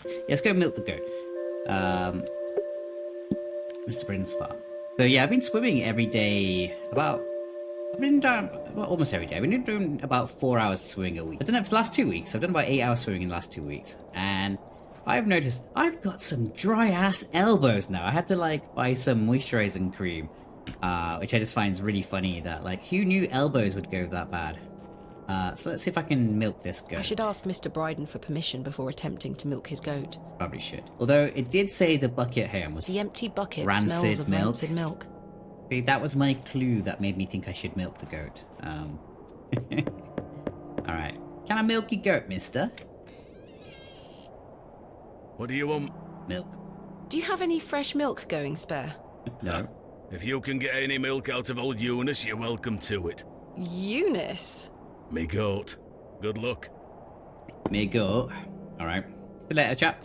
Yeah, let's go milk the goat. Mr. Bryn's farm. So yeah, I've been swimming every day I've been down well, almost every day. I've been doing about 4 hours swimming a week. I've done it for the last 2 weeks. I've done about 8 hours swimming in the last 2 weeks. And I've noticed I've got some dry ass elbows now. I had to like buy some moisturizing cream. Which I just find is really funny that like who knew elbows would go that bad. So let's see if I can milk this goat. I should ask Mr. Bryden for permission before attempting to milk his goat. Probably should. Although it did say the bucket here was The empty bucket rancid smells of milk. rancid milk. See, that was my clue that made me think I should milk the goat. Alright. Can I milk your goat, mister? What do you want? Milk. Do you have any fresh milk going spare? No. If you can get any milk out of old Eunice, you're welcome to it. Eunice? Me goat. Good luck. Me goat. Alright. See you later, chap.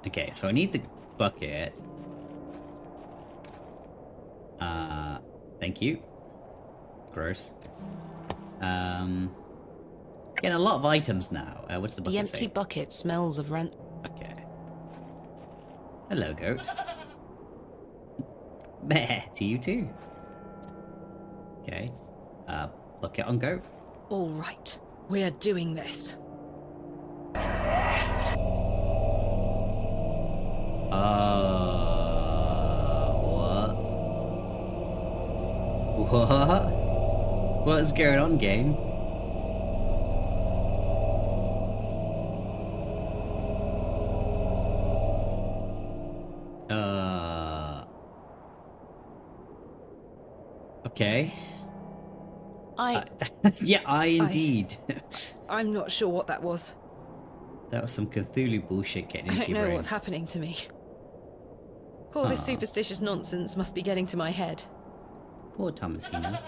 Okay, so I need the bucket. Thank you. Gross. Getting a lot of items now. What's the bucket The empty say? bucket smells of Okay. Hello, goat. Bear to you too. Okay. Bucket on goat. All right, we are doing this. What? What's going on, game? Okay. Yeah, indeed. I'm not sure what that was. That was some Cthulhu bullshit getting I into don't your know brain. what's happening to me. All this superstitious nonsense must be getting to my head. Poor Thomasina.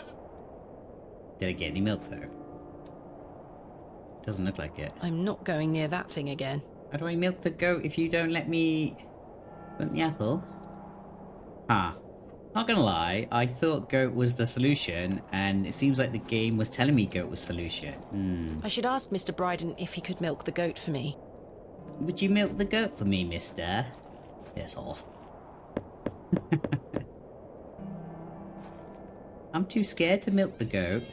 Did I get any milk though? Doesn't look like it. I'm not going near that thing again. How do I milk the goat if you don't let me want the apple? Huh. Not gonna lie, I thought goat was the solution, and it seems like the game was telling me goat was solution. I should ask Mr. Bryden if he could milk the goat for me. Would you milk the goat for me, mister? Piss off. I'm too scared to milk the goat.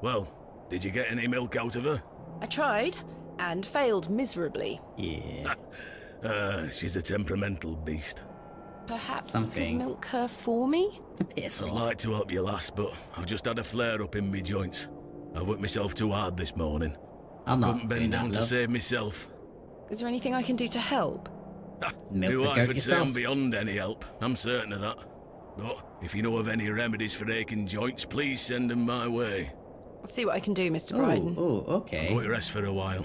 Well, did you get any milk out of her? I tried, and failed miserably. Yeah. She's a temperamental beast. Perhaps Something. you could milk her for me? Piss I'd off. like to help you, lass, but I've just had a flare-up in me joints. I've worked myself too hard this morning. I'm not Couldn't doing bend that, down to love. save myself. Is there anything I can do to help? Milk Your the wife goat would say yourself. I'm beyond any help, I'm certain of that. But if you know of any remedies for aching joints, please send them my way. I'll see what I can do, Mr. Bryden. Oh, I'll okay. go to rest for a while.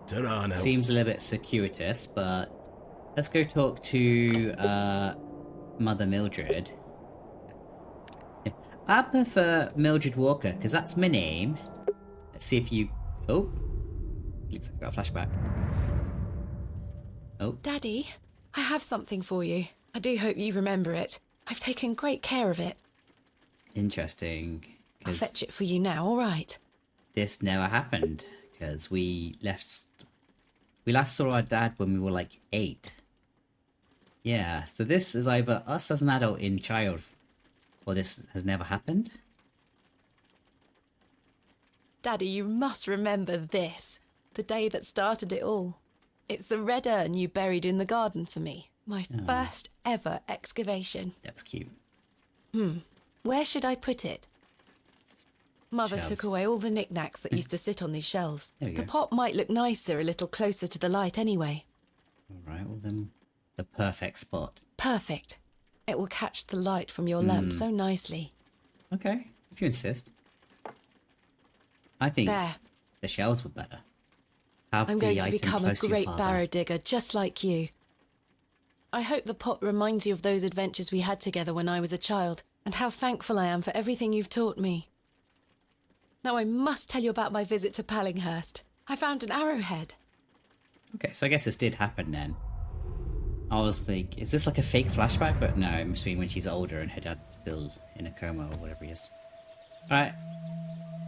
Ta-ra now. Seems a little bit circuitous, but let's go talk to Mother Mildred. Yeah. I prefer Mildred Walker because that's my name. Let's see if you. Oh, looks like I got a flashback. Oh, Daddy, I have something for you. I do hope you remember it. I've taken great care of it. interesting. I'll 'Cause fetch it for you now, all right? this never happened because we last saw our dad when we were like 8. Yeah, so this is either us as an adult in child, or this has never happened. Daddy, you must remember this. The day that started it all. It's the red urn you buried in the garden for me. My first ever excavation. That was cute. Where should I put it? Mother Shelves. took away all the knickknacks that used to sit on these shelves. There we The go. pot might look nicer a little closer to the light anyway. Alright, well then, the perfect spot. Perfect. It will catch the light from your lamp so nicely. Okay, if you insist. I think There. the shelves were better. Have I'm the going to item become a close to your great father. barrow digger, just like you. I hope the pot reminds you of those adventures we had together when I was a child, and how thankful I am for everything you've taught me. Now I must tell you about my visit to Pallinghurst. I found an arrowhead. Okay, so I guess this did happen then. I was like, is this like a fake flashback? But no, it must be when she's older and her dad's still in a coma or whatever he is. Alright,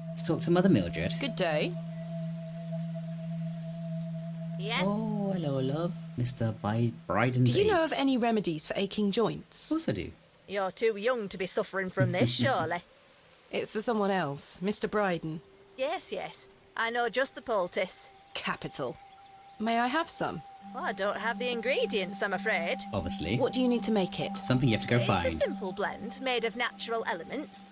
let's talk to Mother Mildred. Good day. Yes? Oh, hello, love. Mr. Bryden's Do you know of Apes. any remedies for aching Of joints? course I do. You're too young to be suffering from this, surely. It's for someone else, Mr. Bryden. Yes, yes. I know just the poultice. Capital. May I have some? Well, I don't have the ingredients, I'm afraid. Obviously. What do you need to make it? Something you have to go It's a find. simple blend made of natural elements.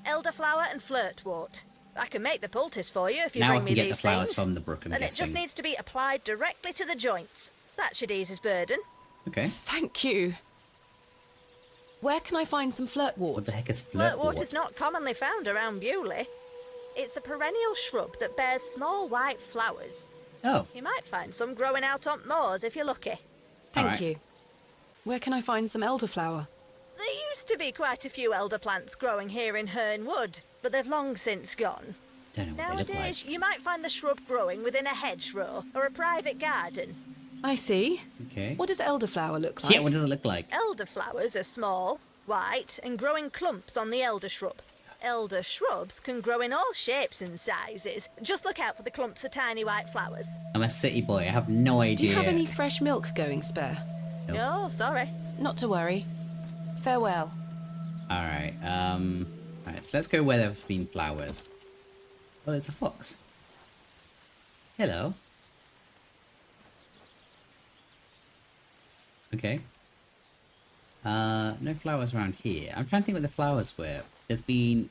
Elderflower and flirtwort. I can make the poultice for you if you Now I bring can me get the these flowers things. from the brook, I'm And it just guessing. needs to be applied directly to the joints. That should ease his burden. Okay. Thank you. Where can I find some flirtwort? What the heck is Flirtwort is flirtwort? not commonly found around Bewley. It's a perennial shrub that bears small white flowers. Oh, You might find some growing out on moors if you're lucky. Thank Alright. you. Where can I find some elderflower? There used to be quite a few elder plants growing here in Herne Wood, but they've long since gone. don't know what they look Nowadays, like. you might find the shrub growing within a hedgerow or a private garden. I see. Okay. What does elderflower look like? Yeah, what does it look like? Elderflowers are small, white, and grow in clumps on the elder shrub. Elder shrubs can grow in all shapes and sizes. Just look out for the clumps of tiny white flowers. I'm a city boy. I have no idea. Do you have any fresh milk going spare? Nope. No, sorry. Not to worry. Farewell. Alright, alright, so let's go where there have been flowers. Oh, there's a fox. Hello. Okay. No flowers around here. I'm trying to think where the flowers were. There's been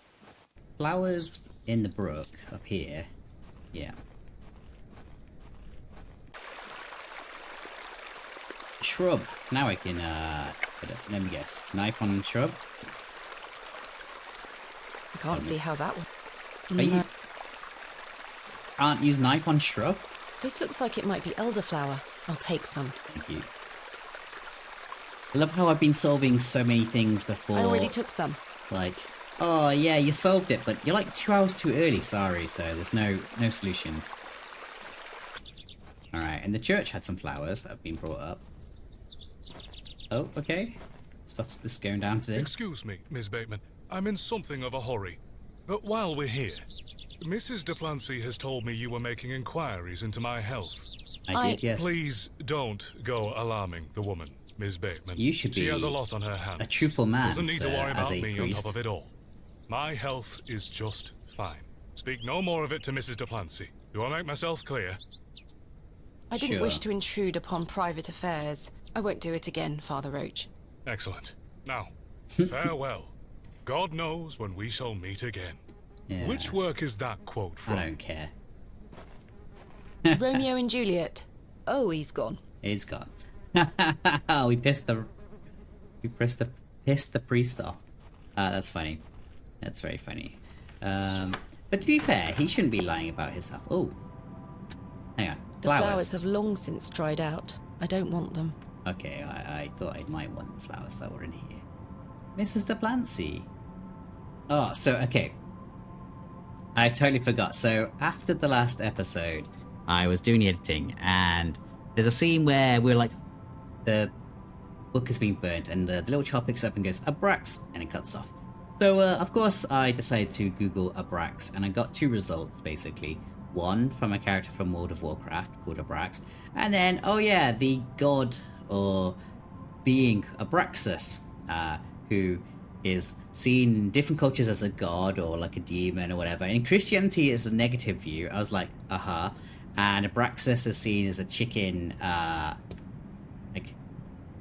flowers in the brook up here. Yeah. Shrub. Now I can, let me guess. Knife on shrub? I can't see how that would... Are you... Can't use knife on shrub? This looks like it might be elderflower. I'll take some. Thank you. I love how I've been solving so many things before. I already took some. Like, oh yeah, you solved it, but you're like 2 hours too early, sorry, so there's no solution. Alright, and the church had some flowers that have been brought up. Oh, okay. Stuff's just going down today. Excuse me, Miss Bateman. I'm in something of a hurry. But while we're here, Mrs. Duplancy has told me you were making inquiries into my health. I did, yes. Please don't go alarming the woman, Miss Bateman. You should She be has a lot on her hands. a truthful man, Doesn't need to sir, worry as about a me on priest. top of it all. My health is just fine. Speak no more of it to Mrs. Duplancy. Do I make myself clear? I didn't Sure. wish to intrude upon private affairs. I won't do it again, Father Roach. Excellent. Now, farewell. God knows when we shall meet again. Yes. Which work is that quote from? I don't care. Romeo and Juliet. Oh, he's gone. It's gone. we pissed the priest off. That's funny. That's very funny. But to be fair, he shouldn't be lying about himself. Oh, hang on. The flowers have long since dried out. I don't want them. Okay, I thought I might want the flowers that were in here. Mrs. Duplancy. Oh, so okay. I totally forgot. So after the last episode, I was doing the editing, and there's a scene where we're like, the book has been burnt, and the little child picks up and goes, Abrax, and it cuts off. So of course I decided to Google Abrax, and I got 2 results basically. One from a character from World of Warcraft called Abrax, and then, oh yeah, the god or being Abraxas, who is seen in different cultures as a god or like a demon or whatever. In Christianity, it's a negative view. I was like, aha. And Abraxas is seen as a chicken, like,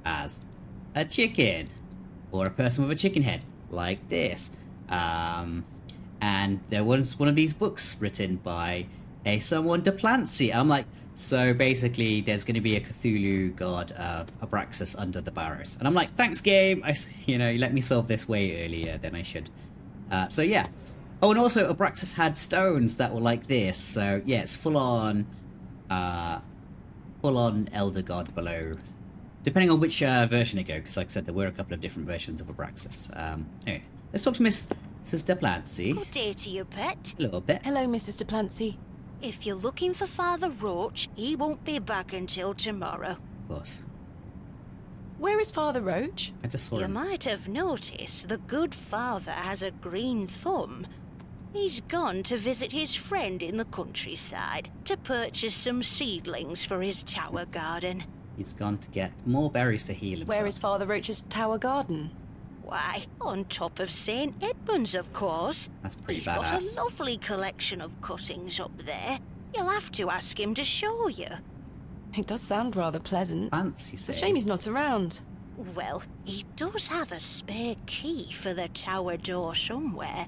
as a chicken, or a person with a chicken head, like this. And there was one of these books written by a someone Duplancy. I'm like, so basically there's going to be a Cthulhu god, Abraxas, under the Barrows. And I'm like, thanks game, you let me solve this way earlier than I should. So yeah. Oh, and also Abraxas had stones that were like this, so yeah, it's full on elder god below. Depending on which version you go, because like I said, there were a couple of different versions of Abraxas. Anyway, let's talk to Mrs. Duplancy. Good day to you, pet. A little bit. Hello, Mrs. Duplancy. If you're looking for Father Roach, he won't be back until tomorrow. Of course. Where is Father Roach? I just saw You him. might have noticed the good father has a green thumb. He's gone to visit his friend in the countryside to purchase some seedlings for his tower garden. He's gone to get more berries to heal himself. Where is Father Roach's tower garden? Why, on top of St. Edmund's, of course. That's pretty He's badass. got a lovely collection of cuttings up there. You'll have to ask him to show you. It does sound rather pleasant. Plants, you It's say? a shame he's not around. Well, he does have a spare key for the tower door somewhere.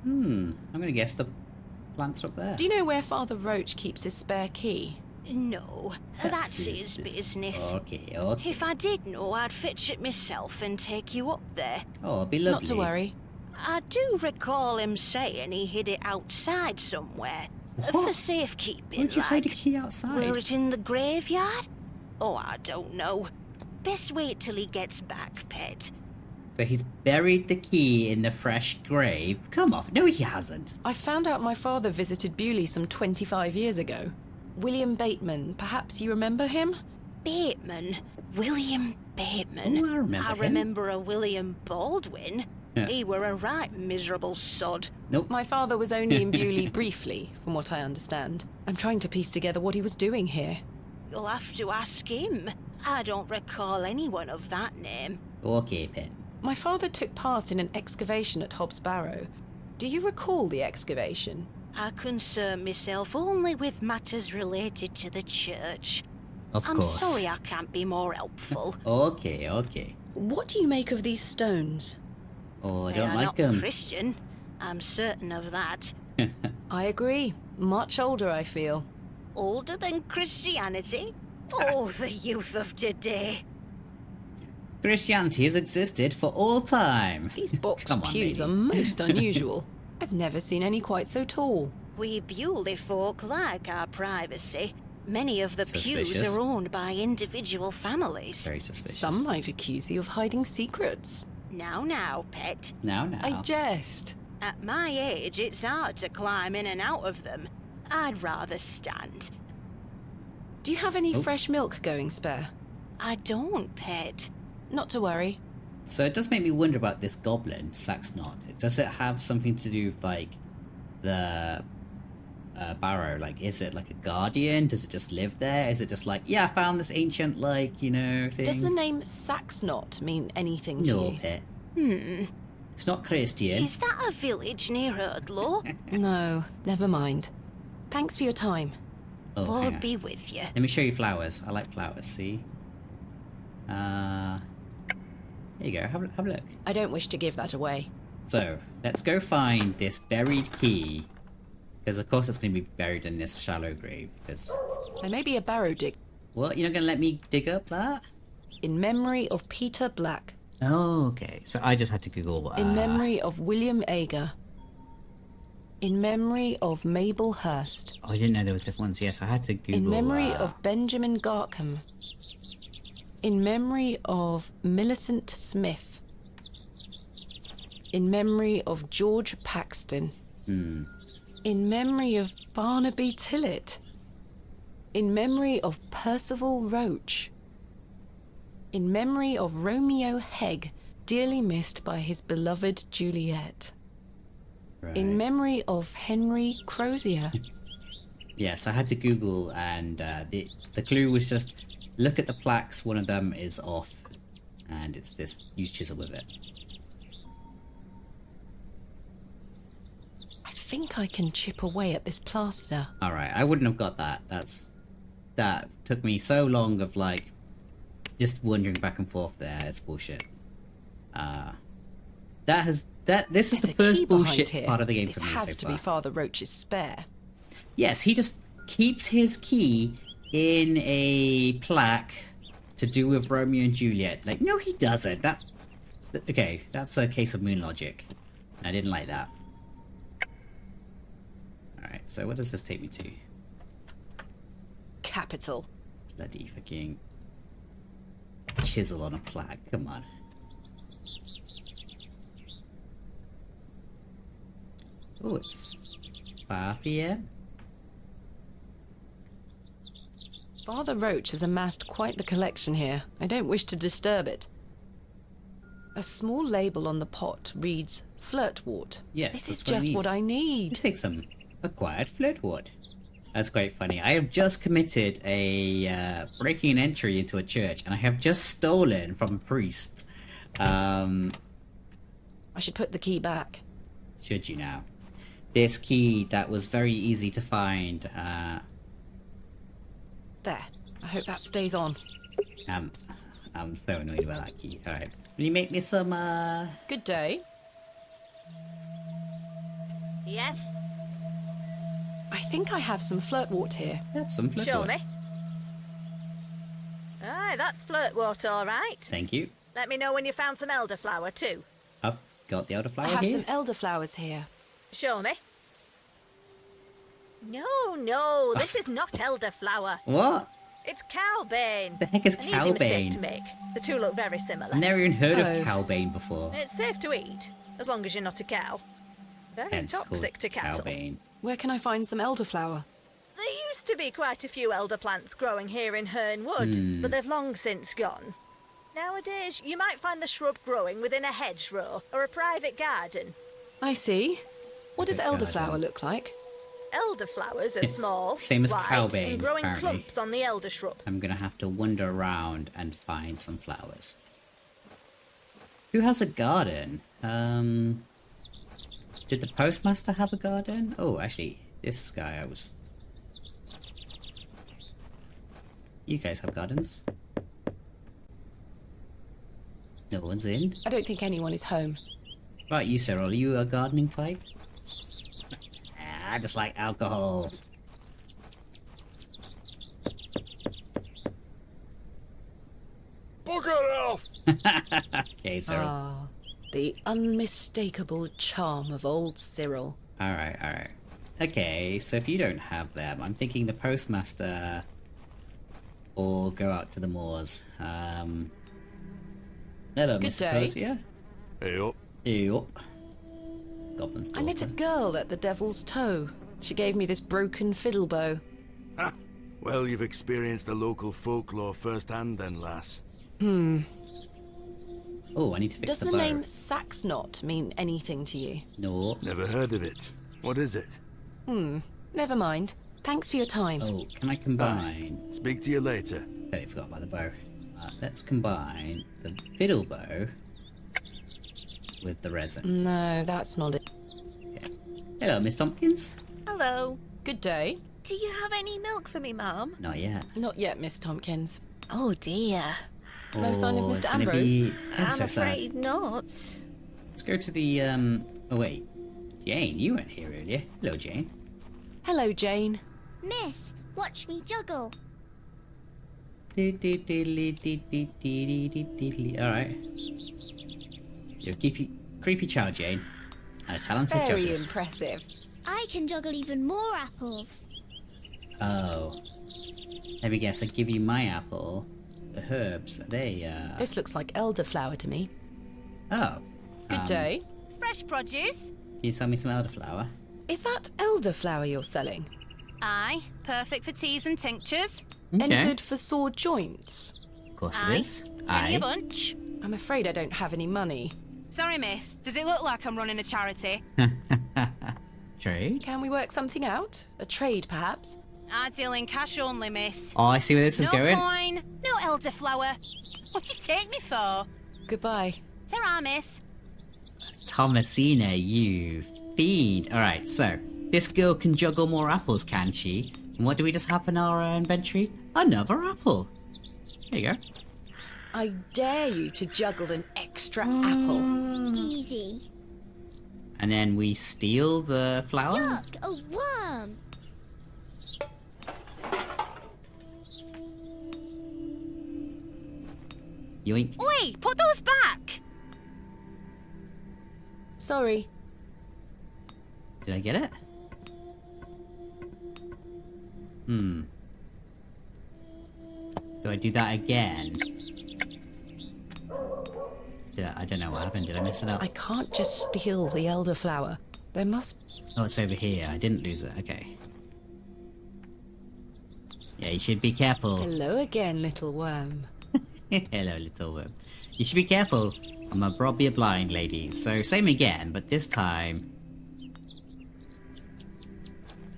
I'm gonna guess the plants are up there. Do you know where Father Roach keeps his spare key? No, that's his business. Okay. If I did know, I'd fetch it myself and take you up there. Oh, it'll be lovely. Not to worry. I do recall him saying he hid it outside somewhere. What? For safekeeping, Where'd you hide a like. key outside? Were it in the graveyard? Oh, I don't know. Best wait till he gets back, pet. So he's buried the key in the fresh grave. Come off. No, he hasn't. I found out my father visited Bewley some 25 years ago. William Bateman, perhaps you remember him? Bateman? William Bateman? Oh, I remember him. remember a William Baldwin. Yeah. He were a right miserable sod. Nope. My father was only in Bewley briefly, from what I understand. I'm trying to piece together what he was doing here. You'll have to ask him. I don't recall anyone of that name. Okay, Pet. My father took part in an excavation at Hobbs Barrow. Do you recall the excavation? I concern myself only with matters related to the church. Of I'm course. sorry I can't be more helpful. Okay. What do you make of these stones? Oh, I They don't are like not them. Christian. I'm certain of that. I agree. Much older, I feel. Older than Christianity? Oh, the youth of today. Christianity has existed for all time. These box Come on, pews lady. are most unusual. I've never seen any quite so tall. We Bewley folk like our privacy. Many of the Suspicious. pews are owned by individual families. Very suspicious. Some might accuse you of hiding secrets. Now, pet. Now. I jest. At my age, it's hard to climb in and out of them. I'd rather stand. Do you have any Oh. fresh milk going spare? I don't, pet. Not to worry. So it does make me wonder about this goblin, Saxnot. Does it have something to do with, like, the Barrow? Like, is it like a guardian? Does it just live there? Is it just like, yeah, I found this ancient, like, you know, thing? Does the name Saxnot mean anything to No, you? Pet. It's not Christian. Is that a village near Erdlow? No, never mind. Thanks for your time. Oh, hang Lord on. be with you. Let me show you flowers. I like flowers, see? There you go, have a look. I don't wish to give that away. So, let's go find this buried key. Because of course it's going to be buried in this shallow grave. Because, There may be a barrow dig what, you're not going to let me dig up that? in memory of Peter Black, Oh, okay. So I just had to Google. in memory of William Ager, in memory of Mabel Hurst, Oh, I didn't know there was different ones. Yes, I had to Google. in memory of Benjamin Garkham, in memory of Millicent Smith, in memory of George Paxton, in memory of Barnaby Tillett, in memory of Percival Roach, in memory of Romeo Hegg, dearly missed by his beloved Juliet, in memory of Henry Crozier. Yes, I had to Google, and the clue was just look at the plaques. One of them is off, and it's this. Use chisel with it. I think I can chip away at this plaster. All right, I wouldn't have got that. That took me so long of like just wandering back and forth there. It's bullshit. This is There's the a key first behind bullshit here. part of the game This for me has so to far. be Father Roach's spare. Yes, he just keeps his key in a plaque to do with Romeo and Juliet. Like, no, he doesn't. Okay, that's a case of moon logic. I didn't like that. Alright, so what does this take me to? Capital. Bloody fucking chisel on a plaque. Come on. Oh, it's 5 p.m. Father Roach has amassed quite the collection here. I don't wish to disturb it. A small label on the pot reads Flirtwort. Yes, This is that's what I just need. what I need. Let's take some acquired flirtwort. That's quite funny. I have just committed a breaking an entry into a church, and I have just stolen from a priest. I should put the key back. Should you now? This key that was very easy to find. There. I hope that stays on. I'm so annoyed about that key. Alright. Will you make me some, Good day. Yes? I think I have some flirtwort here. Have some flirtwort. Show me. Aye, that's flirtwort, all right. Thank you. Let me know when you found some elderflower, too. I've got the elderflower I have here. some elderflowers here. Show me. No, this is not elderflower. What? It's cowbane. The heck is An easy mistake to cowbane? make. The two look very similar. I've never even heard Oh. of cowbane before. It's safe to eat, as long as you're not a cow. Very Hence called toxic to cattle. cowbane. Where can I find some elderflower? There used to be quite a few elder plants growing here in Herne Wood, but they've long since gone. Nowadays, you might find the shrub growing within a hedgerow or a private garden. I see. What does Private elderflower garden. look like? Elderflowers are small, Same as white, cowbane, and growing apparently. clumps on the elder shrub. I'm gonna have to wander around and find some flowers. Who has a garden? Did the postmaster have a garden? Oh, actually, this guy You guys have gardens? No one's in? I don't think anyone is home. Right, you, Cyril, are you a gardening type? I just like alcohol. Bugger off! Okay, Cyril. Ah, the unmistakable charm of old Cyril. Alright. Okay, so if you don't have them, I'm thinking the postmaster or go out to the moors. Hello, Good Miss day. Persia. Hey up. Ew. Goblin's I met a daughter. girl at the Devil's Toe. She gave me this broken fiddle bow. Ha! Well, you've experienced the local folklore firsthand then, lass. Oh, I need to fix Does the the bow. name Saxnot mean anything to you? No. Never heard of it. What is it? Never mind. Thanks for your time. Oh, can I combine? Speak to you later. Totally forgot about the bow. Let's combine the fiddle bow with the resin. No, that's not it. Okay. Hello, Miss Tompkins. Hello. Good day. Do you have any milk for me, Mum? Not yet. Not yet, Miss Tompkins. Oh dear. No sign of Oh, Mr. it's gonna Ambrose? Be... I'm I'm so afraid sad. not. Let's go to the Oh wait, Jane, you weren't here earlier. Hello, Jane. Hello, Jane. Miss, watch me juggle. Alright. You're creepy child, Jane. And a talented Very juggler. impressive. I can juggle even more apples. Oh. Let me guess, I give you my apple. The herbs, they, This looks like elderflower to me. Oh. Good day. Fresh produce? Can you sell me some elderflower? Is that elderflower you're selling? Aye, perfect for teas and tinctures. Any good for sore joints? Of course Aye. it is. Give me a bunch. I'm afraid I don't have any money. Sorry, miss. Does it look like I'm running a charity? Trade? Can we work something out? A trade, perhaps? I deal in cash only, miss. Oh, I see where this is No going. coin, no elderflower. What do you take me for? Goodbye. Ta-ra, miss. Thomasina, you fiend. Alright, so this girl can juggle more apples, can she? And what do we just have in our inventory? Another apple. There you go. I dare you to juggle an extra apple. Easy. And then we steal the flower? Yuck, a worm. Yoink. Oi, put those back. Sorry. Did I get it? Do I do that again? I don't know what happened. Did I mess it up? I can't just steal the elderflower. There must... Oh, it's over here. I didn't lose it. Okay. Yeah, you should be careful. Hello again, little worm. Hello, little worm. You should be careful. I'm a probably a blind lady. So same again, but this time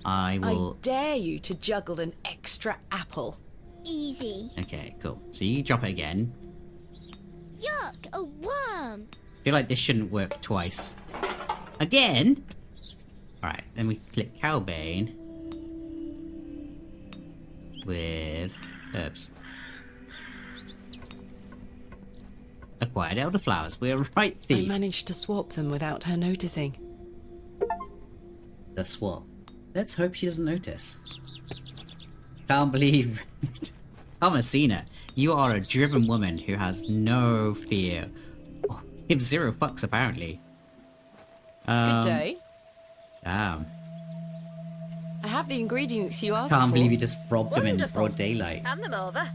I will. I dare you to juggle an extra apple. Easy. Okay, cool. So you drop it again. Yuck, a worm. Feel like this shouldn't work twice. Again? Alright, then we click Cowbane with herbs. Acquired elderflowers. We're right I thief. managed to swap them without her noticing. The swap. Let's hope she doesn't notice. Can't believe Thomasina, you are a driven woman who has no fear. Oh, gives 0 fucks apparently. Good day. Damn. I have the ingredients you asked for. Can't believe you just robbed them in Wonderful. broad daylight. Hand them over.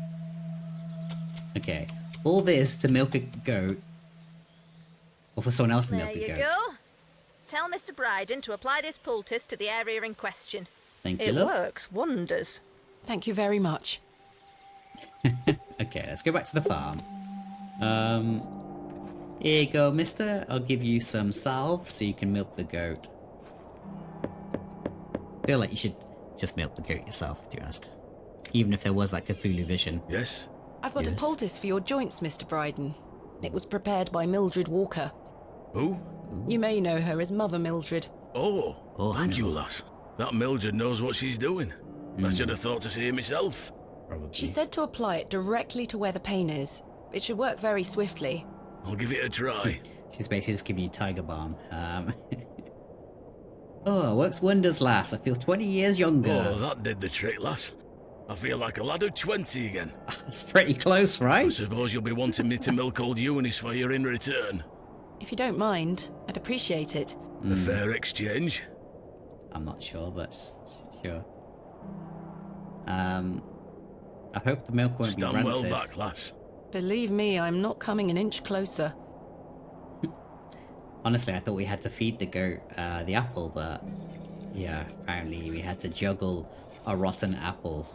Okay. All this to milk a goat. Or for someone else to There milk a you goat. go. Tell Mr. Bryden to apply this poultice to the area in question. Thank you, It love. works wonders. Thank you very much. Okay, let's go back to the farm. Here you go, mister. I'll give you some salve so you can milk the goat. Feel like you should just milk the goat yourself, to be honest. Even if there was like Cthulhu vision. Yes? I've got a Yes. poultice for your joints, Mr. Bryden. It was prepared by Mildred Walker. Who? You may know her as Mother Mildred. Oh, Oh, I thank know. you, lass. That Mildred knows what she's doing. I should have thought to see it myself. Probably. She said to apply it directly to where the pain is. It should work very swiftly. I'll give it a try. She's basically just giving you tiger balm. Oh, works wonders, lass. I feel 20 years younger. Oh, that did the trick, lass. I feel like a lad of 20 again. It's pretty close, I right? suppose you'll be wanting me to milk old Eunice for you in return. If you don't mind, I'd appreciate it. A fair exchange. I'm not sure, but sure. I hope the milk won't Stand be well rancid. back, lass. Believe me, I'm not coming an inch closer. Honestly, I thought we had to feed the goat the apple, but yeah, apparently we had to juggle a rotten apple.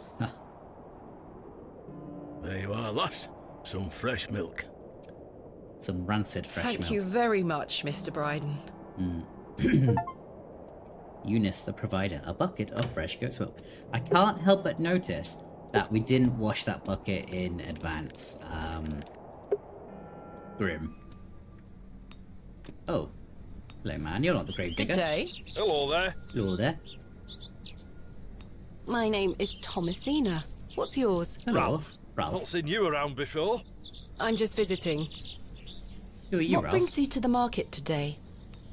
There you are, lass. Some fresh milk. Some rancid fresh Thank milk. you very much, Mr. Bryden. Eunice, the provider, a bucket of fresh goat's milk. I can't help but notice that we didn't wash that bucket in advance. Grim. Oh. Hello, man. You're not the grave Good digger. day. Hello there. Hello there. My name is Thomasina. What's yours? Hello. Ralph. Ralph. Not seen you around before. I'm just visiting. Who are you, What Ralph? brings you to the market today?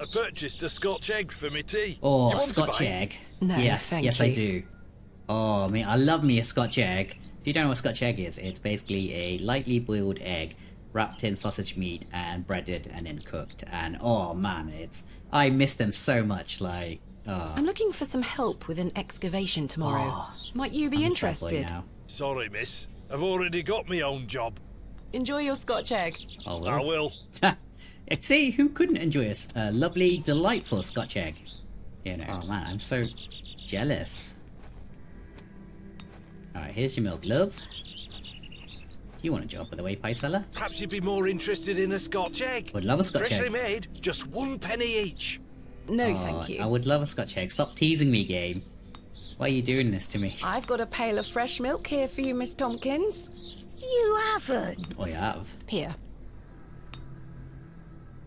I purchased a Scotch egg for me tea. You Oh, want to Scotch buy? egg. No, yes, thank yes, I you. do. Oh, man, I love me a Scotch egg. If you don't know what Scotch egg is, it's basically a lightly boiled egg wrapped in sausage meat and breaded and then cooked. And oh man, I miss them so much. Like, oh, I'm looking for some help with an excavation tomorrow. Might you be I'm a sad boy interested? now. Sorry, miss. I've already got my own job. Enjoy your Scotch egg. Oh I well. will. See, who couldn't enjoy a lovely, delightful Scotch egg? You know, oh man, I'm so jealous. Alright, here's your milk, love. Do you want a job, by the way, pie seller? Perhaps you'd be more interested in a Scotch egg. Would love a Scotch Freshly egg. made, just 1 penny each. No, Oh, thank you. I would love a Scotch egg. Stop teasing me, game. Why are you doing this to me? I've got a pail of fresh milk here for you, Miss Tompkins. You haven't. Oh, you have. Here.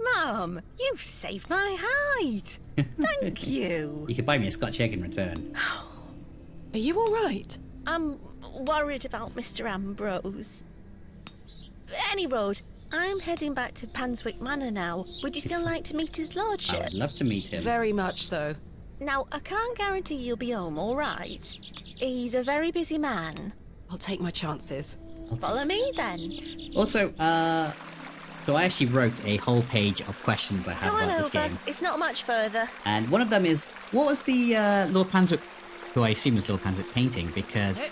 Mum, you've saved my hide. Thank you. You could buy me a Scotch egg in return. Are you all right? I'm worried about Mr. Ambrose. Any road, I'm heading back to Panswick Manor now. Would you still like to meet his I lordship? would love to meet him. Very much so. Now, I can't guarantee you'll be home, all right? He's a very busy man. I'll take my chances. Follow me, then. Also, so I actually wrote a whole page of questions I had Go on about this over. game. It's not much further. And one of them is, what was the Lord Panswick, who I assume is Lord Panswick, painting? Because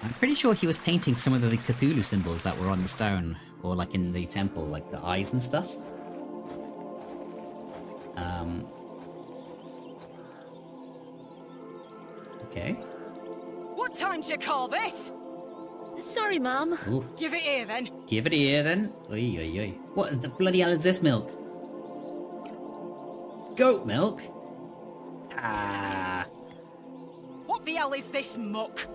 I'm pretty sure he was painting some of the Cthulhu symbols that were on the stone, or like in the temple, like the eyes and stuff. Okay. What time do you call this? Sorry, Mum. Ooh, Give it here then. give it here then. Oi, oi, oi. What is the bloody hell is this milk? Goat milk? Ah. What the hell is this muck?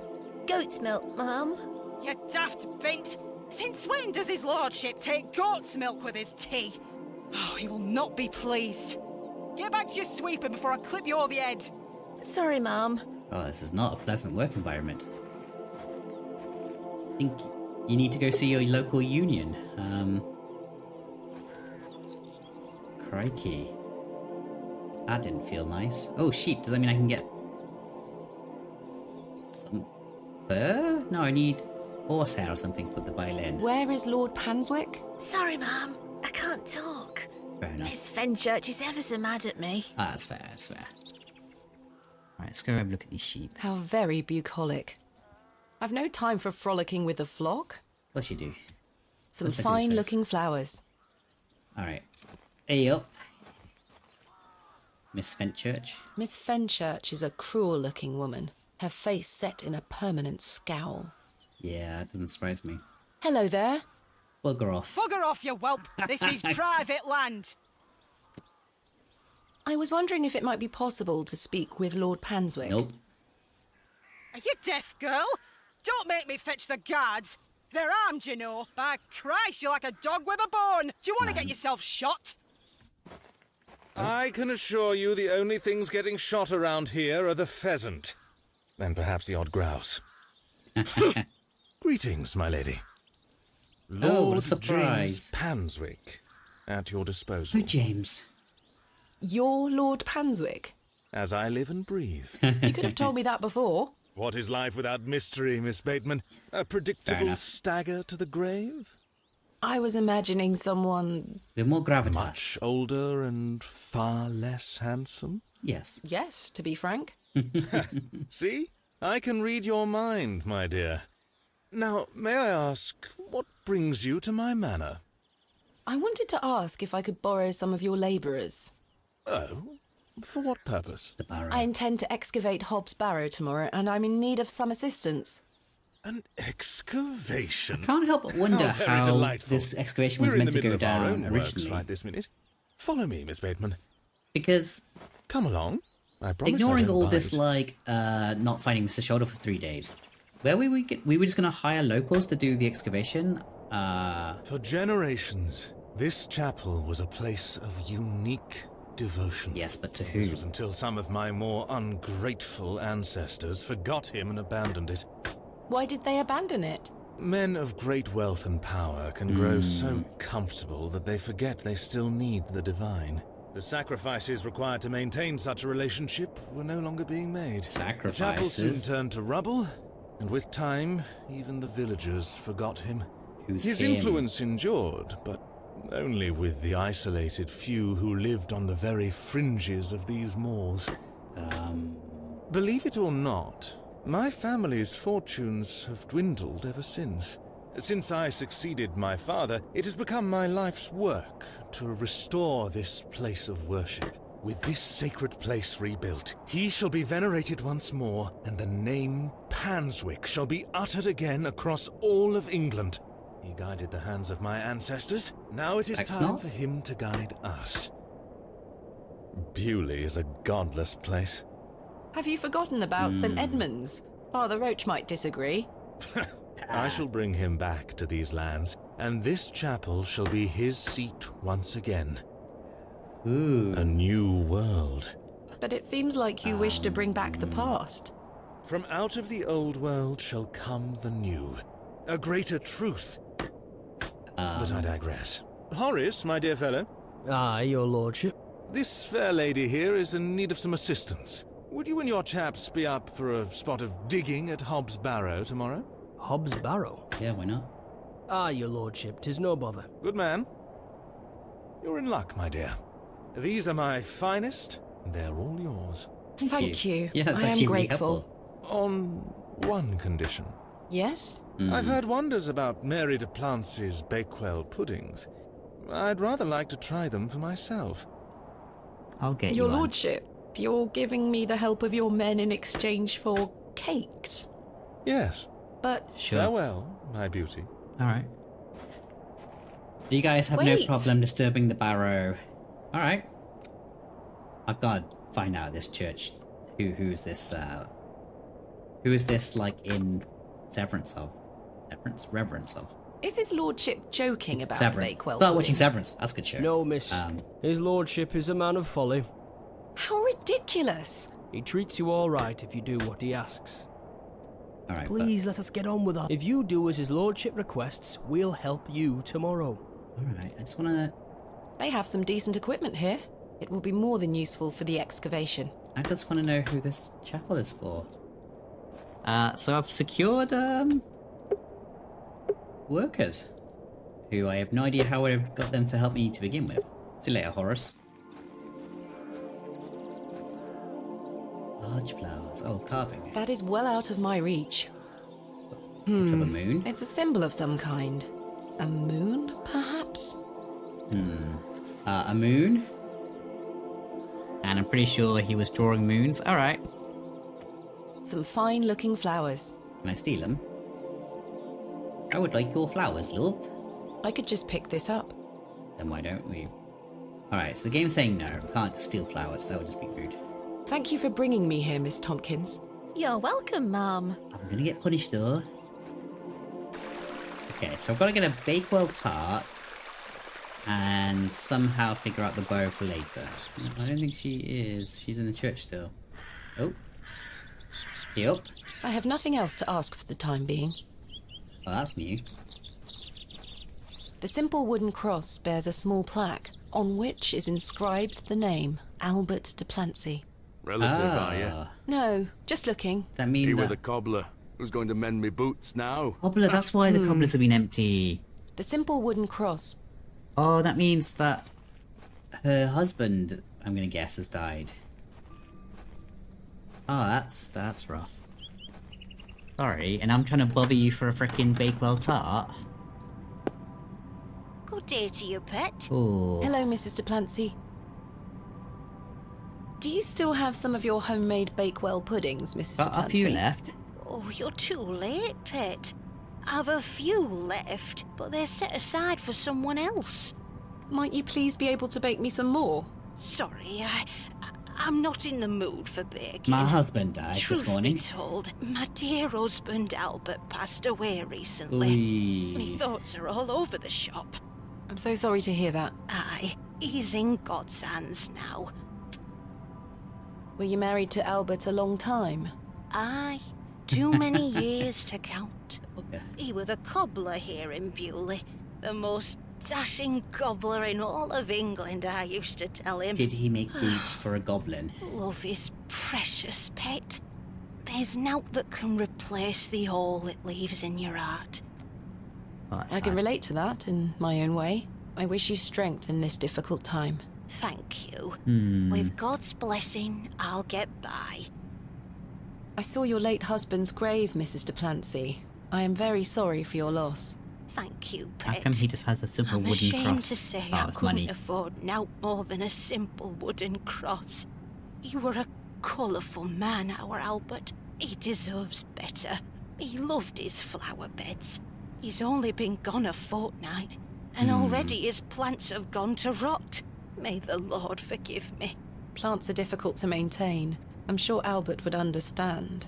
Goat's milk, Mum. You daft bint. Since when does his lordship take goat's milk with his tea? Oh, he will not be pleased. Get back to your sweeping before I clip you over the head. Sorry, Mum. Oh, this is not a pleasant work environment. I think you need to go see your local union. Crikey. That didn't feel nice. Oh, sheep. Does that mean I can get some fur? No, I need horsehair or something for the violin. Where is Lord Panswick? Sorry, Mum. I can't talk. Fair enough. Miss Fenchurch is ever so mad at me. Ah, that's fair, that's fair. Alright, let's go have a look at these sheep. How very bucolic. I've no time for frolicking with the flock. Of course you do. Some Let's look at these fine-looking flowers. Alright. Hey up. Miss Fenchurch. Miss Fenchurch is a cruel-looking woman, her face set in a permanent scowl. Yeah, that doesn't surprise me. Hello there. Bugger off. Bugger off, you whelp. This is private land. I was wondering if it might be possible to speak with Lord Panswick. Nope. Are you deaf, girl? Don't make me fetch the guards. They're armed, you know. By Christ, you're like a dog with a bone. Do you want to get yourself shot? I can assure you the only things getting shot around here are the pheasant. And perhaps the odd grouse. Greetings, my lady. Oh, what a Lord surprise. James Panswick, at your disposal. Oh, James. You're Lord Panswick? As I live and breathe. You could have told me that before. What is life without mystery, Miss Bateman? A predictable enough. stagger to the grave? I was imagining someone... With more gravitas. Much older and far less handsome? Yes. Yes, to be frank. See? I can read your mind, my dear. Now, may I ask, what brings you to my manor? I wanted to ask if I could borrow some of your labourers. Oh, for what purpose? The Barrow. I intend to excavate Hobbs Barrow tomorrow, and I'm in need of some assistance. An excavation? Can't help but wonder Very how delightful. this excavation was We're in meant the to middle go of our down own works originally. right this minute. Follow me, Miss Bateman. Because Come along. I promise ignoring I don't all this, bite. like, not finding Mr. Shoulder for 3 days, where we were just going to hire locals to do the excavation. For generations, this chapel was a place of unique devotion. Yes, but to who? This was until some of my more ungrateful ancestors forgot him and abandoned it. Why did they abandon it? Men of great wealth and power can grow so comfortable that they forget they still need the divine. The sacrifices required to maintain such a relationship were no longer being made. The chapel soon Sacrifices? turned to rubble, and with time, even the villagers forgot him. Who's His him? influence endured, but only with the isolated few who lived on the very fringes of these moors. Believe it or not, my family's fortunes have dwindled ever since. Since I succeeded my father, it has become my life's work to restore this place of worship. With this sacred place rebuilt, he shall be venerated once more, and the name Panswick shall be uttered again across all of England. He guided the hands of my ancestors. Now it is That's time not. for him to guide us. Bewley is a godless place. Have you forgotten about St. Edmunds? Father Roach might disagree. I shall bring him back to these lands, and this chapel shall be his seat once again. Ooh. A new world. But it seems like you wish to bring back the past. From out of the old world shall come the new. A greater truth. But I digress. Horace, my dear fellow. Aye, your lordship. This fair lady here is in need of some assistance. Would you and your chaps be up for a spot of digging at Hobbs Barrow tomorrow? Hobbs Barrow. Yeah, why not? Aye, your lordship, 'tis no bother. Good man. You're in luck, my dear. These are my finest, and they're all yours. Thank you. Yeah, that's I am actually really grateful. helpful. On one condition. Yes? I've heard wonders about Mary de Plancy's Bakewell puddings. I'd rather like to try them for myself. I'll get Your you one. lordship, you're giving me the help of your men in exchange for cakes. Yes, But Sure. Farewell, my beauty. Alright. So you guys have no Wait. problem disturbing the Barrow. Alright. I've got to find out this church. Who is this, like, in Severance of? Severance? Reverence of? is his lordship joking about Severance. Bakewell? Start watching puddings? Severance. That's a good show. No, miss. His lordship is a man of folly. How ridiculous. He treats you all right if you do what he asks. Alright, Please let us get on with that. If you do as his lordship requests, we'll help you tomorrow. Alright, I just want to... They have some decent equipment here. It will be more than useful for the excavation. I just want to know who this chapel is for. So I've secured, workers. Who I have no idea how I've got them to help me to begin with. See you later, Horace. Large flowers. Oh, carving. That is well out of my reach. It's of a moon. It's a symbol of some kind. A moon, perhaps? A moon. And I'm pretty sure he was drawing moons. Alright. Some fine-looking flowers. Can I steal them? I would like your flowers, love. I could just pick this up. Then why don't we? Alright, so the game's saying no. We can't steal flowers. That would just be rude. Thank you for bringing me here, Miss Tompkins. You're welcome, Mum. I'm gonna get punished though. Okay, so I've got to get a Bakewell tart and somehow figure out the bow for later. I don't think she is. She's in the church still. Oh. Yep. I have nothing else to ask for the time being. Well, that's new. The simple wooden cross bears a small plaque on which is inscribed the name Albert de Plancy. Relative, are you? No, just looking. That means He that... with a cobbler. Who's going to mend me boots now? Cobbler, that's why the cobblers have been empty. The simple wooden cross. Oh, that means that her husband, I'm gonna guess, has died. Oh, that's rough. Sorry, and I'm trying to bother you for a frickin' Bakewell tart. Good day to you, pet. Oh. Hello, Mrs. de Plancy. Do you still have some of your homemade Bakewell puddings, Mrs. de Got a Plancy? few left. Oh, you're too late, pet. I've a few left, but they're set aside for someone else. Might you please be able to bake me some more? Sorry, I'm not in the mood for baking. My husband died Truth this morning. be told, my dear husband Albert passed away recently. Oy. My thoughts are all over the shop. I'm so sorry to hear that. Aye, he's in God's hands now. Were you married to Albert a long time? Aye, too many years to count. Okay. He were the cobbler here in Bewley, the most dashing cobbler in all of England, I used to tell him. Did he make boots for a goblin? Love is precious, pet. There's naught that can replace the hole it leaves in your heart. Oh, that's I can sad. relate to that in my own way. I wish you strength in this difficult time. Thank you. With God's blessing, I'll get by. I saw your late husband's grave, Mrs. de Plancy. I am very sorry for your loss. Thank you, How pet. come he just has a simple I'm wooden ashamed cross? to say Oh, I it's couldn't money. afford naught more than a simple wooden cross. You were a colourful man, our Albert. He deserves better. He loved his flower beds. He's only been gone a fortnight, and already his plants have gone to rot. May the Lord forgive me. Plants are difficult to maintain. I'm sure Albert would understand.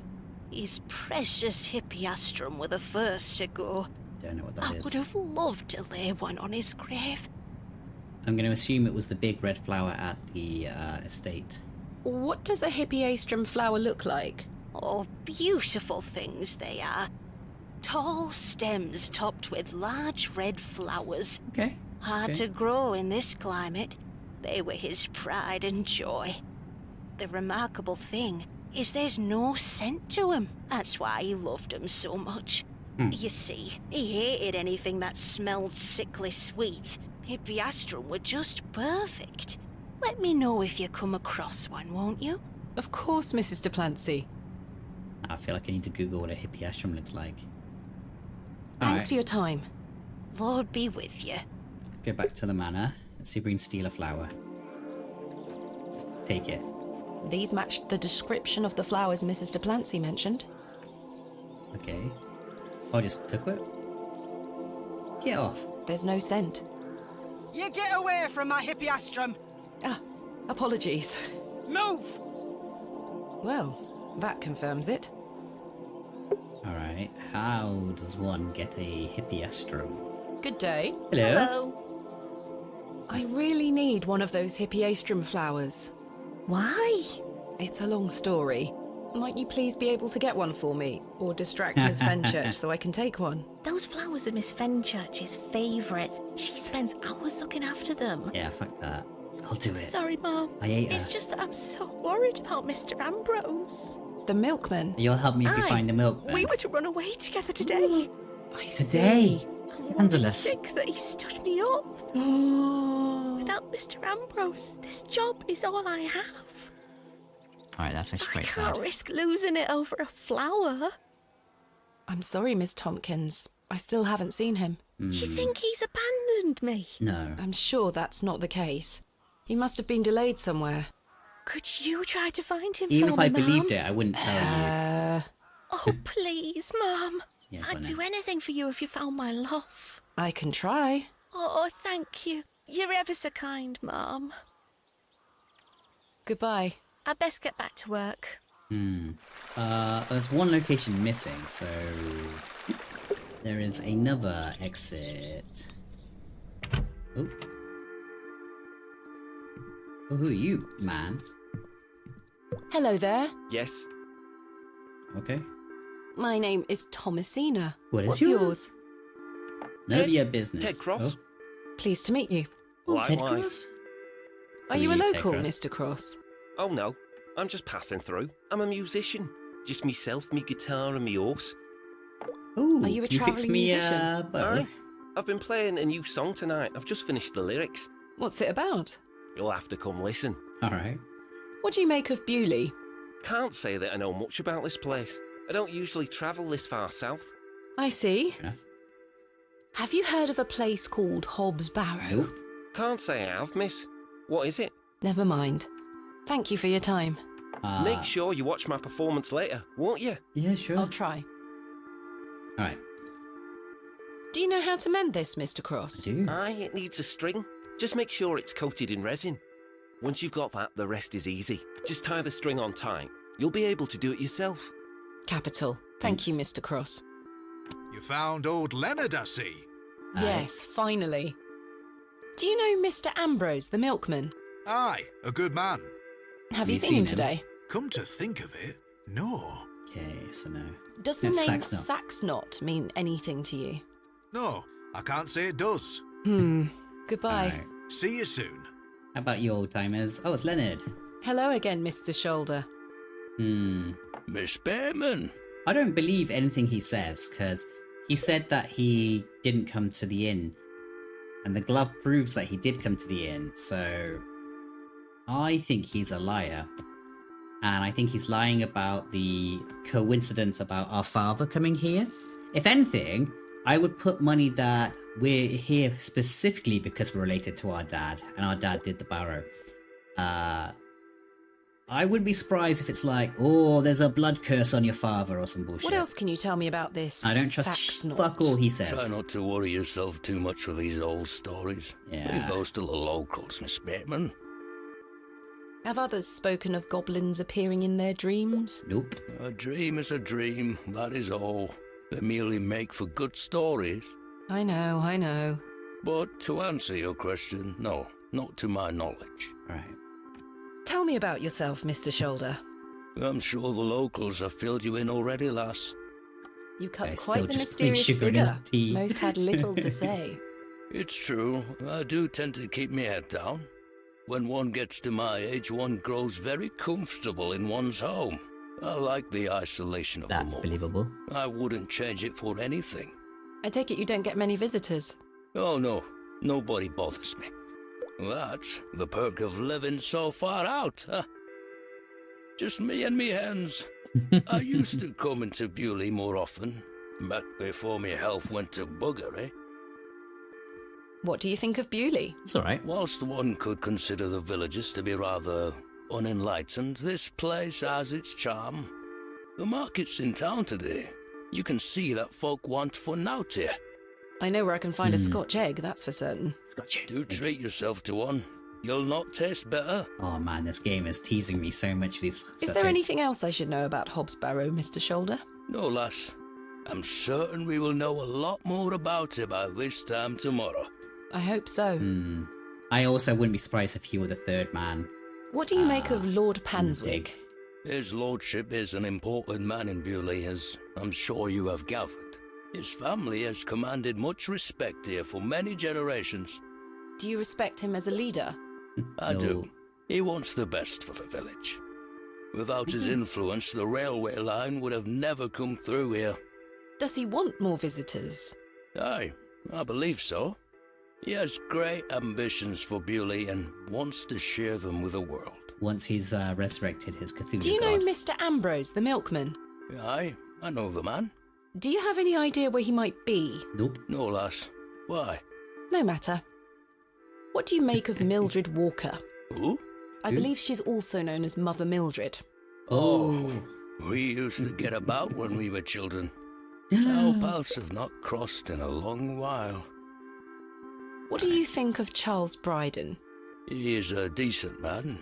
His precious hippeastrum were the first to go. Don't know what I that would is. have loved to lay one on his grave. I'm going to assume it was the big red flower at the estate. What does a hippeastrum flower look like? Oh, beautiful things they are. Tall stems topped with large red flowers. Okay. Hard to grow in this climate. They were his pride and joy. The remarkable thing is there's no scent to 'em. That's why he loved 'em so much. You see, he hated anything that smelled sickly sweet. Hippeastrum were just perfect. Let me know if you come across one, won't you? Of course, Mrs. de Plancy. I feel like I need to Google what a hippeastrum looks like. Thanks Alright, for your time. Lord be with you. let's go back to the manor. Let's see if we can steal a flower. Just take it. These matched the description of the flowers Mrs. de Plancy mentioned. Okay. I just took it. Get off. There's no scent. You get away from my hippiastrum! Ah, apologies. Move! Well, that confirms it. Alright, how does one get a hippiastrum? Good day. Hello? I really need one of those hippiastrum flowers. Why? It's a long story. Might you please be able to get one for me? Or distract Miss Fenchurch so I can take one? Those flowers are Miss Fenchurch's favourites. She spends hours looking after them. Yeah, fuck that. I'll do it. Sorry, Mum. I ate her. It's just that I'm so worried about Mr. Ambrose. The milkman? You'll help me if you Aye. find the milkman. We were to run away together today. I Today? see. Scandalous. Sick that he stood me up. Without Mr. Ambrose, this job is all I have. Alright, that's actually I quite can't sad. risk losing it over a flower. I'm sorry, Miss Tompkins. I still haven't seen him. Do you think he's abandoned me? No. I'm sure that's not the case. He must have been delayed somewhere. Could you try to find him Even for if me, I believed Mum? it, I wouldn't tell you. Oh, please, Mum. Yeah, I'd go on do then. anything for you if you found my love. I can try. Oh, thank you. You're ever so kind, Mum. Goodbye. I'd best get back to work. There's one location missing, so there is another exit. Oh. Oh, who are you, man? Hello there. Yes. Okay. My name is Thomasina. What is What's yours? None of Ted- your business. Ted Cross. Pleased to meet you. Oh, Ted Likewise. Cross? Are Who you a are you, Ted local, Cross? Mr. Cross? Oh no, I'm just passing through. I'm a musician. Just myself, me guitar and me horse. Ooh, Are you a can fix travelling me musician? bow? Aye. I've been playing a new song tonight. I've just finished the lyrics. What's it about? You'll have to come listen. Alright. What do you make of Bewley? Can't say that I know much about this place. I don't usually travel this far south. I see. Fair enough. Have you heard of a place called Hobbs Barrow? Nope. Can't say I have, miss. What is it? Never mind. Thank you for your time. Make sure you watch my performance later, won't you? Yeah, sure. I'll try. Alright. Do you know how to mend this, Mr. Cross? Do. Aye, it needs a string. Just make sure it's coated in resin. Once you've got that, the rest is easy. Just tie the string on tight. You'll be able to do it yourself. Capital. Thank you, Mr. Cross. You found old Leonard, I see. Yes, finally. Do you know Mr. Ambrose, the milkman? Aye, a good man. Have you seen him today? Come to think of it, no. Okay, so no. Does the Yes, name Saxnot. Saxnot mean anything to you? No, I can't say it does. Goodbye. Alright. See you soon. How about you old timers? Oh, it's Leonard. Hello again, Mr. Shoulder. Miss Bateman. I don't believe anything he says, because he said that he didn't come to the inn. And the glove proves that he did come to the inn, so I think he's a liar. And I think he's lying about the coincidence about our father coming here. If anything, I would put money that we're here specifically because we're related to our dad, and our dad did the Barrow. I wouldn't be surprised if it's like, oh, there's a blood curse on your father or some bullshit. What else can you tell me about this? I don't trust Saxnot? fuck all he Try says. not to worry yourself too much with these old stories. Yeah. Leave those to the locals, Miss Bateman. Have others spoken of goblins appearing in their dreams? Nope. A dream is a dream, that is all. They merely make for good stories. I know, I know. But to answer your question, no, not to my knowledge. Right. Tell me about yourself, Mr. Shoulder. I'm sure the locals have filled you in already, lass. You cut Okay, quite still the just putting mysterious sugar in his figure. tea. Most had little to say. It's true, I do tend to keep my head down. When one gets to my age, one grows very comfortable in one's home. I like the isolation of That's the moor. believable. I wouldn't change it for anything. I take it you don't get many visitors. Oh no, nobody bothers me. That's the perk of living so far out, huh? Just me and me hens. I used to come into Bewley more often, back before my health went to buggery. What do you think of Bewley? It's alright. Whilst one could consider the villagers to be rather unenlightened, this place has its charm. The markets in town today. You can see that folk want fun out here. I know where I can find a Scotch egg, that's for certain. Scotch egg. Do treat yourself to one. You'll not taste better. Oh man, this game is teasing me so much. These. Is there anything else I should know about Hobbs Barrow, Mr. Shoulder? No, lass. I'm certain we will know a lot more about it by this time tomorrow. I hope so. I also wouldn't be surprised if you were the third man. What do you make of Lord Panswick? His lordship is an important man in Bewley, as I'm sure you have gathered. His family has commanded much respect here for many generations. Do you respect him as a leader? I do. He wants the best for the village. Without his influence, the railway line would have never come through here. Does he want more visitors? Aye, I believe so. He has great ambitions for Bewley and wants to share them with the world. Once he's resurrected his Cthulhu Do you know god. Mr. Ambrose, the milkman? Aye, I know the man. Do you have any idea where he might be? Nope. No, lass. Why? No matter. What do you make of Mildred Walker? Who? I believe she's also known as Mother Mildred. Oh, we used to get about when we were children. Our paths have not crossed in a long while. What do you think of Charles Bryden? He is a decent man.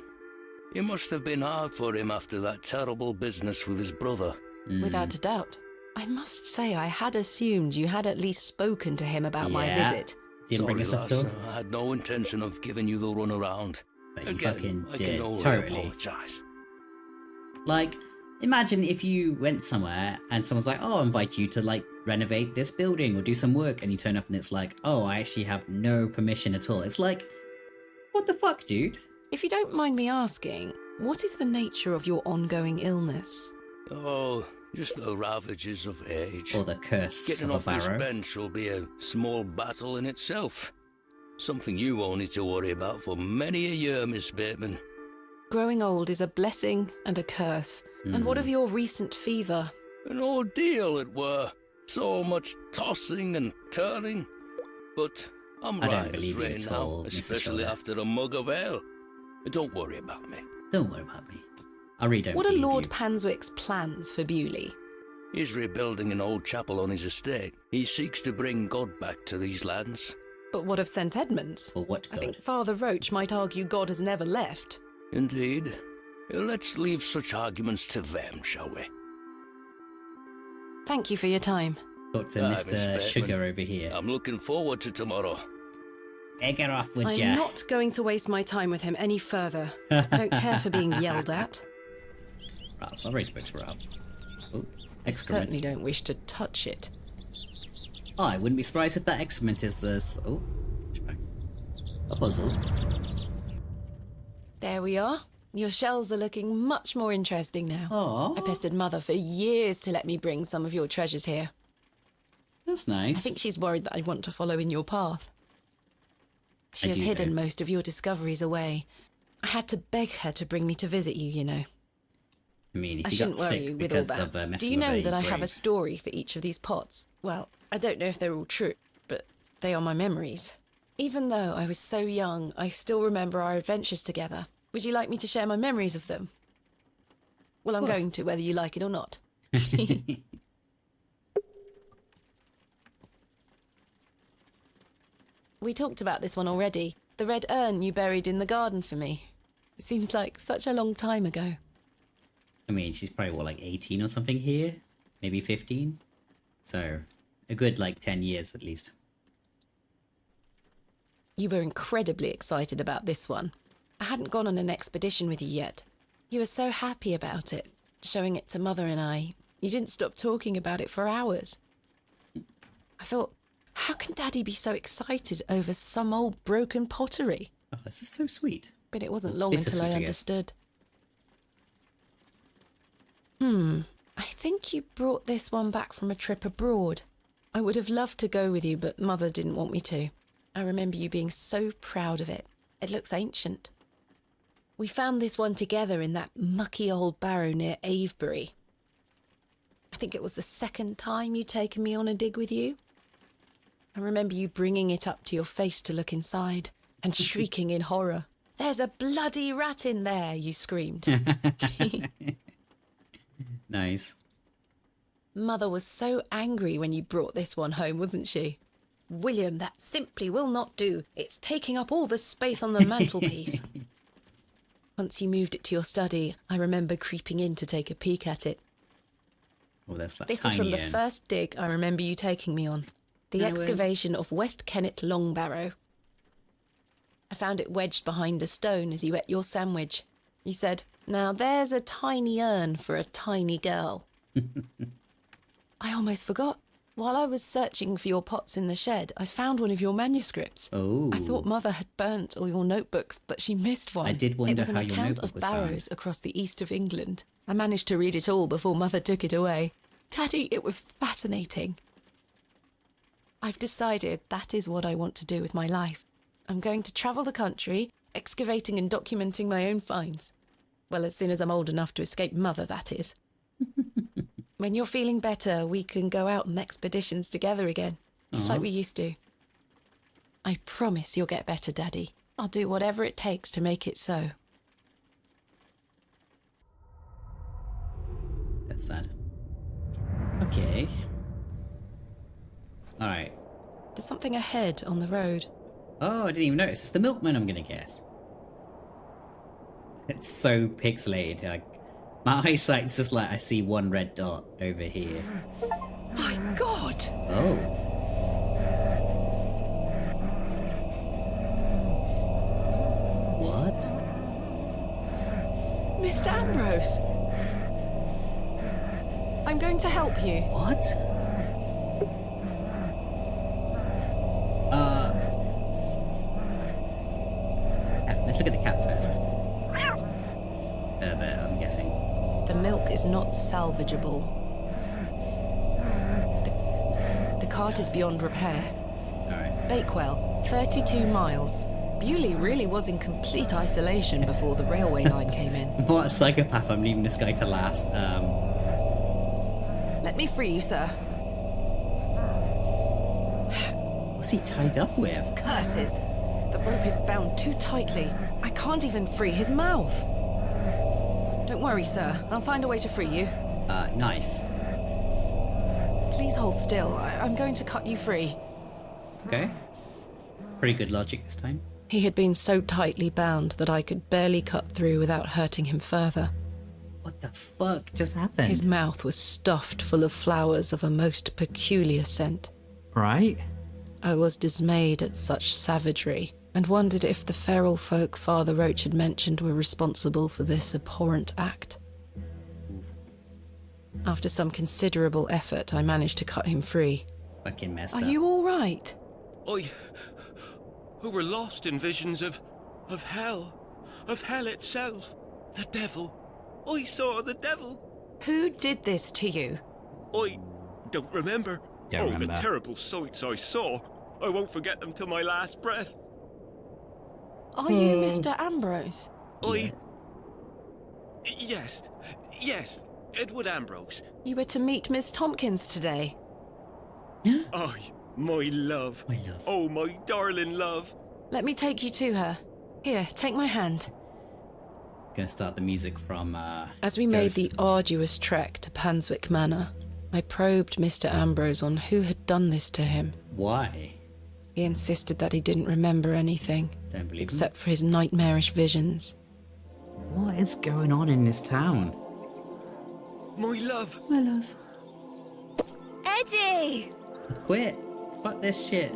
It must have been hard for him after that terrible business with his brother. Without a doubt. I must say I had assumed you had at least spoken to him about my visit. Didn't bring us up though. I had no intention of giving you the runaround. But you Again, fucking I did. can only Totally. apologise. Like, imagine if you went somewhere and someone's like, oh, I'll invite you to, like, renovate this building or do some work, and you turn up and it's like, oh, I actually have no permission at all. It's like, what the fuck, dude? If you don't mind me asking, what is the nature of your ongoing illness? Oh, just the ravages of age. Or the curse Getting of off a this barrow. bench will be a small battle in itself. Something you won't need to worry about for many a year, Miss Bateman. Growing old is a blessing and a curse. And what of your recent fever? An ordeal it were. So much tossing and turning. But I'm I don't right as believe you rain at now, all, Mr. especially Shoulder. after a mug of ale. Don't worry about me. Don't worry about me. I really don't What are believe Lord you. Panswick's plans for Bewley? He's rebuilding an old chapel on his estate. He seeks to bring God back to these lands. But what of St. Edmunds? Or what I god? think Father Roach might argue God has never left. Indeed. Let's leave such arguments to them, shall we? Thank you for your time. Talk to Miss Mr. Bateman. Sugar over here. I'm looking forward to tomorrow. Take her off, would I'm ya? not going to waste my time with him any further. I don't care for being yelled at. Ralph, I've already spoke to Ralph. Oh, I excrement. certainly don't wish to touch it. Oh, I wouldn't be surprised if that excrement is a puzzle. There we are. Your shells are looking much more interesting now. Aww. I pestered Mother for years to let me bring some of your treasures here. That's I nice. think she's worried that I want to follow in your path. She I has do hidden know. most of your discoveries away. I had to beg her to bring me to visit you, you know. I mean, if I you got shouldn't worry sick you with all because that. of Do messing you with know a that I have a grave. story for each of these pots? Well, I don't know if they're all true, but they are my memories. Even though I was so young, I still remember our adventures together. Would you like me to share my memories of them? Well, I'm course. going to, whether you like it or not. We talked about this one already. The red urn you buried in the garden for me. It seems like such a long time ago. I mean, she's probably, what, like 18 or something here? Maybe 15? So, a good, like, 10 years at least. You were incredibly excited about this one. I hadn't gone on an expedition with you yet. You were so happy about it, showing it to Mother and I. You didn't stop talking about it for hours. I thought, how can Daddy be so excited over some old broken pottery? Oh, this is so sweet. But it wasn't long until Bittersweet, I I guess. understood. I think you brought this one back from a trip abroad. I would have loved to go with you, but Mother didn't want me to. I remember you being so proud of it. It looks ancient. We found this one together in that mucky old barrow near Avebury. I think it was the second time you'd taken me on a dig with you. I remember you bringing it up to your face to look inside and shrieking in horror. "There's a bloody rat in there," you screamed. Nice. Mother was so angry when you brought this one home, wasn't she? William, that simply will not do. It's taking up all the space on the mantelpiece. Once you moved it to your study, I remember creeping in to take a peek at it. Oh, that's like This tiny is from the urn. first dig I remember you taking me on. The No, excavation of West Kennet Long Barrow. I found it wedged behind a stone as you ate your sandwich. You said, "Now there's a tiny urn for a tiny girl." I almost forgot. While I was searching for your pots in the shed, I found one of your manuscripts. Oh. I thought Mother had burnt all your notebooks, but she missed one. I did wonder it was an how your account notebook of was barrows found. across the east of England. I managed to read it all before Mother took it away. Daddy, it was fascinating. I've decided that is what I want to do with my life. I'm going to travel the country, excavating and documenting my own finds. Well, as soon as I'm old enough to escape Mother, that is. When you're feeling better, we can go out on expeditions together again, just like we used to. I promise you'll get better, Daddy. I'll do whatever it takes to make it so. That's sad. Okay. Alright. There's something ahead on the road. Oh, I didn't even notice. It's the milkman, I'm gonna guess. It's so pixelated. Like, my eyesight's just like I see one red dot over here. My God! Oh. What? Mr. Ambrose! I'm going to help you. What? Let's look at the cat first. There, I'm guessing. The milk is not salvageable. The cart is beyond repair. Alright. Bakewell, 32 miles. Bewley really was in complete isolation before the railway line came in. What a psychopath, I'm leaving this guy to last. Let me free you, sir. What's he tied up with? Curses! The rope is bound too tightly. I can't even free his mouth. Don't worry, sir. I'll find a way to free you. Knife. Please hold still. I'm going to cut you free. Okay. Pretty good logic this time. He had been so tightly bound that I could barely cut through without hurting him further. What the fuck just happened? His mouth was stuffed full of flowers of a most peculiar scent. Right? I was dismayed at such savagery, and wondered if the feral folk Father Roach had mentioned were responsible for this abhorrent act. After some considerable effort, I managed to cut him free. Fucking messed Are up. you all right? Who were lost in visions of hell itself, the devil. I saw the devil. Who did this to you? I don't remember. Don't The remember. terrible sights I saw. I won't forget them till my last breath. Are you Mr. Ambrose? Yes, Edward Ambrose. You were to meet Miss Tompkins today. My love. My love. Oh, my darling love. Let me take you to her. Here, take my hand. Gonna start the music from, As we made Ghost. the arduous trek to Panswick Manor, I probed Mr. Ambrose on who had done this to him. Why? He insisted that he didn't remember anything, Don't believe him. except for his nightmarish visions. What is going on in this town? My love. My love. Eddie! Quit. Fuck this shit.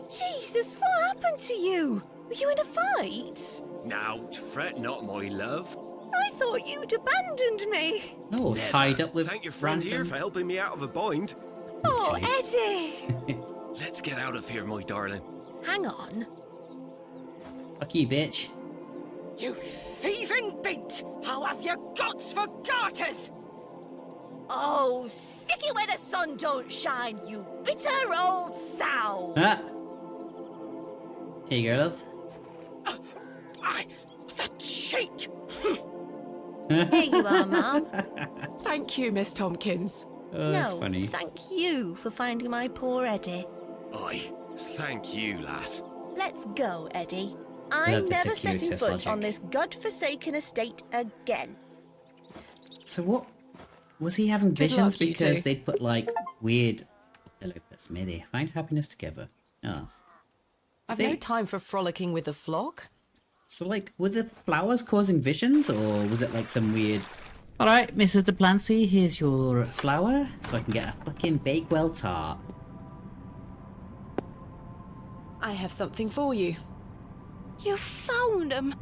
Jesus, what happened to you? Were you in a fight? Now, fret not, my love. I thought you'd abandoned me. No, I was Never. tied up with Thank your friend here for helping me out of a bind. Oh, Actually. Eddie! Let's get out of here, my darling. Hang on. Fuck you, bitch. You thieving beat! I'll have your guts for garters! Oh, stick it where the sun don't shine, you bitter old sow! Ah. Here you go, love. The cheek! Here you are, Mum. Thank you, Miss Tompkins. Oh, that's No, funny. thank you for finding my poor Eddie. Aye, thank you, lass. Let's go, Eddie. I'm Love the never setting circuitous foot logic. on this godforsaken estate again. So what? Was he having Good visions luck, you because two. they'd put like weird elopers? May they find happiness together. Oh. I've no time for frolicking with the flock. So like, were the flowers causing visions, or was it like some weird... Alright, Mrs. Duplancy, here's your flower, so I can get a fucking Bakewell tart. I have something for you. You found them?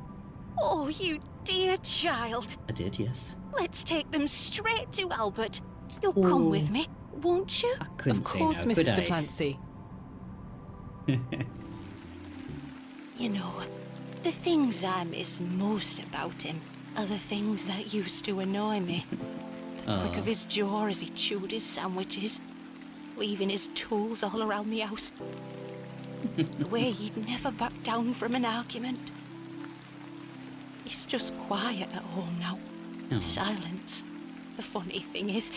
Oh, you dear child. I did, yes. Let's take them straight to Albert. You'll come with me, won't you? I couldn't Of say course, no, could Mrs. I? Duplancy. You know, the things I miss most about him are the things that used to annoy me. The click of his jaw as he chewed his sandwiches, leaving his tools all around the house. The way he'd never back down from an argument. He's just quiet at home now. Silence. The funny thing is,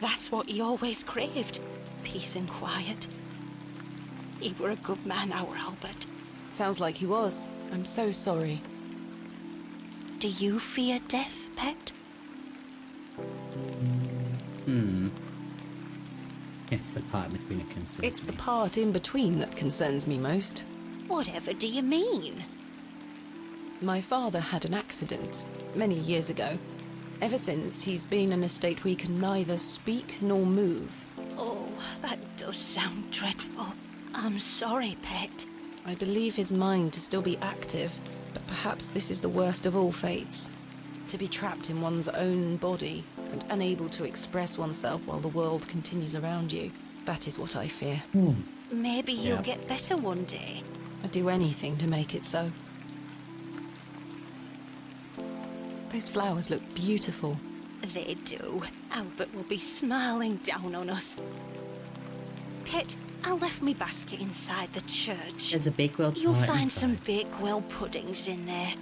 that's what he always craved. Peace and quiet. He were a good man, our Albert. Sounds like he was. I'm so sorry. Do you fear death, pet? It's the part between it concerns It's the me. part in between that concerns me most. Whatever do you mean? My father had an accident many years ago. Ever since, he's been in a state where he can neither speak nor move. Oh, that does sound dreadful. I'm sorry, pet. I believe his mind to still be active, but perhaps this is the worst of all fates. To be trapped in one's own body and unable to express oneself while the world continues around you. That is what I fear. Maybe you'll get better one day. I'd do anything to make it so. Those flowers look beautiful. They do. Albert will be smiling down on us. Pet, I left me basket inside the church. There's a Bakewell tart You'll find inside. some Bakewell puddings in there.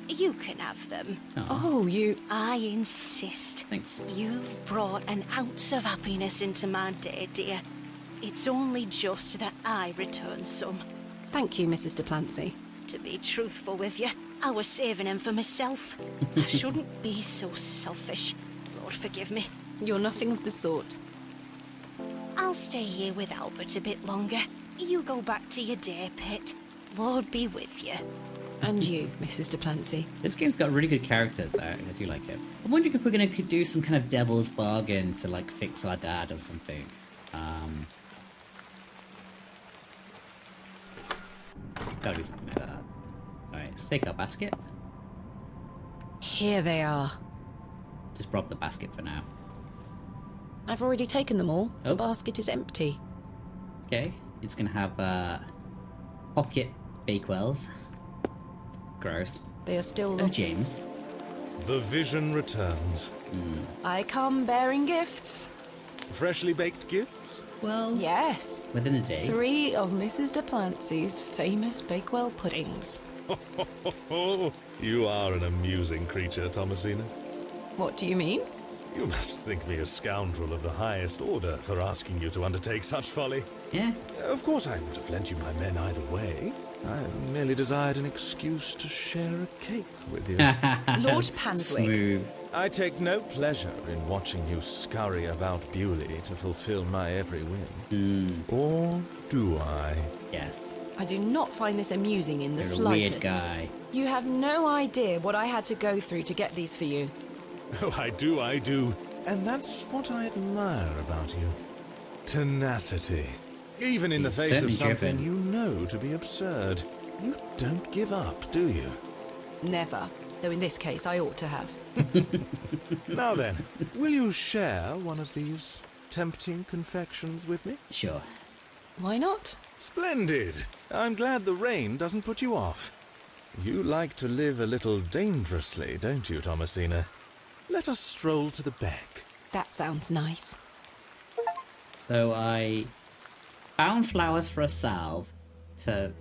You can have them. Oh, you... I insist. Thanks. You've brought an ounce of happiness into my day, dear. It's only just that I return some. Thank you, Mrs. Duplancy. To be truthful with you, I was saving them for myself. I shouldn't be so selfish. Lord forgive me. You're nothing of the sort. I'll stay here with Albert a bit longer. You go back to your day, Pet. Lord be with you. And you, Mrs. Duplancy. This game's got really good characters. I do like it. I'm wondering if we're gonna do some kind of devil's bargain to like fix our dad or something. Gotta be something like that. Alright, let's take our basket. Here they are. Just drop the basket for now. I've already taken them all. Oh. The basket is empty. Okay, it's gonna have pocket Bakewells. Gross. They are still Oh, locked. James. The vision returns. I come bearing gifts. Freshly baked gifts? Well, Yes. within a day. 3 of Mrs. Duplancy's famous Bakewell puddings. Oh, you are an amusing creature, Thomasina. What do you mean? You must think me a scoundrel of the highest order for asking you to undertake such folly. Yeah. Of course I would have lent you my men either way. I merely desired an excuse to share a cake with you. Lord Panswick. Smooth. I take no pleasure in watching you scurry about Bewley to fulfill my every whim. Or do I? Yes. I do not find this amusing in the You're a slightest. weird guy. You have no idea what I had to go through to get these for you. Oh, I do. And that's what I admire about you. Tenacity. Even in the He's face of certainly something driven. you know to be absurd. You don't give up, do you? Never. Though in this case, I ought to have. Now then, will you share one of these tempting confections with me? Sure. Why not? Splendid! I'm glad the rain doesn't put you off. You like to live a little dangerously, don't you, Thomasina? Let us stroll to the beck. That sounds nice. So I found flowers for a salve to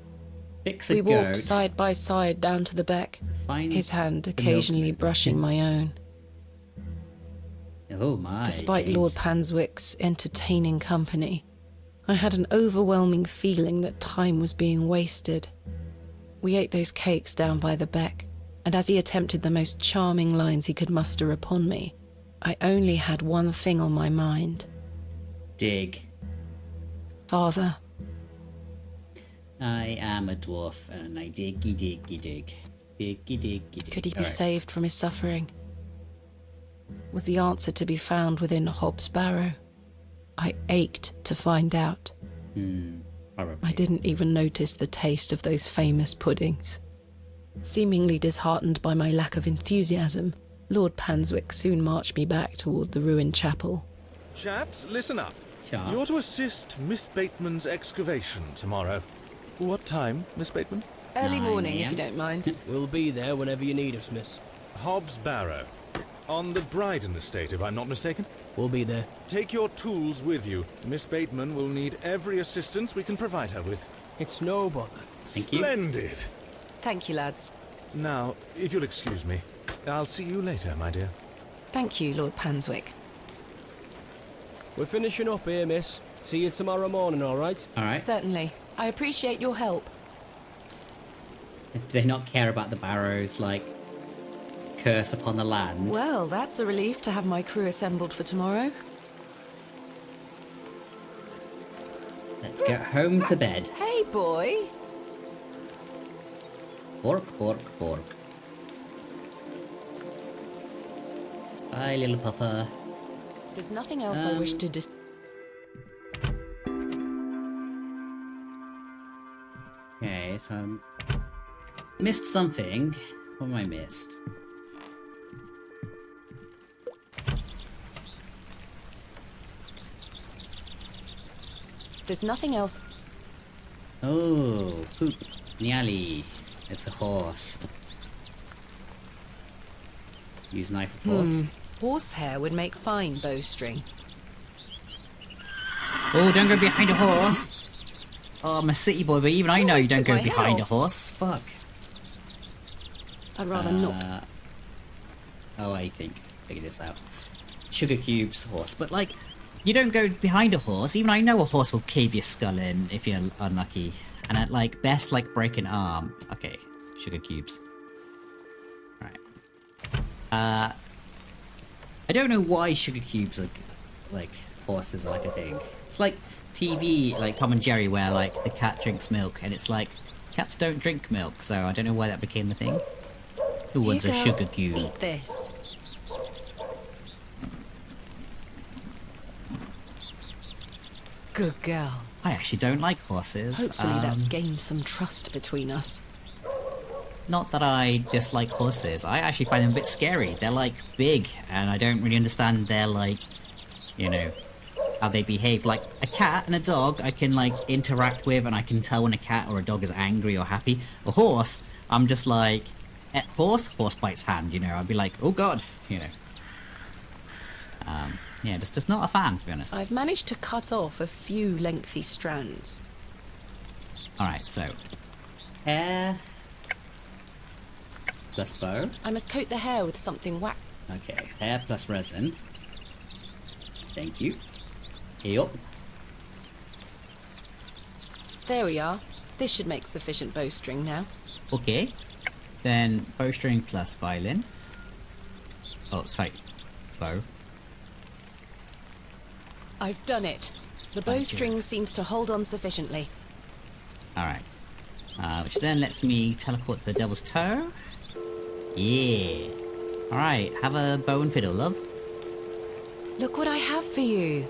fix a We goat. walked side by side down to the beck, Find his hand the occasionally milkman. brushing my own. Oh my. Despite James. Lord Panswick's entertaining company, I had an overwhelming feeling that time was being wasted. We ate those cakes down by the beck, and as he attempted the most charming lines he could muster upon me, I only had one thing on my mind. Dig. Father. I am a dwarf and I diggy diggy dig. Diggy diggy dig. Could he be Alright. saved from his suffering? Was the answer to be found within Hobbs' Barrow? I ached to find out. Probably. I didn't even notice the taste of those famous puddings. Seemingly disheartened by my lack of enthusiasm, Lord Panswick soon marched me back toward the ruined chapel. Chaps, listen up. Chaps. You're to assist Miss Bateman's excavation tomorrow. What time, Miss Bateman? Early 9 morning, if AM. you don't mind. We'll be there whenever you need us, miss. Hobbs Barrow. On the Bryden estate, if I'm not mistaken. We'll be there. Take your tools with you. Miss Bateman will need every assistance we can provide her with. It's no bother. Thank you. Splendid. Thank you, lads. Now, if you'll excuse me, I'll see you later, my dear. Thank you, Lord Panswick. We're finishing up here, miss. See you tomorrow morning, all right? Alright. Certainly. I appreciate your help. Do they not care about the Barrow's, like, curse upon the land? Well, that's a relief to have my crew assembled for tomorrow. Let's get home to bed. Hey, boy. Pork, pork, pork. Bye, little papa. There's nothing else I wish to Okay, so missed something. What have I missed? There's nothing else. Oh, poop. Nyali. It's a horse. Use knife of horse. Horsehair would make fine bowstring. Oh, don't go behind a horse. Oh, I'm a city boy, but even I know you Almost don't took go my behind a health. horse. Fuck. I'd rather not. Oh, I think. Figure this out. Sugar cubes, horse. But, like, you don't go behind a horse. Even I know a horse will cave your skull in if you're unlucky. And at, like, best, like, break an arm. Okay, sugar cubes. Right. I don't know why sugar cubes are, like, horses are, like, a thing. It's like TV, like Tom and Jerry, where, like, the cat drinks milk, and it's like, cats don't drink milk, so I don't know why that became the thing. Who wants a sugar cube? Eat this. Good girl. I actually don't like horses. Hopefully that's gained some trust between us. Not that I dislike horses. I actually find them a bit scary. They're, like, big, and I don't really understand their, like, you know, how they behave. Like, a cat and a dog I can, like, interact with, and I can tell when a cat or a dog is angry or happy. A horse, I'm just like, horse bites hand, you know. I'd be like, oh god, you know. Yeah, just not a fan, to be honest. I've managed to cut off a few lengthy strands. Alright, so, hair plus bow. I must coat the hair with something wax. Okay, hair plus resin. Thank you. Yup. There we are. This should make sufficient bowstring now. Okay. Then bowstring plus violin. Oh, sorry. Bow. I've done it. The bowstring seems to hold on sufficiently. Alright. Which then lets me teleport to the Devil's Toe. Yeah. Alright, have a bow and fiddle, love. Look what I have for you.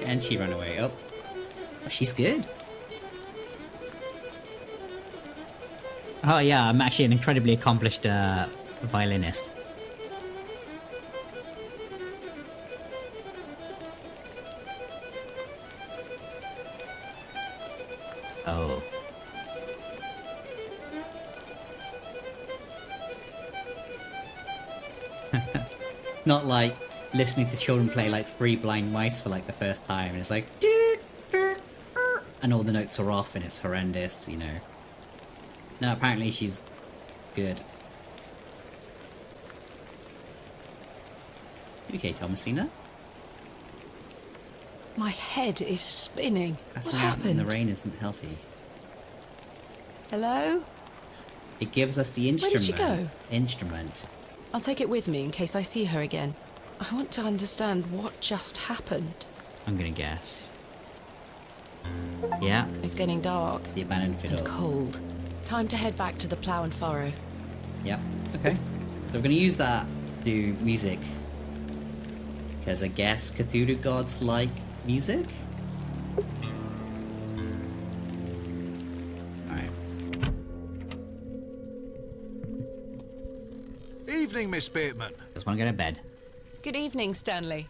And she ran away. Oh, she's good. Oh yeah, I'm actually an incredibly accomplished violinist. Oh. Not like listening to children play like Three Blind Mice for like the first time and it's like and all the notes are off and it's horrendous, you know. No, apparently she's good. Okay, Thomasina. My head is spinning. Passing What out in happened? the rain isn't healthy. Hello? It gives us the Where instrument. did she go? Instrument. I'll take it with me in case I see her again. I want to understand what just happened. I'm gonna guess. Yeah. It's getting dark. The abandoned fiddle. And cold. Time to head back to the plough and furrow. Yep. Okay. So we're gonna use that to do music. Because I guess Cthulhu gods like music? Alright. Evening, Miss Bateman. Just wanna go to bed. Good evening, Stanley.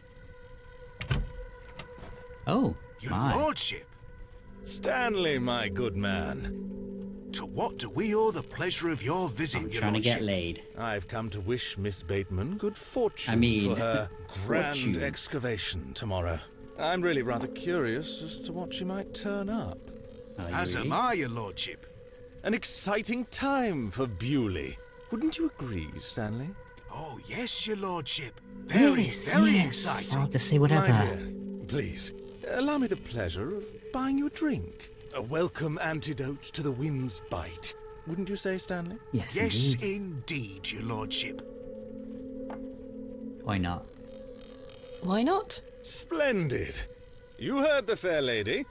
Oh, Your my. lordship. Stanley, my good man. To what do we owe the pleasure of your visit, I'm your trying to lordship? get laid. I've come to wish Miss Bateman good fortune I mean, for her grand fortune. excavation tomorrow. I'm really rather curious as to what she might turn up. Are you As really? am I, your lordship. An exciting time for Bewley. Wouldn't you agree, Stanley? Oh, yes, your lordship. Very, Yes, very yes. exciting. I'll have to say whatever. My dear, please, allow me the pleasure of buying you a drink. A welcome antidote to the wind's bite. Wouldn't you say, Stanley? Yes, Yes, indeed. indeed, your lordship. Why not? Why not? Splendid. You heard the fair lady.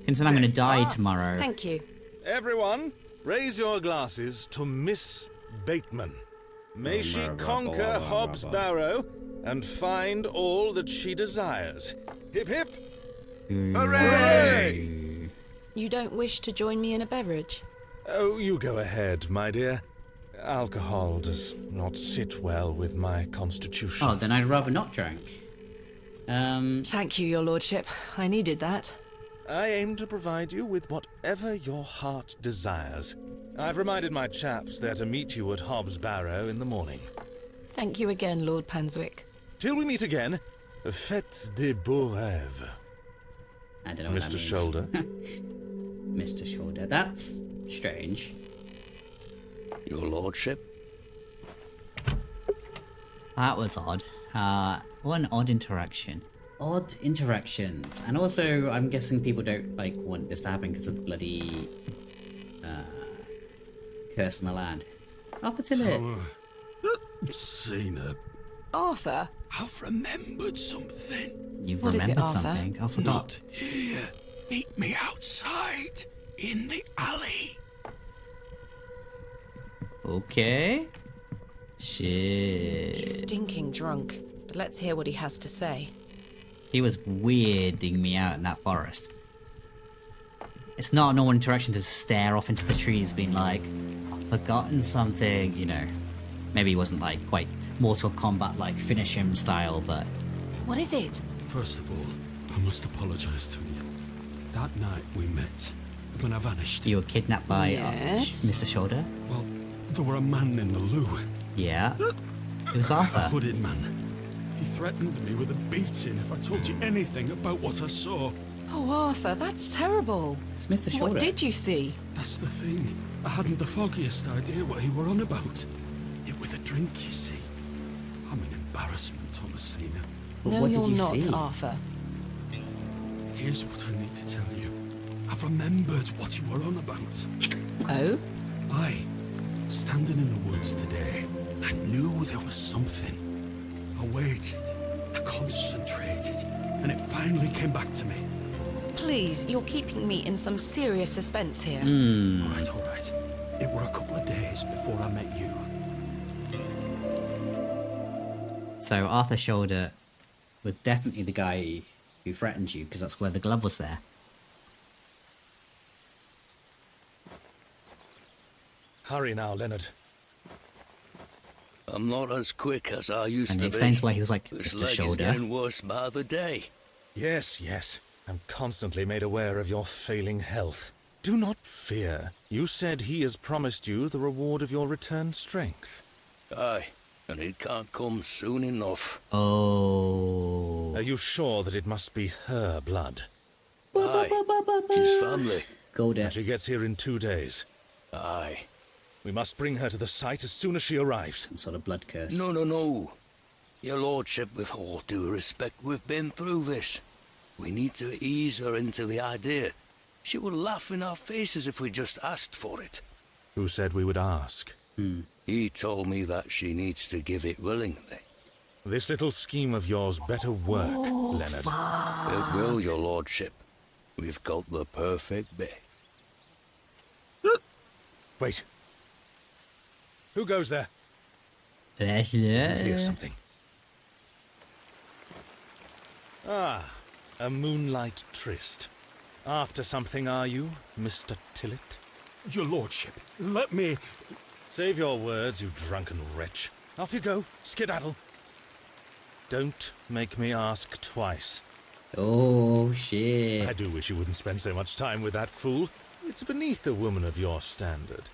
Considering I'm gonna die tomorrow. Thank you. Everyone, raise your glasses to Miss Bateman. May she conquer Hobbs Barrow and find all that she desires. Hip hip! Hooray! You don't wish to join me in a beverage? Oh, you go ahead, my dear. Alcohol does not sit well with my constitution. Oh, then I'd rather not drink. Thank you, your lordship. I needed that. I aim to provide you with whatever your heart desires. I've reminded my chaps they're to meet you at Hobbs Barrow in the morning. Thank you again, Lord Panswick. Till we meet again, faites des beaux rêves. I don't know what that Mr. means. Shoulder. Mr. Shoulder. That's strange. Your lordship? That was odd. What an odd interaction. Odd interactions. And also, I'm guessing people don't, like, want this to happen because of the bloody... curse on the land. Arthur Tillett! Seen her. Arthur? I've remembered something. You've What is it, remembered Arthur? something. I forgot. Not here. Meet me outside, in the alley. Okay. He's Shit. stinking drunk. But let's hear what he has to say. He was weirding me out in that forest. It's not a normal interaction to stare off into the trees being like, I've forgotten something, you know. Maybe he wasn't like quite Mortal Kombat like finish him style, but... What is it? First of all, I must apologise to you. That night we met, when I vanished. You were kidnapped by Yes? Mr. Shoulder? Well, there were a man in the loo. Yeah. It was A Arthur. hooded man. He threatened me with a beating if I told you anything about what I saw. Oh, Arthur, that's terrible. It's Mr. Shoulder. What did you see? That's the thing. I hadn't the foggiest idea what he were on about. It was a drink, you see. I'm an embarrassment, Thomasina. But No, what you're did you not, see? Arthur. Here's what I need to tell you. I've remembered what you were on about. Oh? Standing in the woods today, I knew there was something. I waited, I concentrated, and it finally came back to me. Please, you're keeping me in some serious suspense here. Hmm. All right. It were a couple of days before I met you. So Arthur Shoulder was definitely the guy who threatened you, because that's where the glove was there. Hurry now, Leonard. I'm not as quick as I used And to it be. explains why he was like, This Mr. leg is Shoulder. getting worse by the day. Yes, yes. I'm constantly made aware of your failing health. Do not fear. You said he has promised you the reward of your returned strength. Aye, and it can't come soon enough. Oh. Are you sure that it must be her blood? Aye, she's family. Go there. And she gets here in 2 days. Aye. We must bring her to the site as soon as she arrives. Some sort of blood curse. No. Your lordship, with all due respect, we've been through this. We need to ease her into the idea. She will laugh in our faces if we just asked for it. Who said we would ask? He told me that she needs to give it willingly. This little scheme of yours better work, Leonard. It will, your lordship. We've got the perfect bait. Wait. Who goes there? Yeah. Hear something. Ah, a moonlight tryst. After something, are you, Mr. Tillett? Your lordship, let me... Save your words, you drunken wretch. Off you go, skedaddle. Don't make me ask twice. Oh, shit. I do wish you wouldn't spend so much time with that fool. It's beneath a woman of your standard.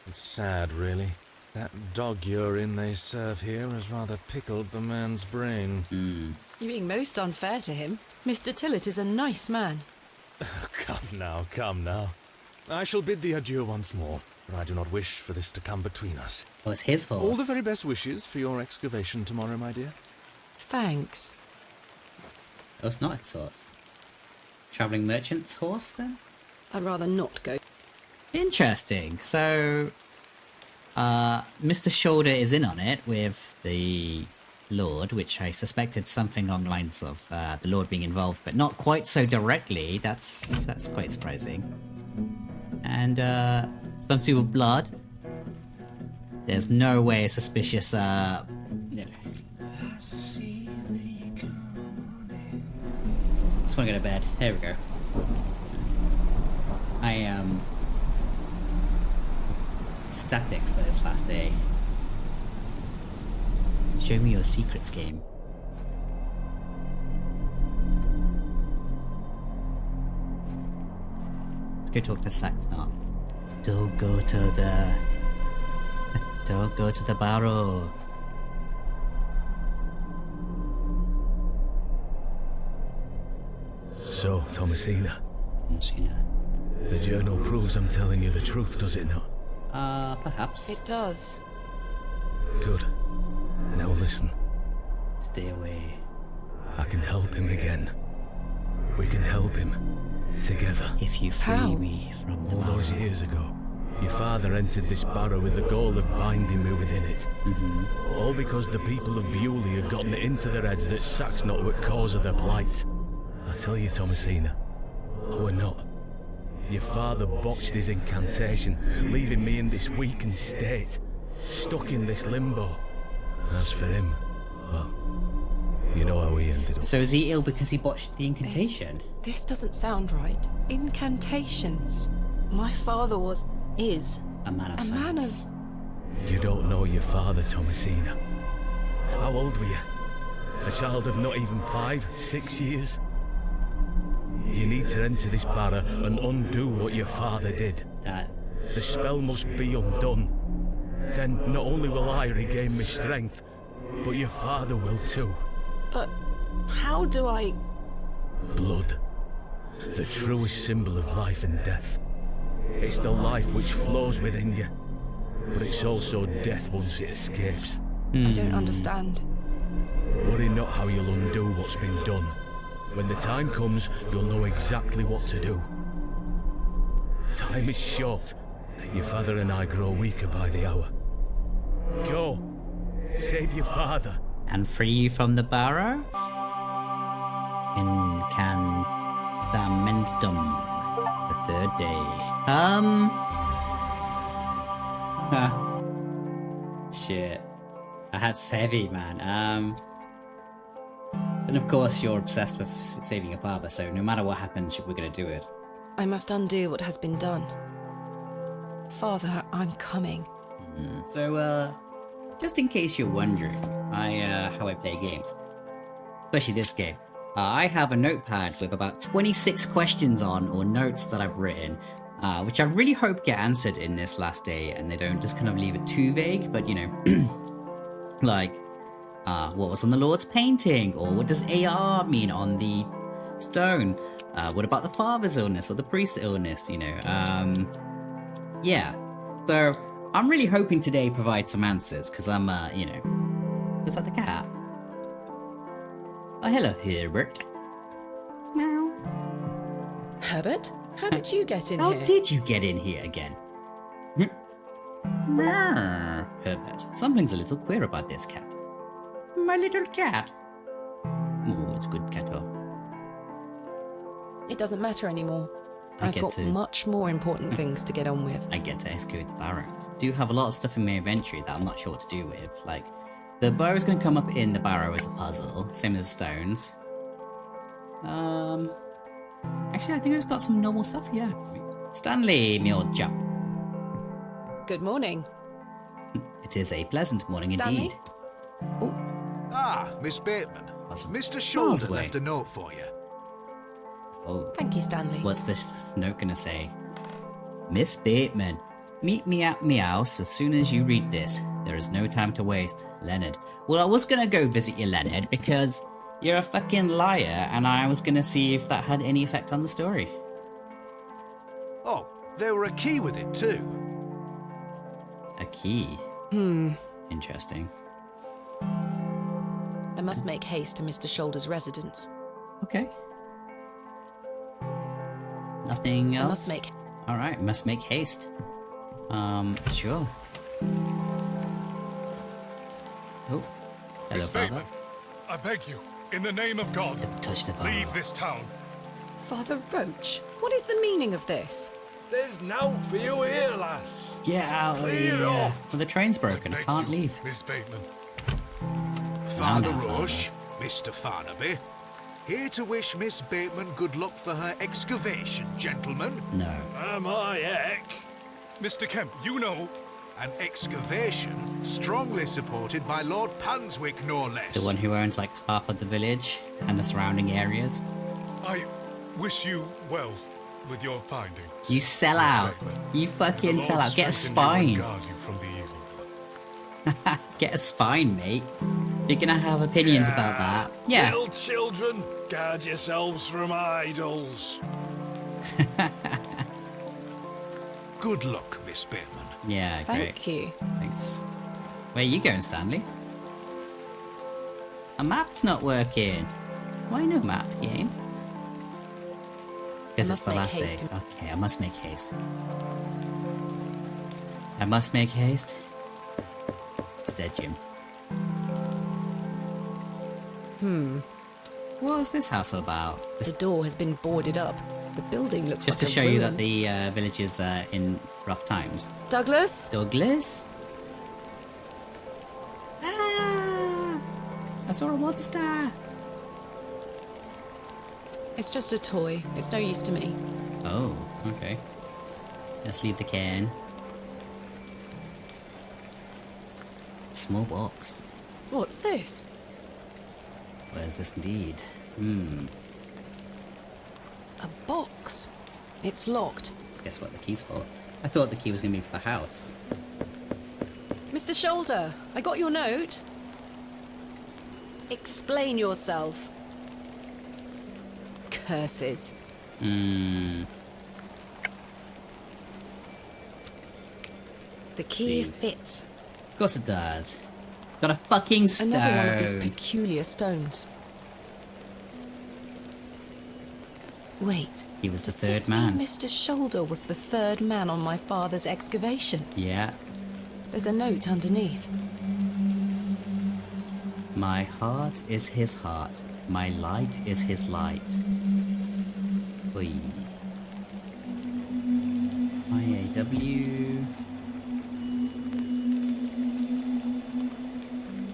It's sad, really. That dog urine they serve here has rather pickled the man's brain. You're being most unfair to him. Mr. Tillett is a nice man. Come now. I shall bid thee adieu once more, for I do not wish for this to come between us. Oh, it's his horse. All the very best wishes for your excavation tomorrow, my dear. Thanks. Oh, it's not his horse. Travelling merchant's horse, then? I'd rather not go. Interesting. So, Mr. Shoulder is in on it with the Lord, which I suspected something along the lines of the Lord being involved, but not quite so directly. That's quite surprising. And some to do with blood. There's no way a suspicious. Just want to go to bed. There we go. I am ecstatic for this last day. Show me your secrets, game. Let's go talk to Sax now. Don't go to the Barrow. So, Thomasina. The journal proves I'm telling you the truth, does it not? Perhaps. It does. Good. Now listen. Stay away. I can help him again. We can help him. Together. If you free me from the All those years ago, your father entered this barrow with the goal of binding me within it. All because the people of Bewley had gotten it into their heads that Sack's not what cause of their plight. I tell you, Thomasina, we're not. Your father botched his incantation, leaving me in this weakened state, stuck in this limbo. As for him, well, you know how he ended up. So is he ill because he botched the incantation? This doesn't sound right. Incantations. My father is a man of science. You don't know your father, Thomasina. How old were you? A child of not even 5, 6 years? You need to enter this barrow and undo what your father did. The spell must be undone. Then not only will I regain my strength, but your father will too. But how do I... Blood. The truest symbol of life and death. It's the life which flows within you, but it's also death once it escapes. I don't understand. Worry not how you'll undo what's been done. When the time comes, you'll know exactly what to do. Time is short. Your father and I grow weaker by the hour. Go. Save your father. And free you from the Barrow? Incantamentum. The third day. Shit. That's heavy, man. And of course you're obsessed with saving your father, so no matter what happens, we're gonna do it. I must undo what has been done. Father, I'm coming. So, just in case you're wondering, how I play games, especially this game, I have a notepad with about 26 questions on, or notes that I've written, which I really hope get answered in this last day, and they don't just kind of leave it too vague, but you know, like, what was on the Lord's painting, or what does AR mean on the stone? What about the father's illness, or the priest's illness, you know? Yeah, so I'm really hoping today provides some answers, because I'm, you know, looks like the cat. Oh, hello, Herbert. Herbert, how did you get in How here? did you get in here again? Herbert, something's a little queer about this cat. My little cat. Oh, it's good cat. It doesn't matter anymore. I I've get got to- much more important things to get on with. I get to excavate the Barrow. Do have a lot of stuff in my inventory that I'm not sure what to do with. Like, the Barrow's going to come up in the Barrow as a puzzle, same as the stones. Actually, I think I've got some normal stuff. Yeah, Stanley, me old chap. Good morning. It is a pleasant morning Stanley? indeed. Ah, Miss Bateman. Miles Mr. Shoulder away. left a note for you. Oh, Thank you, Stanley. what's this note gonna say? Miss Bateman, meet me at me house as soon as you read this. There is no time to waste. Leonard. Well, I was gonna go visit you, Leonard, because you're a fucking liar, and I was gonna see if that had any effect on the story. Oh, there were a key with it too. A key? Interesting. I must make haste to Mr. Shoulder's residence. Okay. Nothing else? I must make... Alright, must make haste. Sure. Oh. Hello, Miss Father. Bateman, I beg you, in the name of God, Don't touch the Barrow. leave this town. Father Roach, what is the meaning of this? There's no for you here, lass. Get out of Clear here. off. Well, the train's broken. I Beg can't you, leave. Miss Bateman. Father now, Father. Roche, Mr. Farnaby. Here to wish Miss Bateman good luck for her excavation, gentlemen. No. Am I heck? Mr. Kemp, you know, An excavation strongly supported by Lord Panswick, no less. The one who owns like half of the village and the surrounding areas. I wish you well with your findings. You sell Miss out. Bateman. You fucking The sell Lord out. Get a strengthen you and spine. guard you from the evil one. Get a spine, mate. You're gonna have opinions about that. Yeah. Little children, guard yourselves from idols. Good luck, Miss Bateman. Yeah, great. Thank you. Thanks. Where are you going, Stanley? A map's not working. Why no map, game? Because it's must the make last day. haste. Okay, I must make haste. I must make haste. It's dead, Jim. What is this house all about? The door has been boarded up. The building looks Just like to show a you that ruin. the village is in rough times. Douglas? Douglas? Ah! I saw a monster! It's just a toy. It's no use to me. Oh, okay. Let's leave the can. Small box. What's this? Where's this indeed? A box. It's locked. Guess what the key's for? I thought the key was going to be for the house. Mr. Shoulder, I got your note. Explain yourself. Curses. The key See. fits. Of course it does. Got a fucking stone. Another one of these peculiar stones. Wait. He was the does third this man. mean Mr. Shoulder was the third man on my father's excavation? Yeah. There's a note underneath. My heart is his heart. My light is his light. Oi. IAW.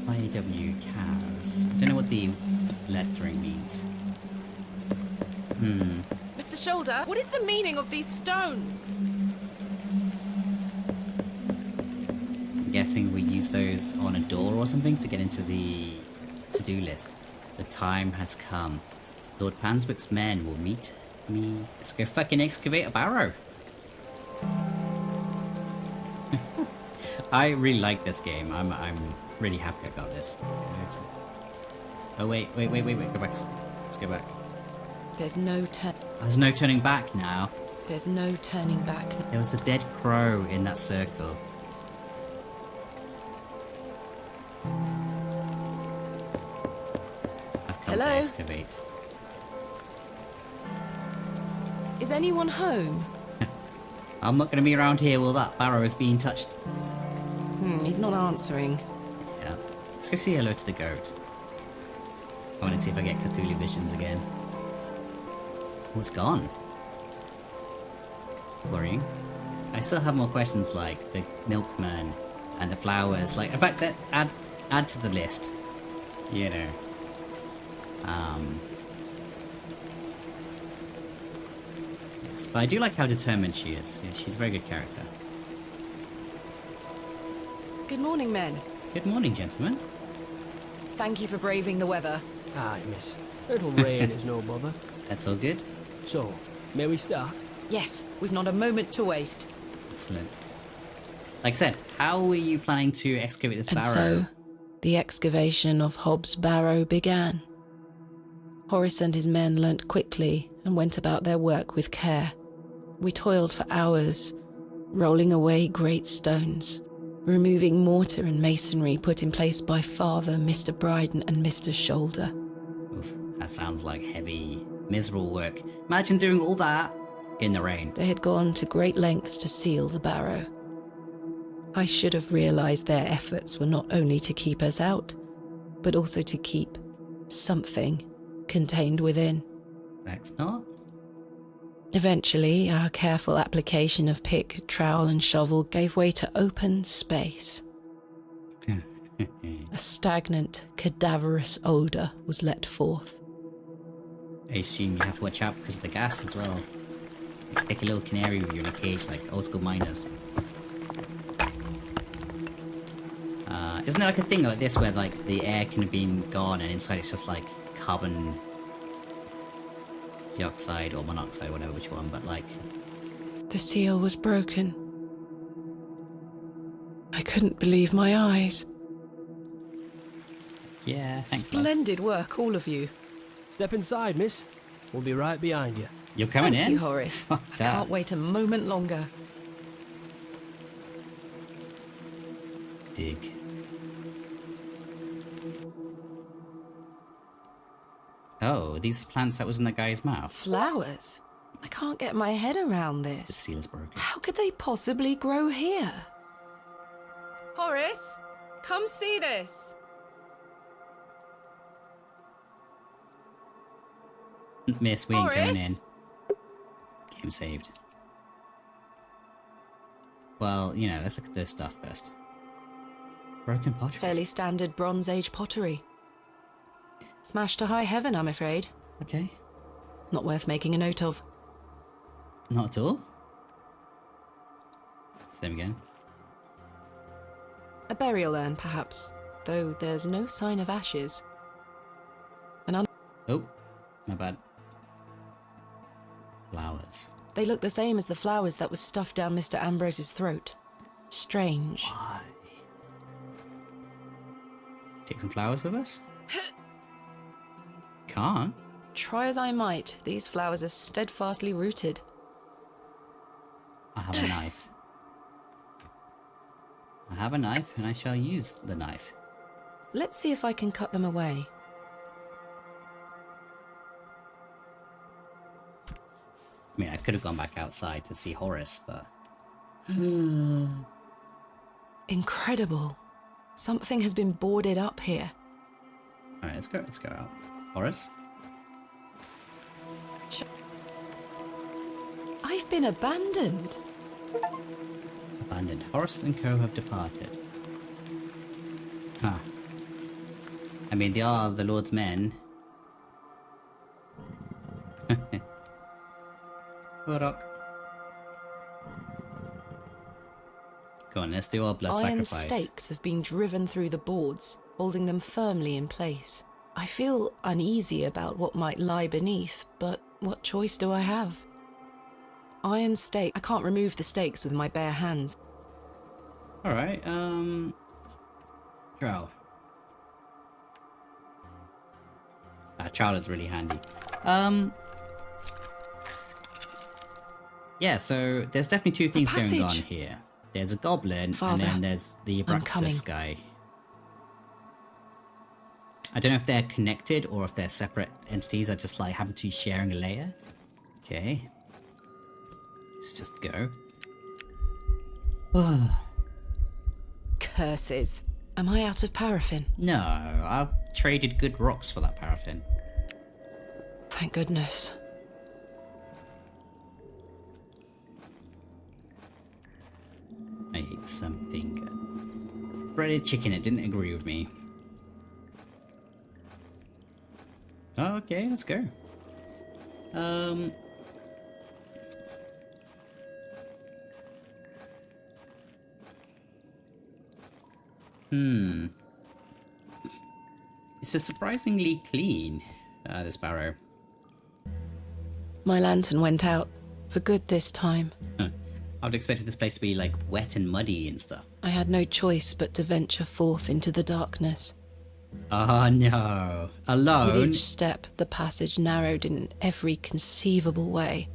IAW Kaz. I don't know what the lettering means. Mr. Shoulder, what is the meaning of these stones? I'm guessing we use those on a door or something to get into the to-do list. The time has come. Lord Panswick's men will meet me. Let's go fucking excavate a barrow. I really like this game. I'm really happy I got this. Oh wait, go back. Let's go back. There's no There's no turning back now. There's no turning back. There was a dead crow in that circle. I've come to Hello? excavate. Is anyone home? I'm not going to be around here while that barrow is being touched. He's not answering. Yeah. Let's go say hello to the goat. I want to see if I get Cthulhu visions again. Oh, it's gone. Worrying. I still have more questions like the milkman and the flowers. Like, in fact, that add to the list. You know. Yes, but I do like how determined she is. Yeah, she's a very good character. Good morning, men. Good morning, gentlemen. Thank you for braving the weather. Aye, miss. Little rain is no bother. That's all good. So, may we start? Yes, we've not a moment to waste. Excellent. Like I said, how are you planning to excavate this barrow? And so, the excavation of Hobbs' Barrow began. Horace and his men learnt quickly and went about their work with care. We toiled for hours, rolling away great stones, removing mortar and masonry put in place by Father, Mr. Bryden and Mr. Shoulder. Oof, that sounds like heavy, miserable work. Imagine doing all that in the rain. They had gone to great lengths to seal the barrow. I should have realised their efforts were not only to keep us out, but also to keep something contained within. That's not. Eventually, our careful application of pick, trowel and shovel gave way to open space. A stagnant, cadaverous odour was let forth. I assume you have to watch out because of the gas as well. Like, take a little canary with you in a cage, like old school miners. Isn't there like a thing like this where like the air can have been gone and inside it's just like carbon dioxide or monoxide, whatever which one, but like... The seal was broken. I couldn't believe my eyes. Yeah, thanks, love. Splendid work, all of you. Step inside, miss. We'll be right behind you. You're coming Thank in? you, Horace. I can't wait a moment longer. Dig. Oh, these plants that was in the guy's mouth. Flowers? I can't get my head around The this. seal is broken. How could they possibly grow here? Horace, come see this. Miss, we ain't going in. Horace? Game saved. Well, you know, let's look at this stuff first. Broken pottery. Fairly standard Bronze Age pottery. Smashed to high heaven, I'm afraid. Okay. Not worth making a note of. Not at all. Same again. A burial urn, perhaps, though there's no sign of ashes. Oh, my bad. Flowers. They look the same as the flowers that was stuffed down Mr. Ambrose's throat. Strange. Why? Take some flowers with us? Can't. Try as I might, these flowers are steadfastly rooted. I have a knife. I have a knife, and I shall use the knife. Let's see if I can cut them away. I mean, I could have gone back outside to see Horace, but... Incredible. Something has been boarded up here. Alright, let's go out. Horace? I've been abandoned. Abandoned. Horace and co have departed. Huh. I mean, they are the Lord's men. Rock. Go on, let's do our blood Iron sacrifice. stakes have been driven through the boards, holding them firmly in place. I feel uneasy about what might lie beneath, but what choice do I have? Iron stake. I can't remove the stakes with my bare hands. Alright, Drow. Child is really handy. Yeah, so there's definitely two things going on here. There's a goblin, Father, and then there's the I'm coming. Abraxas guy. I don't know if they're connected or if they're separate entities that just like happen to be sharing a layer. Okay. Let's just go. Curses. Am I out of paraffin? No, I've traded good rocks for that paraffin. Thank goodness. I ate something. Breaded chicken, it didn't agree with me. Oh, okay, let's go. It's a surprisingly clean, this barrow. My lantern went out. For good this time. Huh. I would have expected this place to be like wet and muddy and stuff. I had no choice but to venture forth into the darkness. Oh no. Alone? With each step, the passage narrowed in every conceivable way,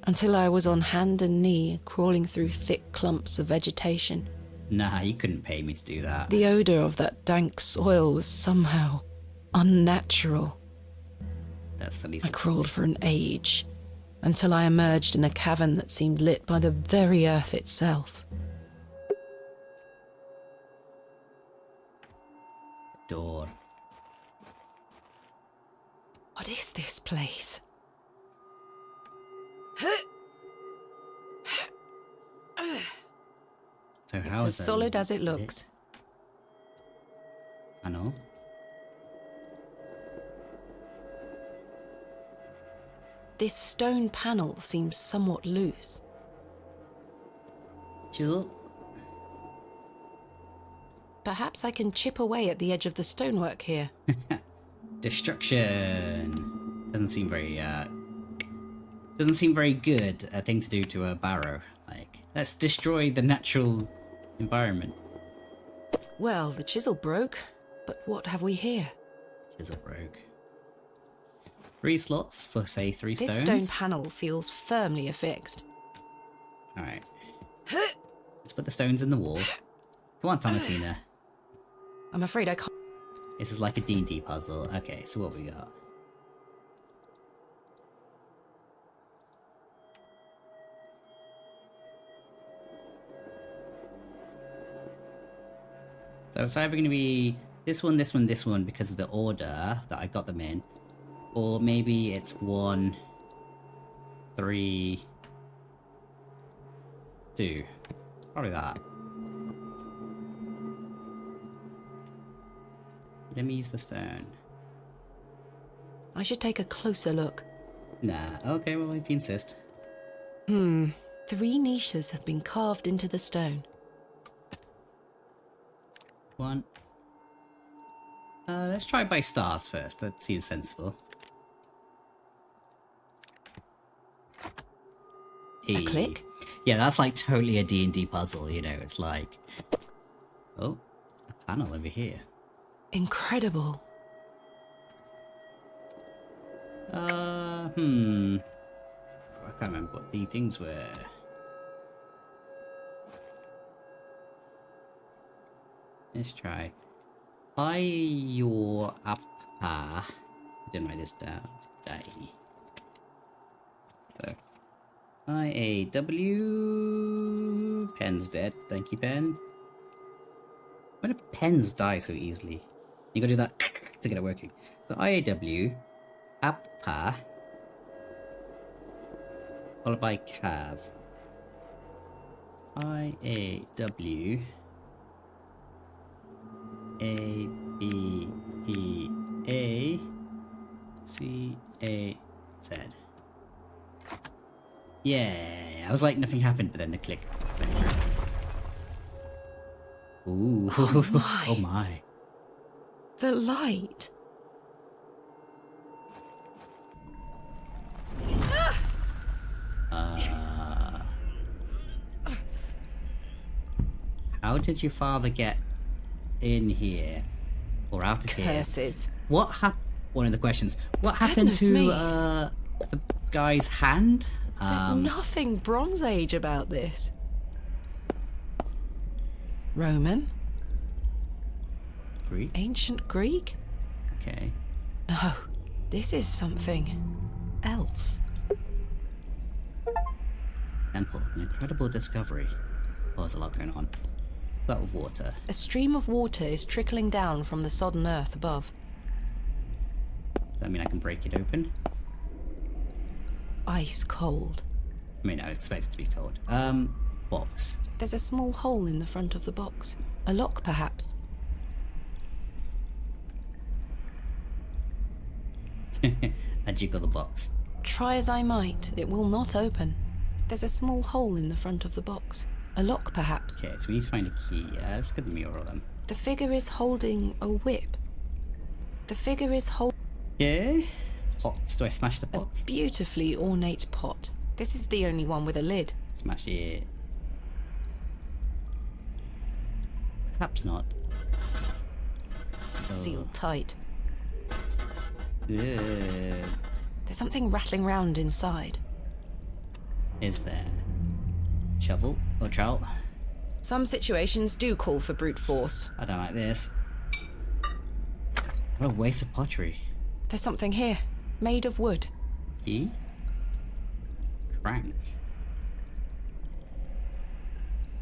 until I was on hand and knee, crawling through thick clumps of vegetation. Nah, you couldn't pay me to do that. The odour of that dank soil was somehow unnatural. That's the least. I crawled for an age, until I emerged in a cavern that seemed lit by the very earth itself. Door. What is this place? So It's how as is solid as it looks. I know. This stone panel seems somewhat loose. Chisel. Perhaps I can chip away at the edge of the stonework here. Destruction. Doesn't seem very good a thing to do to a barrow. Like, let's destroy the natural environment. Well, the chisel broke, but what have we here? Chisel broke. 3 slots for, say, 3 This stones. stone panel feels firmly affixed. Alright. Let's put the stones in the wall. Come on, Thomasina. I'm afraid I can't. This is like a D&D puzzle. Okay, so what we got? So it's either going to be this one, this one, this one because of the order that I got them in. Or maybe it's 1, 3, 2. Probably that. Let me use the stone. I should take a closer look. Nah, okay, well, if you insist. 3 niches have been carved into the stone. 1. Let's try by stars first. That seems sensible. A click? Yeah, that's like totally a D&D puzzle, you know, it's like... Oh, a panel over here. Incredible. I can't remember what the things were. Let's try. By your appa. I didn't write this down. So, IAW. Pen's dead. Thank you, Pen. Why do pens die so easily? You gotta do that to get it working. So IAW. Appa. Followed by Kaz. IAW. A B P A C A Z. Yeah, I was like nothing happened, but then the click. Ooh, oh my. The light. How did your father get in here or out of here? Curses. What happened? One of the questions. What happened to the guy's hand? There's nothing Bronze Age about this. Roman? Greek? Ancient Greek? Okay. No, this is something else. Temple, an incredible discovery. Oh, there's a lot going on. Start with water. A stream of water is trickling down from the sodden earth above. Does that mean I can break it open? Ice cold. I mean, I expect it to be cold. Box. There's a small hole in the front of the box. A lock, perhaps. I jiggle the box. Try as I might, it will not open. There's a small hole in the front of the box. A lock, perhaps. Okay, so we need to find a key. Let's get the mural then. The figure is holding a whip. The figure is holding... Yeah? Pots. Do I smash the a pots? beautifully ornate pot. This is the only one with a lid. Smash it. Perhaps not. It's sealed tight. Yeah. There's something rattling round inside. Is there? Shovel or trowel? Some situations do call for brute force. I don't like this. What a waste of pottery. There's something here, made of wood. Key? Crank.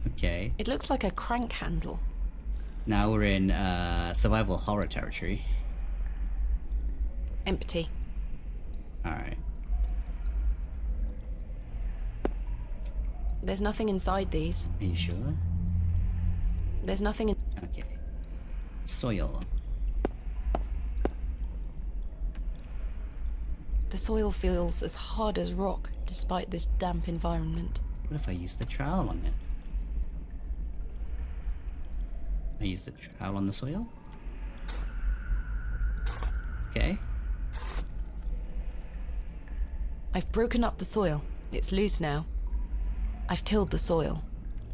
Okay. It looks like a crank handle. Now we're in survival horror territory. Empty. Alright. There's nothing inside these. Are you sure? There's nothing in... Okay. Soil. The soil feels as hard as rock, despite this damp environment. What if I use the trowel on it? I use the trowel on the soil? Okay. I've broken up the soil. It's loose now. I've tilled the soil.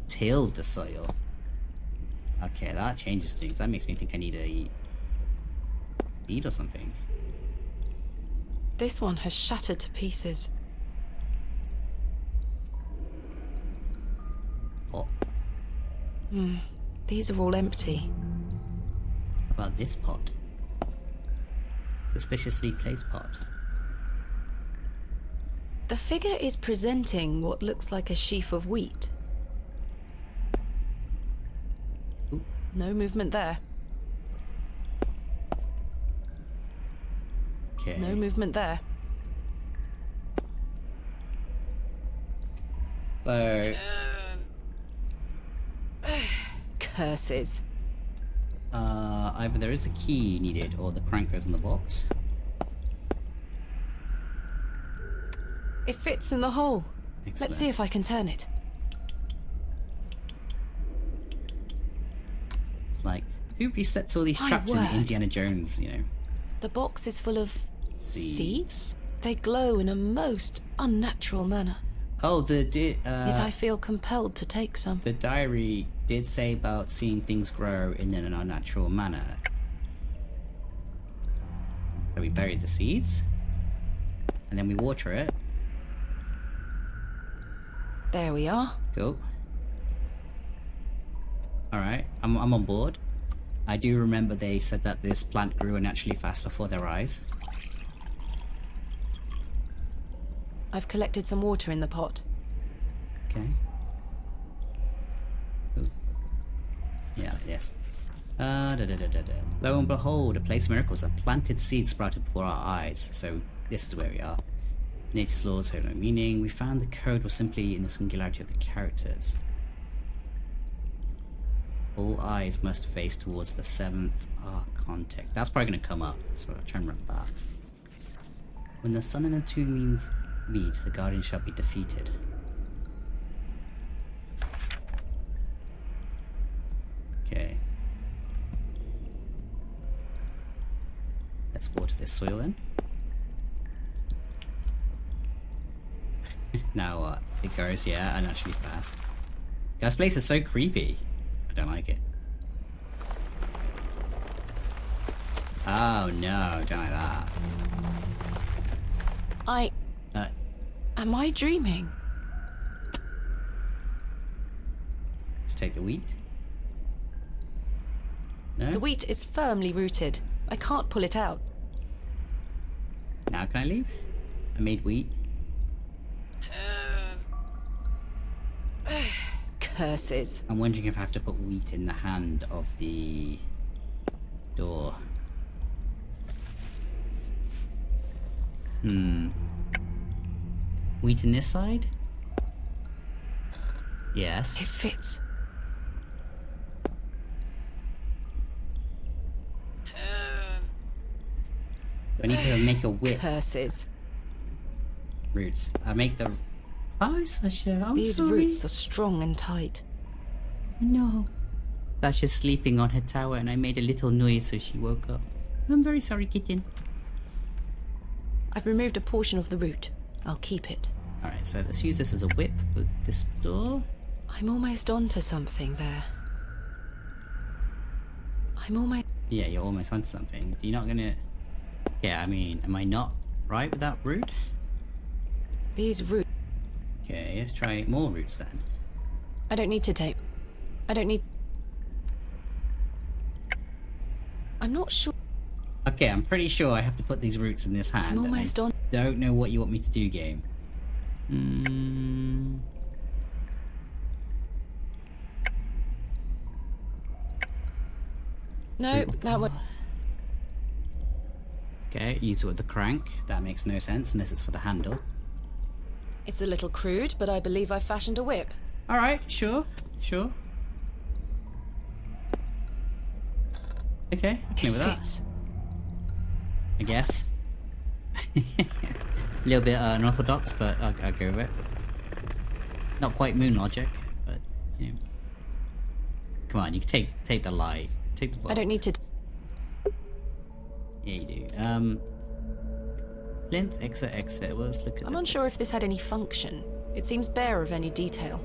Tilled the soil? Okay, that changes things. That makes me think I need a seed or something. This one has shattered to pieces. Oh. These are all empty. What about this pot? Suspiciously placed pot. The figure is presenting what looks like a sheaf of wheat. Ooh. No movement there. Okay. No movement there. So... Curses. Either there is a key needed or the crank goes in the box. It fits in the hole. Excellent. Let's see if I can turn it. It's like, who resets all these My traps in word. Indiana Jones, you know? The box is full of... Seeds? They glow in a most unnatural manner. Oh, Yet I feel compelled to take some. the diary did say about seeing things grow in an unnatural manner. So we bury the seeds, and then we water it. There we are. Cool. Alright, I'm on board. I do remember they said that this plant grew unnaturally fast before their eyes. I've collected some water in the pot. Okay. Ooh. Yeah, like this. Lo and behold, a place of miracles. A planted seed sprouted before our eyes. So this is where we are. Nature's laws have no meaning. We found the code was simply in the singularity of the characters. All eyes must face towards the 7th archontic. That's probably going to come up, so I'll try and remember that. When the sun and the two means meet, the guardian shall be defeated. Okay. Let's water this soil in. Now what? It goes, yeah, unnaturally fast. This place is so creepy. I don't like it. Oh no, don't like that. Am I dreaming? Let's take the wheat. No? The wheat is firmly rooted. I can't pull it out. Now can I leave? I made wheat. Curses. I'm wondering if I have to put wheat in the hand of the door. Wheat in this side? Yes. It fits. Do I need to make a whip? Curses. Roots. I make the... Oh, Sasha, I'm These sorry. roots are strong and tight. No. Sasha's sleeping on her tower and I made a little noise so she woke up. I'm very sorry, kitten. I've removed a portion of the root. I'll keep it. Alright, so let's use this as a whip for this door. I'm almost onto something there. I'm almost... Yeah, you're almost onto something. You're not gonna... Yeah, I mean, am I not right with that root? These roots... Okay, let's try more roots then. I don't need to take... I don't need... I'm not sure... Okay, I'm pretty sure I have to put these roots in this hand. I'm almost on... Don't know what you want me to do, game. No, that one... Okay, use it with the crank. That makes no sense unless it's for the handle. It's a little crude, but I believe I've fashioned a whip. Alright, sure, sure. Okay, I'm okay with that. Fits. I guess. A little bit unorthodox, but I'll go with it. Not quite moon logic, but you know. Come on, you can take the light. Take the box. I don't need to... Yeah, you do. Plinth, exit, exit. Well, let's look at I'm unsure if this had any function. It seems bare of any detail.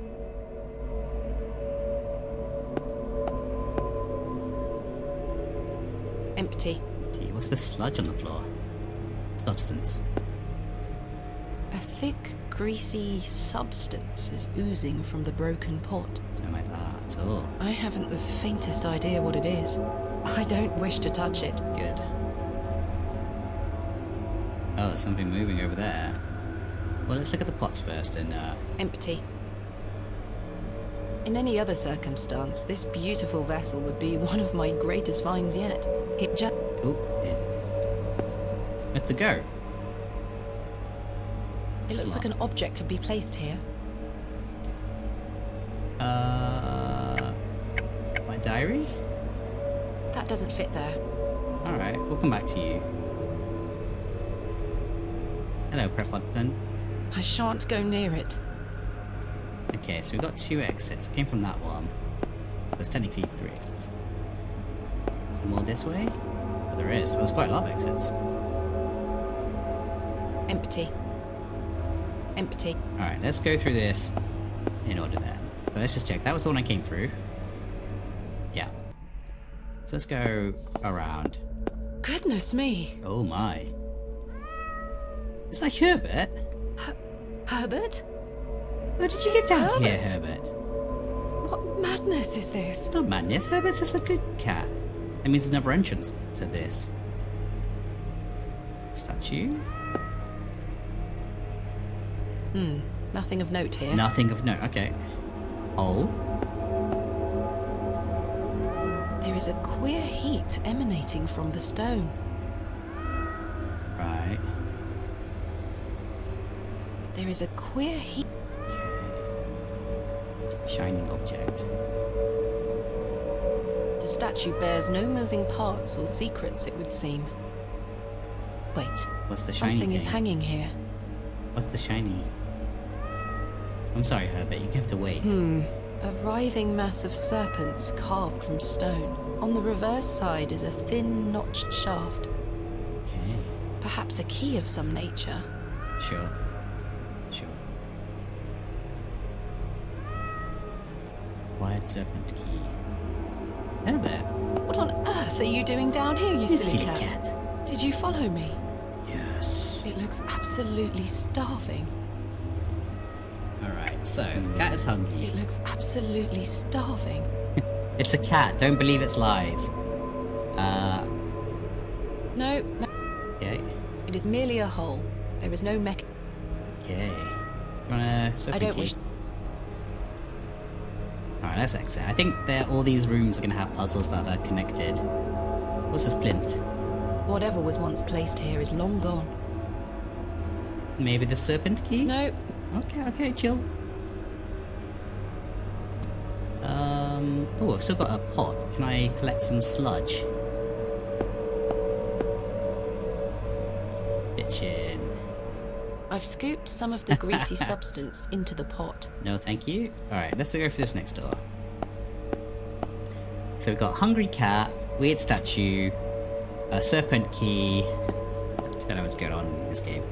Empty. What's this sludge on the floor? Substance. A thick, greasy substance is oozing from the broken pot. Don't like that at all. I haven't the faintest idea what it is. I don't wish to touch it. Good. Oh, there's something moving over there. Well, let's look at the pots first and, Empty. In any other circumstance, this beautiful vessel would be one of my greatest finds yet. It just... Oh, in. Where'd the go? It looks like an object could be placed here. My diary? That doesn't fit there. Alright, we'll come back to you. Hello, Prepotton. I shan't go near it. Okay, so we've got 2 exits. I came from that one. There's technically 3 exits. Is there more this way? Oh, there is. There's quite a lot of exits. Empty. Empty. Alright, let's go through this in order then. So let's just check. That was the one I came through. Yeah. So let's go around. Goodness me. Oh my. Is that Herbert? Herbert? How did you get down Herbert? here, Herbert? What madness is this? It's not madness. Herbert's just a good cat. That means there's another entrance to this. Statue? Nothing of note here. Nothing of note. Okay. Hole? There is a queer heat emanating from the stone. Right. There is a queer heat. Shining object. The statue bears no moving parts or secrets, it would seem. Wait. What's the shiny Something is thing? hanging here. What's the shiny? I'm sorry, Herbert. You have to wait. A writhing mass of serpents carved from stone. On the reverse side is a thin, notched shaft. Okay. Perhaps a key of some nature. Sure. Sure. Wired serpent key. Herbert. What on earth are you doing down here, you You silly silly cat? cat. Did you follow me? Yes. It looks absolutely starving. Alright, so the cat is hungry. It looks absolutely starving. It's a cat. Don't believe its lies. No, Okay. it is merely a hole. There is no mech. Okay. You wanna I don't wish. Alright, let's exit. I think that all these rooms are going to have puzzles that are connected. What's this plinth? Whatever was once placed here is long gone. Maybe the serpent key? No. Okay, chill. Oh, I've still got a pot. Can I collect some sludge? Bitchin'. I've scooped some of the greasy substance into the pot. No, thank you. Alright, let's go for this next door. So we've got hungry cat, weird statue, a serpent key. I don't know what's going on in this game.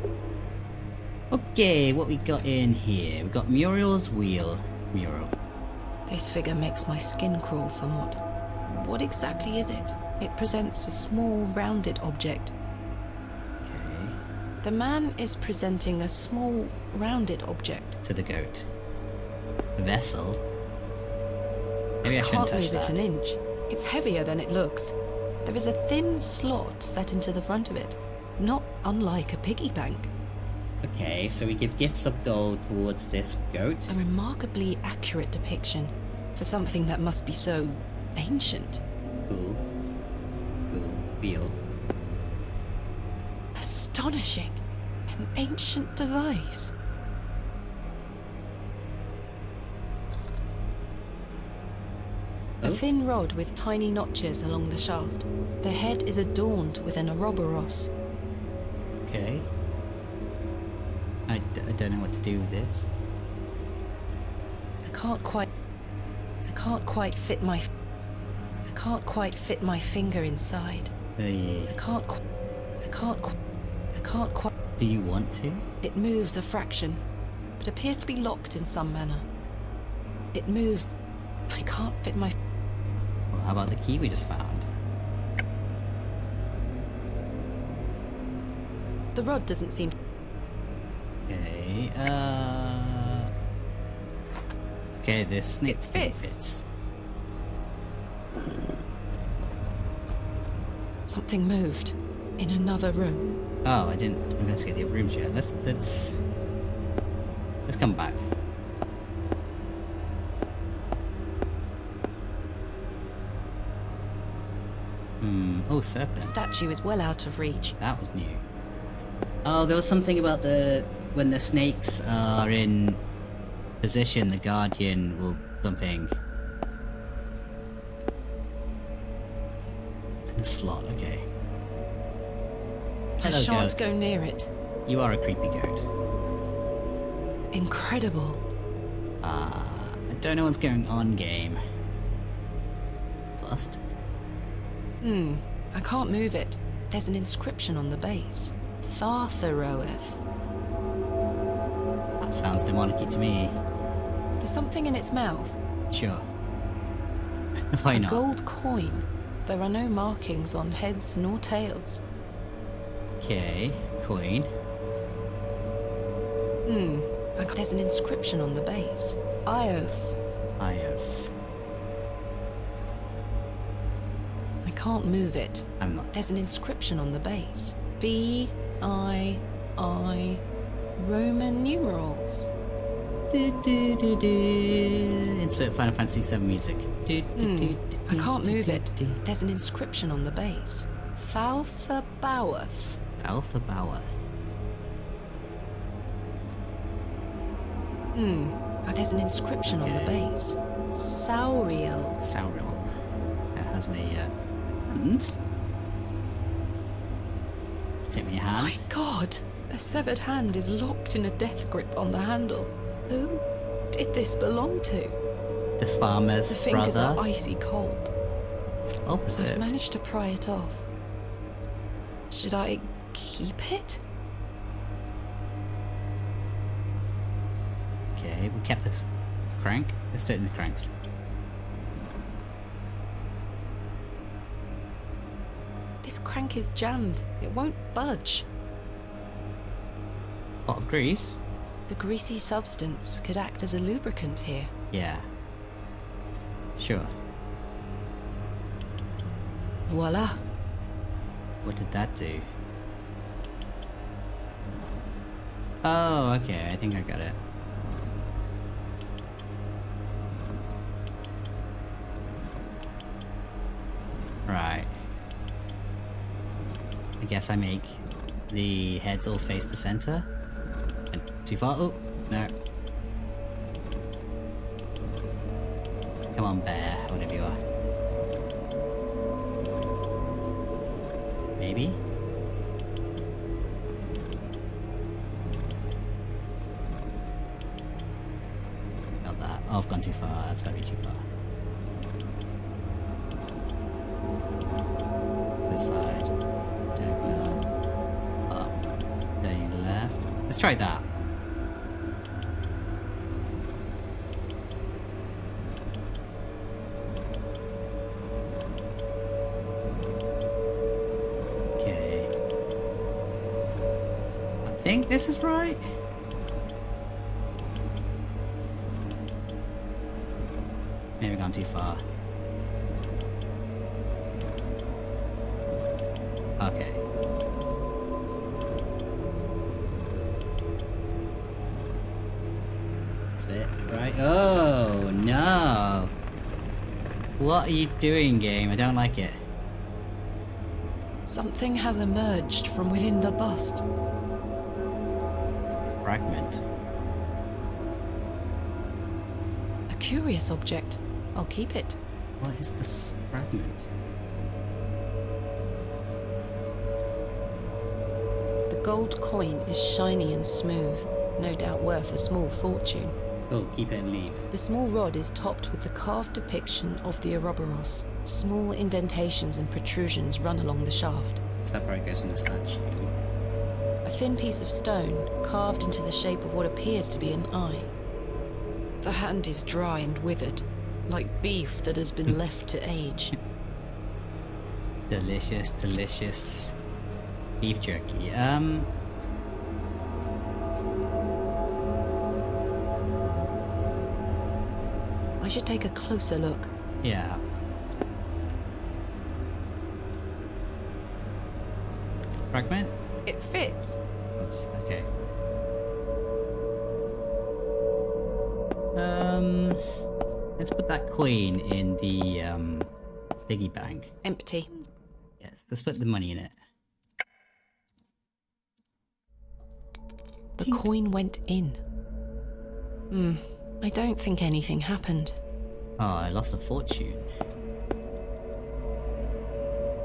Okay, what we got in here? We've got Muriel's wheel. Mural. This figure makes my skin crawl somewhat. What exactly is it? It presents a small, rounded object. Okay. The man is presenting a small, rounded object. To the goat. A vessel? Maybe I shouldn't touch that. Can't move it an inch. It's heavier than it looks. There is a thin slot set into the front of it, not unlike a piggy bank. Okay, so we give gifts of gold towards this goat. A remarkably accurate depiction for something that must be so ancient. Cool. Feel. Astonishing. An ancient device. A thin rod with tiny notches along the shaft. The head is adorned with an Ouroboros. Okay. I don't know what to do with this. I can't quite fit my finger inside. Yeah. I can't quite. Do you want to? It moves a fraction, but appears to be locked in some manner. It moves. I can't fit my. Well, how about the key we just found? The rod doesn't seem. Okay, okay, this snake thing fits. Something moved in another room. Oh, I didn't investigate the other rooms yet. Let's come back. Oh, serpent. The statue is well out of reach. That was new. Oh, there was something about when the snakes are in position, the guardian will something. A slot, okay. I Hello, shan't goat. go near it. You are a creepy goat. Incredible. I don't know what's going on, game. Bust. I can't move it. There's an inscription on the base. Thartharoeth. That sounds demonic to me. There's something in its mouth. Sure. Why not? A gold coin. There are no markings on heads nor tails. Okay, coin. There's an inscription on the base. Ioth. Ioth. I can't move it. I'm not. There's an inscription on the base. B-I-I Roman numerals. Insert Final Fantasy VII music. I can't move it. There's an inscription on the base. Thalthabowerth. Thalthabowerth. There's an inscription on the base. Sauriel. Sauriel. That has a hand. Take me a hand. My God! A severed hand is locked in a death grip on the handle. Who did this belong to? The farmer's The fingers brother. are icy cold. Oh, I've preserved. managed to pry it off. Should I keep it? Okay, we kept this crank. Let's do it in the cranks. This crank is jammed. It won't budge. Pot of grease? The greasy substance could act as a lubricant here. Yeah. Sure. Voila. What did that do? Oh, okay. I think I got it. Right. I guess I make the heads all face the center. And too far. Oh, no. Come on, bear, whatever you are. Maybe? Not that. Oh, I've gone too far. That's gotta be too far. This side. Diagonal. Up. Down left. Let's try that. Okay. I think this is right. Maybe gone too far. Okay. That's it, right? Oh, no! What are you doing, game? I don't like it. Something has emerged from within the bust. Fragment. A curious object. I'll keep it. What is the fragment? The gold coin is shiny and smooth, no doubt worth a small fortune. Cool, keep it and leave. The small rod is topped with the carved depiction of the Ouroboros. Small indentations and protrusions run along the shaft. So that probably goes in the statue. A thin piece of stone, carved into the shape of what appears to be an eye. The hand is dry and withered, like beef that has been left to age. Delicious, delicious. Beef jerky. I should take a closer look. Yeah. Fragment? It fits. Okay. Let's put that coin in the piggy bank. Empty. Yes, let's put the money in it. The coin went in. I don't think anything happened. Oh, I lost a fortune.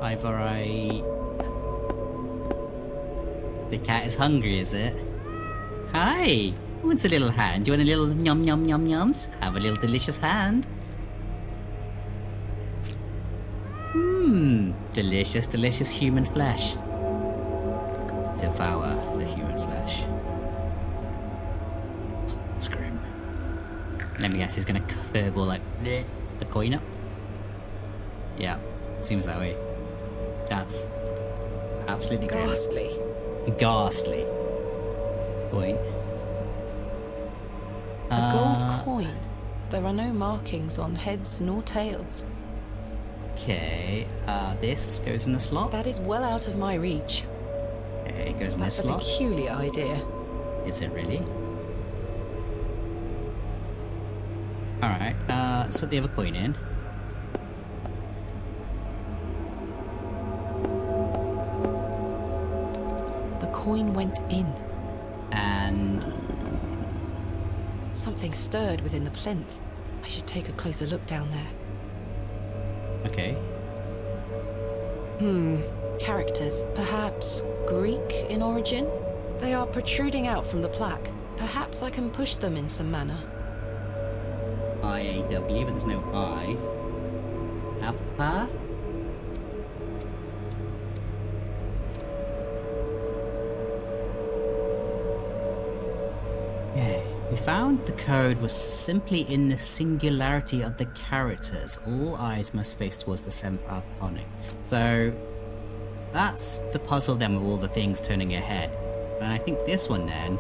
Either I... The cat is hungry, is it? Hi! Who wants a little hand? Do you want a little yum yum yum yums? Have a little delicious hand. Delicious, delicious human flesh. Devour the human flesh. Scream. Let me guess, he's gonna furball like a coin up? Yeah, seems that way. That's absolutely grim. Ghastly. Ghastly. Coin. A gold coin. There are no markings on heads nor tails. Okay, this goes in the slot. That is well out of my reach. Okay, it goes in That's this a slot. peculiar idea. Is it really? Alright, let's put the other coin in. The coin went in. And... Something stirred within the plinth. I should take a closer look down there. Okay. Characters. Perhaps Greek in origin? They are protruding out from the plaque. Perhaps I can push them in some manner. I-A-W, but there's no I. Appa? Yeah. We found the code was simply in the singularity of the characters. All eyes must face towards the 7th Arconic. So that's the puzzle then with all the things turning your head. And I think this one then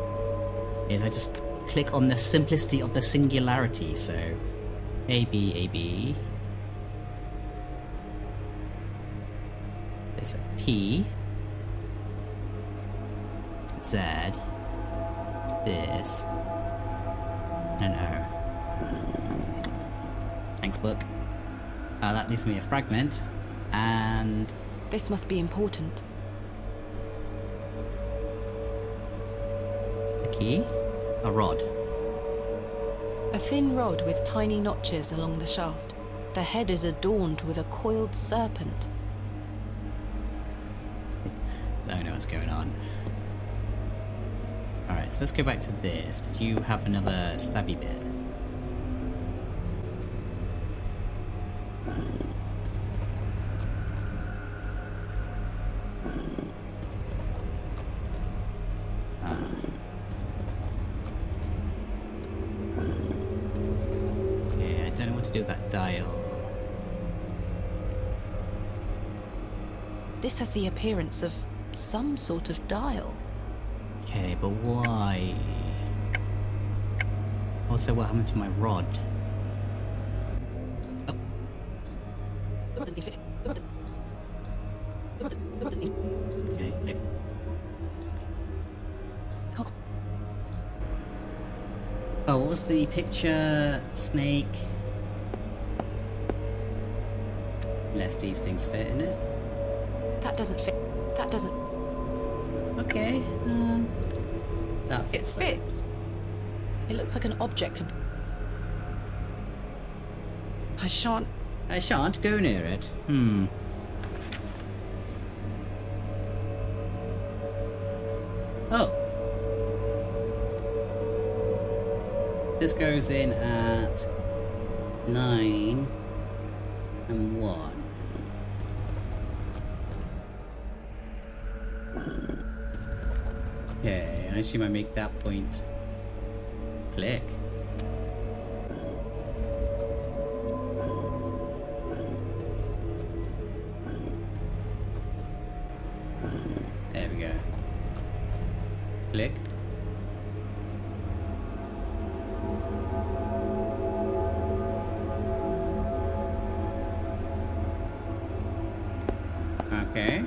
is I just click on the simplicity of the singularity. So A, B, A, B. There's a P. Z. This. And O. Thanks, book. That leaves me a fragment. And This must be important. a key? A rod. A thin rod with tiny notches along the shaft. The head is adorned with a coiled serpent. Don't know what's going on. Alright, so let's go back to this. Did you have another stabby bit? Yeah, I don't know what to do with that dial. This has the appearance of some sort of dial. Okay, but why? Also, what happened to my rod? Oh. Okay, click. Oh, what was the picture? Snake. Unless these things fit in it. That doesn't fit. That doesn't. Okay. That It fits. fits. It looks like an object. I shan't. I shan't go near it. Hmm. Oh. This goes in at 9 and 1. Okay, I assume I make that point. Click. There we go. Click. Okay.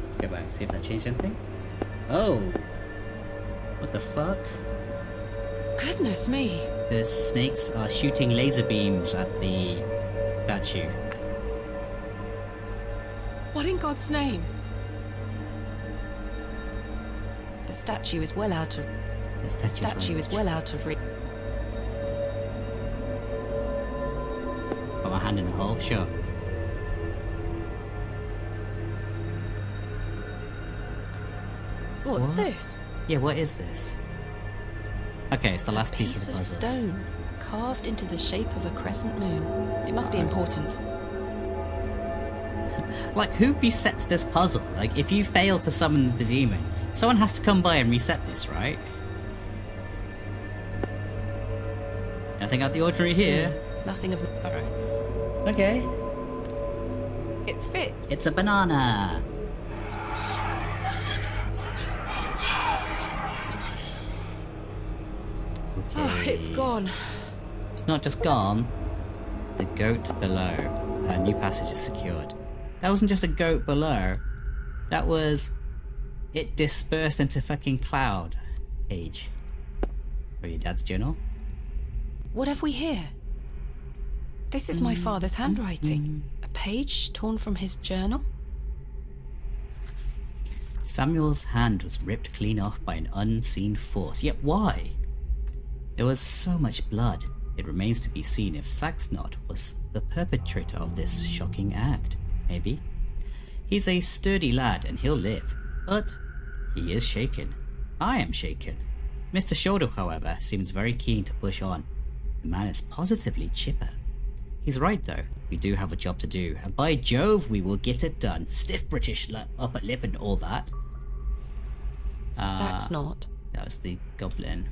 Let's go back, see if that changed anything. Oh! What the fuck? Goodness me. The snakes are shooting laser beams at the statue. What in God's name? The statue is well out of. The statue is well out of reach. Got my hand in the hole? Sure. What's What? this? Yeah, what is this? Okay, it's the last piece of the puzzle. Stone carved into the shape of a crescent moon. It must be important. Like, who resets this puzzle? Like, if you fail to summon the demon, someone has to come by and reset this, right? Nothing out of the ordinary here. Nothing of. Alright. Okay. It fits. It's a banana. Oh, it's gone. It's not just gone. The goat below. A new passage is secured. That wasn't just a goat below. That was... It dispersed into fucking cloud. Page. Or your dad's journal. What have we here? This is my father's handwriting. A page torn from his journal? Samuel's hand was ripped clean off by an unseen force. Yet why? There was so much blood. It remains to be seen if Saxnot was the perpetrator of this shocking act. Maybe. He's a sturdy lad and he'll live. But he is shaken. I am shaken. Mr. Shoulder, however, seems very keen to push on. The man is positively chipper. He's right though. We do have a job to do. And by Jove, we will get it done. Stiff British upper lip and all that. Saxnot. That was the goblin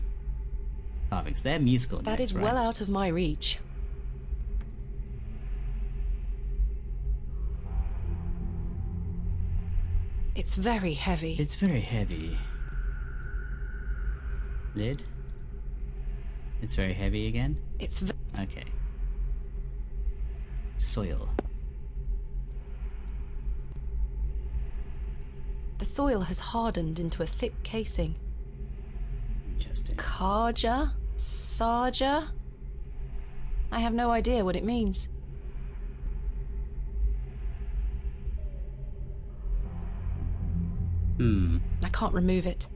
carvings. They're musical That notes, is right? well out of my reach. It's very heavy. It's very heavy. Lid? It's very heavy again? It's okay. Soil. The soil has hardened into a thick casing. Interesting. Karja? Sarja? I have no idea what it means. I can't remove it.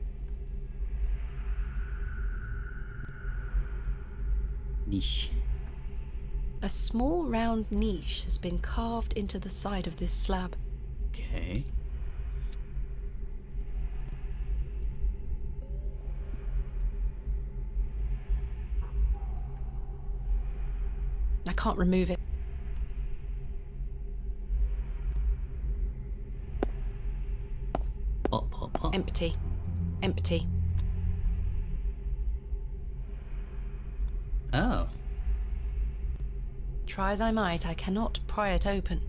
Niche. A small round niche has been carved into the side of this slab. Okay. I can't remove it. Pop, pop, pop. Empty. Empty. Oh. Try as I might, I cannot pry it open.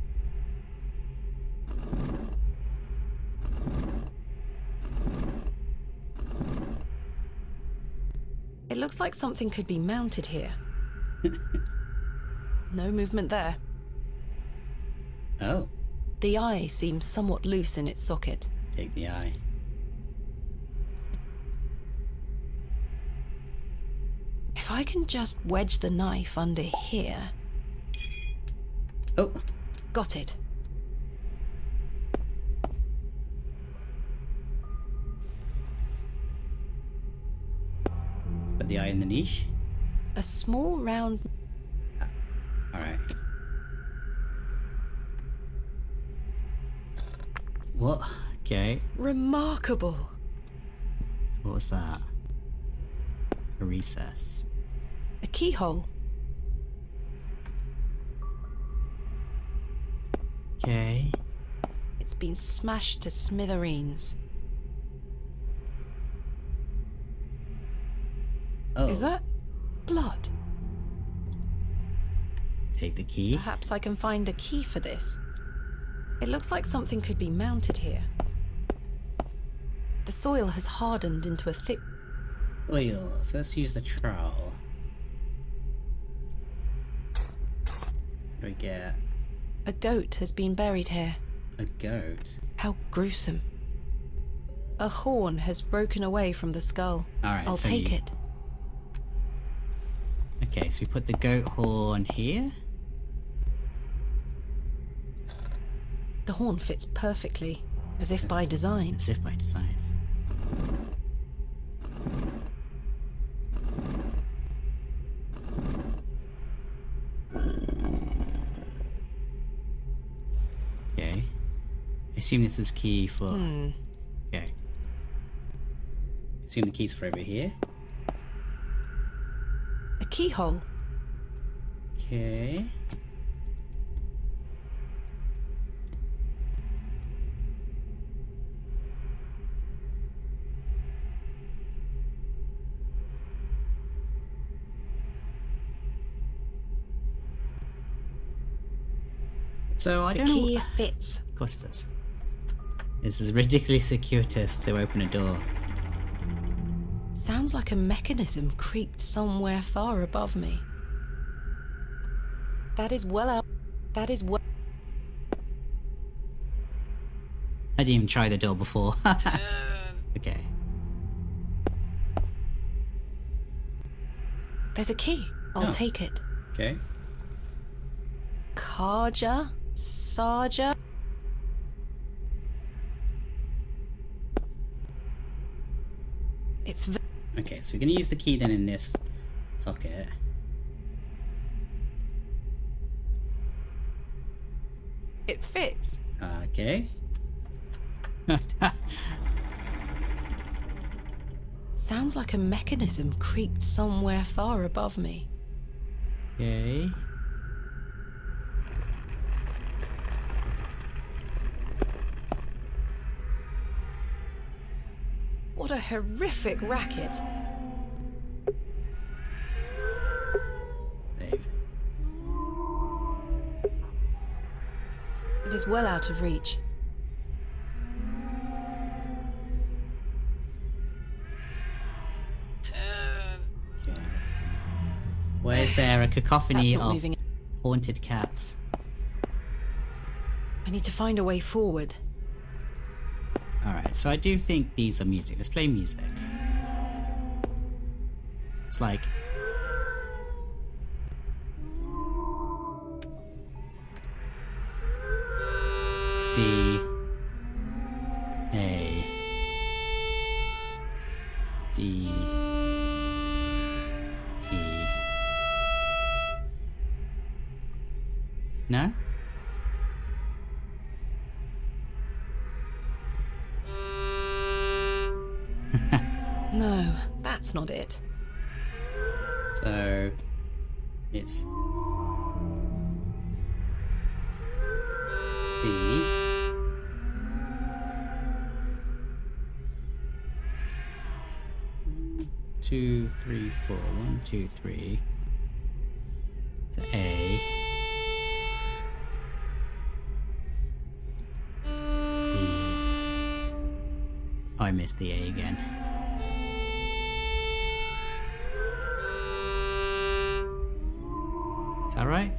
It looks like something could be mounted here. No movement there. Oh. The eye seems somewhat loose in its socket. Take the eye. If I can just wedge the knife under here... Oh. Got it. Put the eye in the niche. A small round... Alright. What? Okay. Remarkable. What was that? A recess. A keyhole. Okay. It's been smashed to smithereens. Oh. Is that blood? Take the key. Perhaps I can find a key for this. It looks like something could be mounted here. The soil has hardened into a thick... Oil. So let's use the trowel. What do we get? A goat has been buried here. A goat? How gruesome. A horn has broken away from the skull. Alright, I'll so take you- it. Okay, so we put the goat horn here. The horn fits perfectly, as if by design. As if by design. Okay. I assume this is key for... Okay. Assume the key's for over here. A keyhole. Okay. So I The don't know. key fits. Of course it does. This is ridiculously circuitous to open a door. Sounds like a mechanism creaked somewhere far above me. That is well out. That is well. I didn't even try the door before. Okay. There's a key. I'll Oh. take it. Okay. Karja? Sarja? It's... Okay, so we're gonna use the key then in this socket. It fits. Okay. Sounds like a mechanism creaked somewhere far above me. Okay. What a horrific racket. Save. It is well out of reach. Okay. Where's there a cacophony That's not of moving. haunted cats? I need to find a way forward. Alright, so I do think these are music. Let's play music. It's like... C... A... No? No, that's not it. So it's C. 2, 3, 4. 1, 2, 3. To A. I missed the A again. Is that right?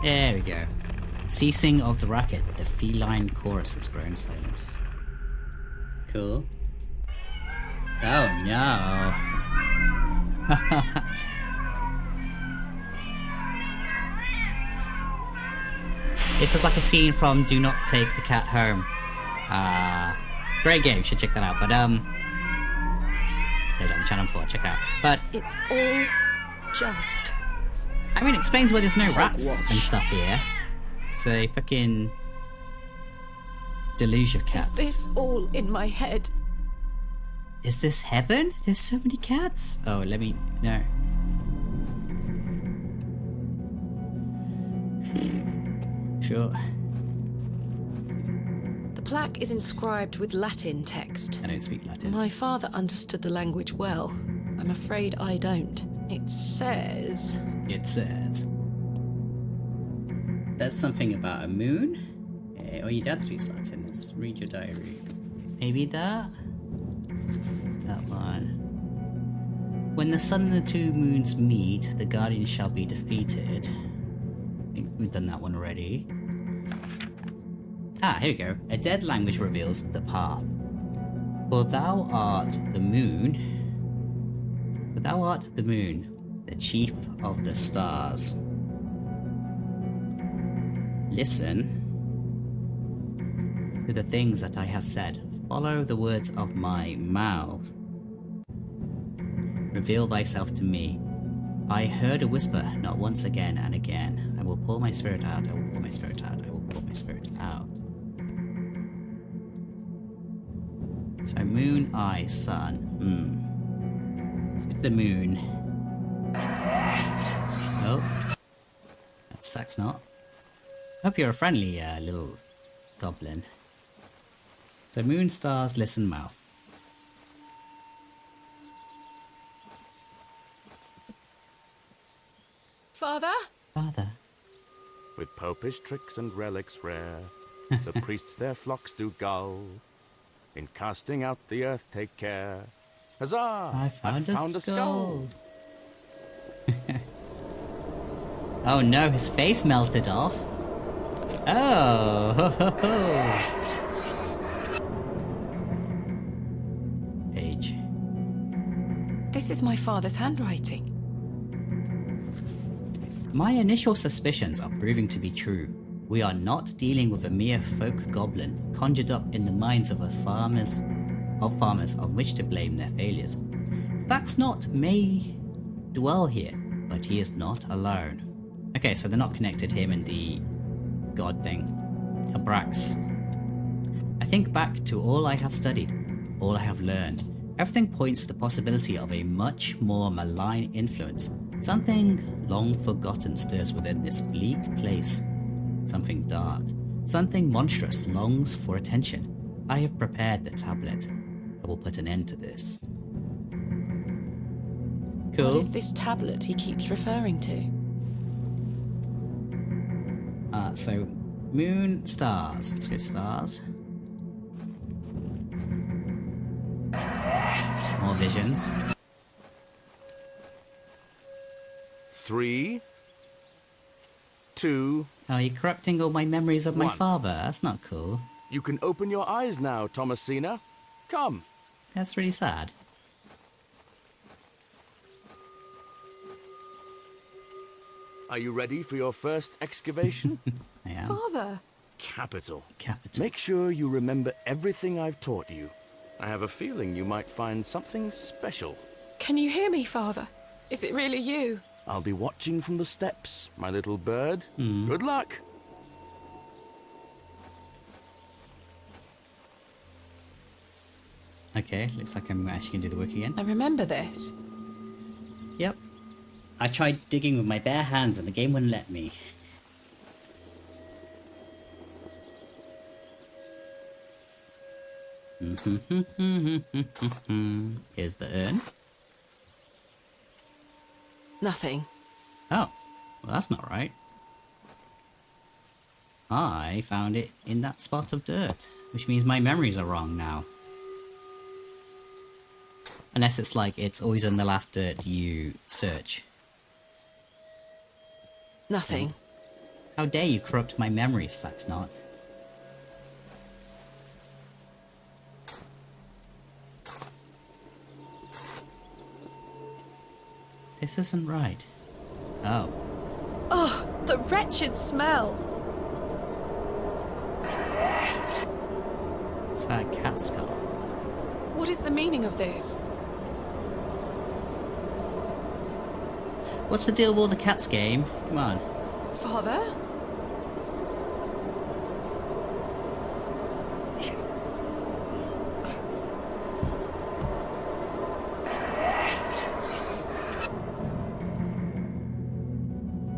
There we go. Ceasing of the racket. The feline chorus has grown silent. Cool. Oh no. This is like a scene from Do Not Take the Cat Home. Great game, should check that out. But played on the channel 4, check out. But it's all just. I mean, it explains why there's no rats and stuff here. It's a fucking deluge of cats. Is this all in my head? Is this heaven? There's so many cats. Oh, let me no. Sure. The plaque is inscribed with Latin text. I don't speak Latin. My father understood the language well. I'm afraid I don't. It says... There's something about a moon? Oh, your dad speaks Latin. Let's read your diary. Maybe that? That one. When the sun and the two moons meet, the guardian shall be defeated. I think we've done that one already. Ah, here we go. A dead language reveals the path. For thou art the moon. For thou art the moon, the chief of the stars. Listen to the things that I have said. Follow the words of my mouth. Reveal thyself to me. I heard a whisper, not once, again and again. I will pour my spirit out, I will pour my spirit out, I will pour my spirit out. So moon, eye, sun. Let's get the moon. Oh. That sucks not. Hope you're a friendly little goblin. So moon, stars, listen, mouth. Father? Father. With popish tricks and relics rare, the priests their flocks do gull. In casting out the earth take care. Huzzah! I found a skull. Oh no, his face melted off. Oh, ho, ho, ho. Page. This is my father's handwriting. My initial suspicions are proving to be true. We are not dealing with a mere folk goblin conjured up in the minds of farmers on which to blame their failures. Thaxnot may dwell here, but he is not alone. Okay, so they're not connected, him and the god thing. Abrax. I think back to all I have studied, all I have learned. Everything points to the possibility of a much more malign influence. Something long forgotten stirs within this bleak place. Something dark, something monstrous longs for attention. I have prepared the tablet. I will put an end to this. Cool. What is this tablet he keeps referring to? So moon, stars. Let's go stars. More visions. 3, 2. Oh, you're corrupting all my memories of my 1. father. That's not cool. You can open your eyes now, Thomasina. Come. That's really sad. Are you ready for your first excavation? I am. Father! Capital. Capital. Make sure you remember everything I've taught you. I have a feeling you might find something special. Can you hear me, Father? Is it really you? I'll be watching from the steps, my little bird. Good luck. Okay, looks like I'm actually gonna do the work again. I remember this. Yep. I tried digging with my bare hands and the game wouldn't let me. Here's the urn. Nothing. Oh, well that's not right. I found it in that spot of dirt, which means my memories are wrong now. Unless it's like it's always in the last dirt you search. Nothing. How dare you corrupt my memories, Saxnot? This isn't right. Oh. Oh, the wretched smell! It's a cat skull. What is the meaning of this? What's the deal with all the cats, game? Come on. Father?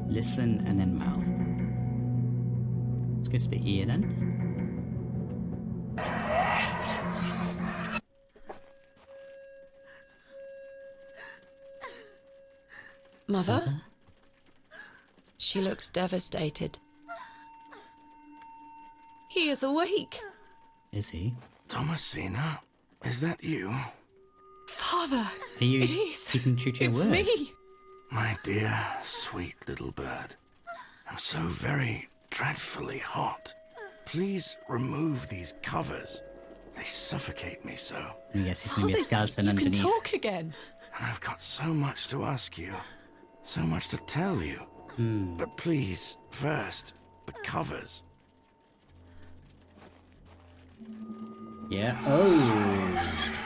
Listen and then mouth. Let's go to the ear then. Mother? She looks devastated. He is awake. Is he? Thomasina, is that you? Father! Are you it is. keeping true to your It's word? me. My dear, sweet little bird. I'm so very dreadfully hot. Please remove these covers. They suffocate me so. Yes, he's going to be a skeleton you underneath. can talk again. And I've got so much to ask you. So much to tell you. But please, first, the covers. Yeah. Oh.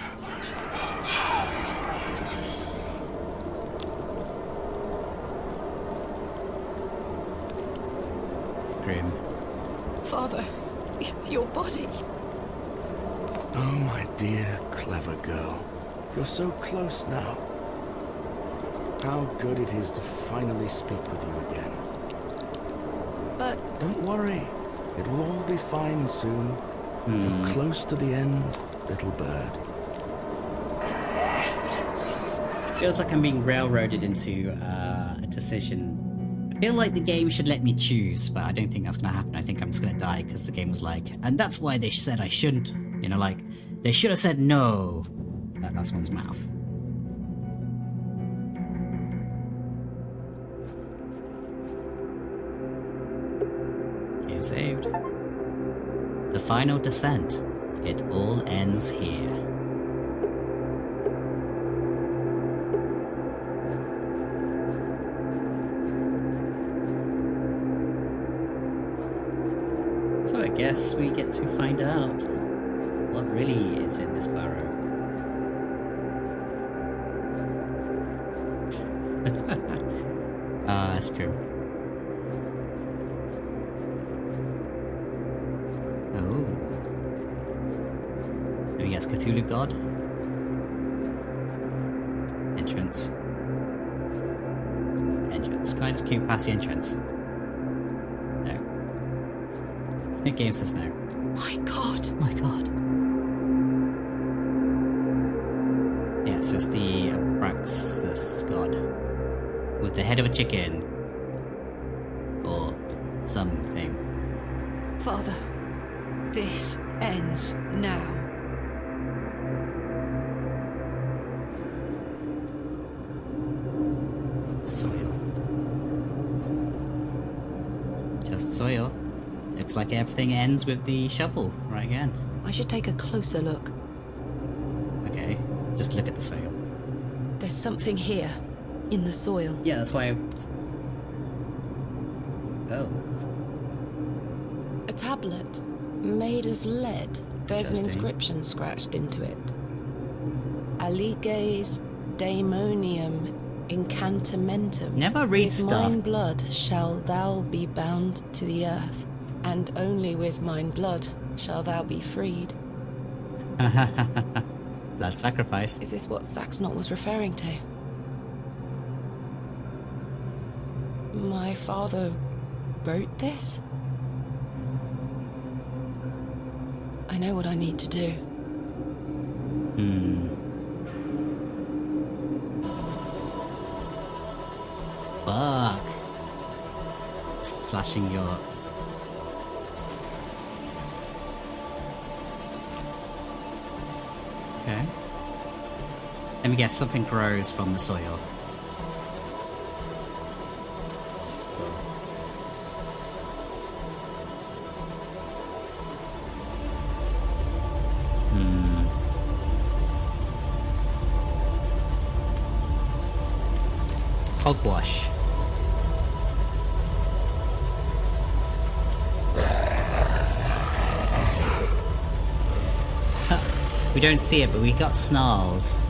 Grim. Father, your body. Oh, my dear, clever girl. You're so close now. How good it is to finally speak with you again. But... Don't worry. It will all be fine soon. You're close to the end, little bird. Feels like I'm being railroaded into a decision. I feel like the game should let me choose, but I don't think that's going to happen. I think I'm just going to die because the game was like, and that's why they said I shouldn't. You know, like, they should have said no. That last one's mouth. Game saved. The final descent. It all ends here. So I guess we get to find out what really is in this barrow. Ah, that's true. Oh. Maybe that's Cthulhu God? Entrance. Entrance. Can I just keep past the entrance? No. The game says no. My God. My God. Yeah, so it's the Abraxas God. With the head of a chicken. Or something. Father, this ends now. Soil. Just soil. Looks like everything ends with the shovel, right again. I should take a closer look. Okay, just look at the soil. There's something here, in the soil. Yeah, that's why Oh. A tablet, made of lead. There's an Interesting. inscription scratched into it. Aliges daemonium Incantamentum. Never read with stuff. mine blood shall thou be bound to the earth, and only with mine blood shall thou be freed. Blood sacrifice. Is this what Saxnot was referring to? My father wrote this? I know what I need to do. Fuck. Just slashing your... Okay. Let me guess, something grows from the soil. Let's go. Hogwash. We don't see it, but we got snarls.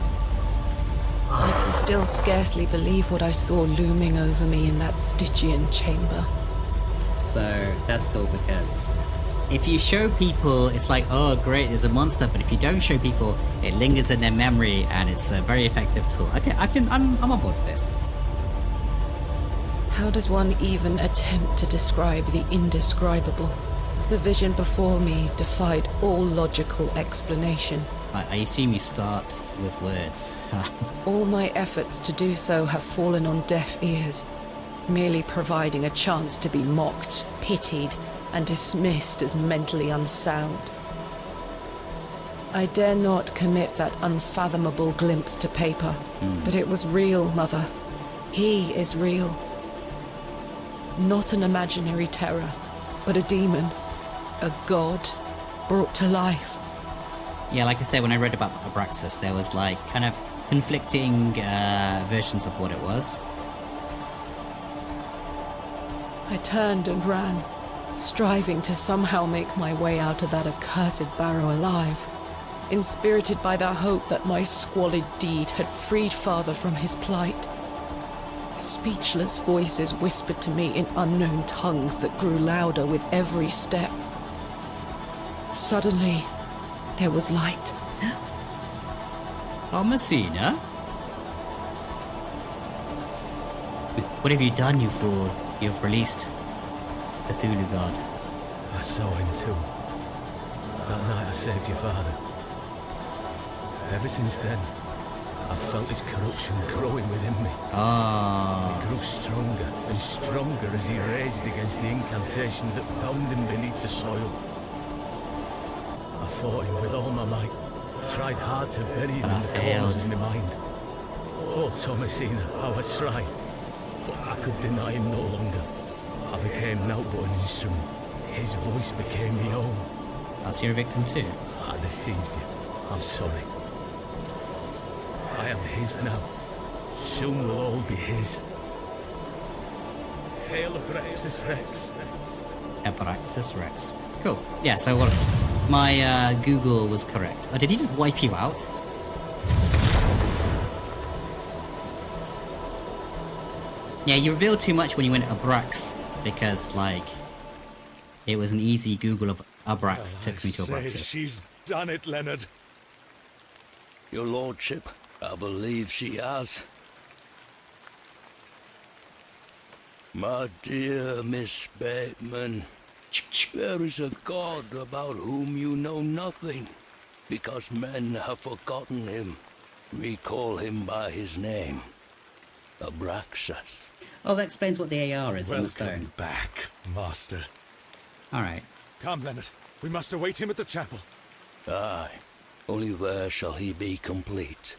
I can still scarcely believe what I saw looming over me in that Stygian chamber. So that's cool because if you show people, it's like, oh great, there's a monster, but if you don't show people, it lingers in their memory and it's a very effective tool. Okay, I'm on board with this. How does one even attempt to describe the indescribable? The vision before me defied all logical explanation. I assume you start with words. All my efforts to do so have fallen on deaf ears, merely providing a chance to be mocked, pitied, and dismissed as mentally unsound. I dare not commit that unfathomable glimpse to paper, but it was real, Mother. He is real. Not an imaginary terror, but a demon, a god brought to life. Yeah, like I said, when I read about Abraxas, there was like kind of conflicting versions of what it was. I turned and ran, striving to somehow make my way out of that accursed Barrow alive, inspirited by the hope that my squalid deed had freed Father from his plight. Speechless voices whispered to me in unknown tongues that grew louder with every step. Suddenly, there was light. Oh, Messina? What have you done, you fool? You've released Cthulhu God. I saw him too. That night I saved your father. Ever since then, I've felt his corruption growing within me. He grew stronger and stronger as he raged against the incantation that bound him beneath the soil. I fought him with all my might, tried hard to bury him in the corners of my mind. Oh, Thomasina, how I tried. But I could deny him no longer. I became naught but an instrument. His voice became my own. That's your victim too. I deceived you. I'm sorry. I am his now. Soon we'll all be his. Hail Abraxas Rex. Abraxas Rex. Cool. Yeah, so what? My Google was correct. Oh, did he just wipe you out? Yeah, you revealed too much when you went Abrax, because, like, it was an easy Google of Abrax took me to Abraxas. She's done it, Leonard. Your lordship, I believe she has. My dear Miss Bateman, there is a god about whom you know nothing, because men have forgotten him. We call him by his name, Abraxas. Oh, that explains what the AR is on the stone. Welcome back, Master. Alright. Come, Leonard. We must await him at the chapel. Aye, only there shall he be complete.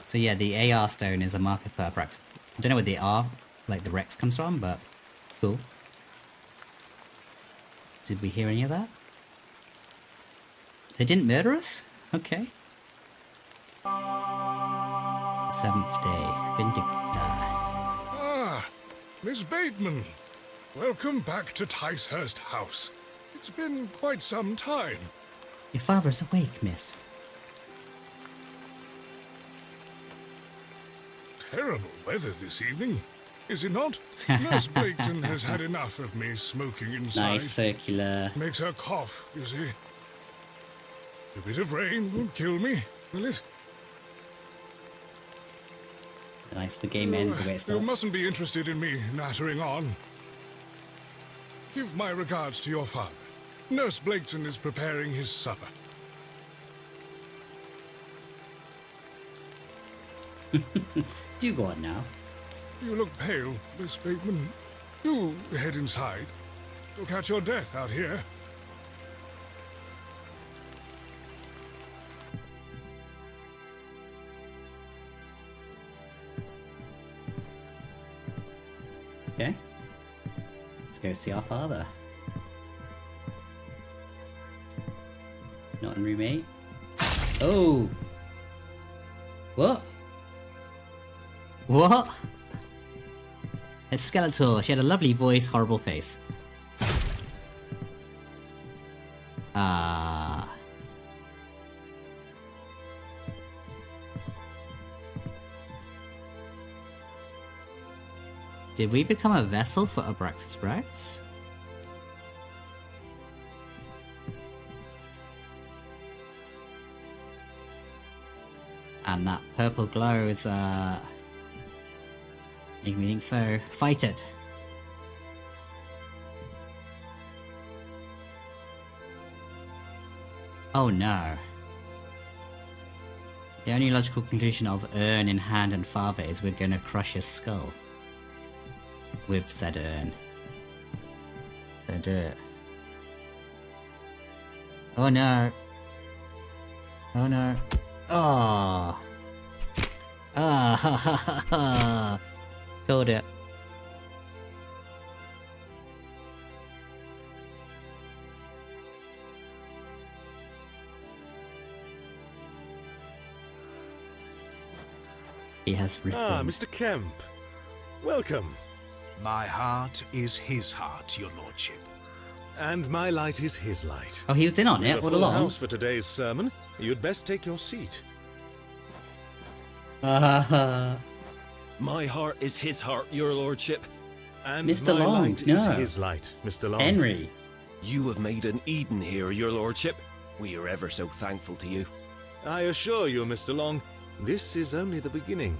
So yeah, the AR stone is a marker for Abraxas. I don't know where the R, like the Rex, comes from, but cool. Did we hear any of that? They didn't murder us? Okay. 7th day, Vindicta. Ah, Miss Bateman. Welcome back to Ticehurst House. It's been quite some time. Your father's awake, miss. terrible weather this evening, is it not? Nurse Blaketon has had enough of me smoking inside. Nice circular. Makes her cough, you see. A bit of rain won't kill me, will it? Nice, the game ends the way it You starts. mustn't be interested in me nattering on. Give my regards to your father. Nurse Blaketon is preparing his supper. Do go on now. You look pale, Miss Bateman. Do head inside. You'll catch your death out here. Okay. Let's go see our father. Not in room 8. Oh! What? What? It's Skeletor. She had a lovely voice, horrible face. Ah. Did we become a vessel for Abraxas Brax? And that purple glow is, making me think so. Fight it! Oh no. The only logical conclusion of urn in hand and father is we're gonna crush his skull. With said urn. Gonna do it. Oh no. Oh no. Oh. Ah ha ha ha ha. Killed it. He has written. Ah, Mr. Kemp. Welcome. My heart is his heart, your lordship. And my light is his light. Oh, he was in on With it a all full along. house for today's sermon. You'd best take your seat. My heart is his heart, your lordship. And Mr. my Long, light is no. his light, Mr. Long. Henry. You have made an Eden here, your lordship. We are ever so thankful to you. I assure you, Mr. Long, this is only the beginning.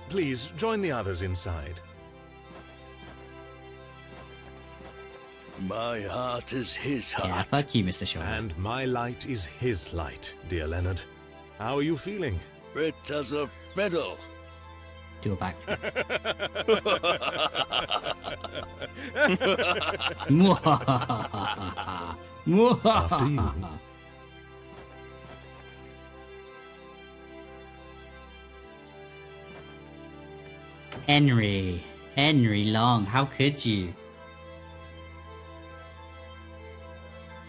Please, join the others inside. My heart is his heart. Yeah, fuck you, Mr. Shaw. And my light is his light, dear Leonard. How are you feeling? Fit as a fiddle. Do a back. After you. Henry Long, how could you?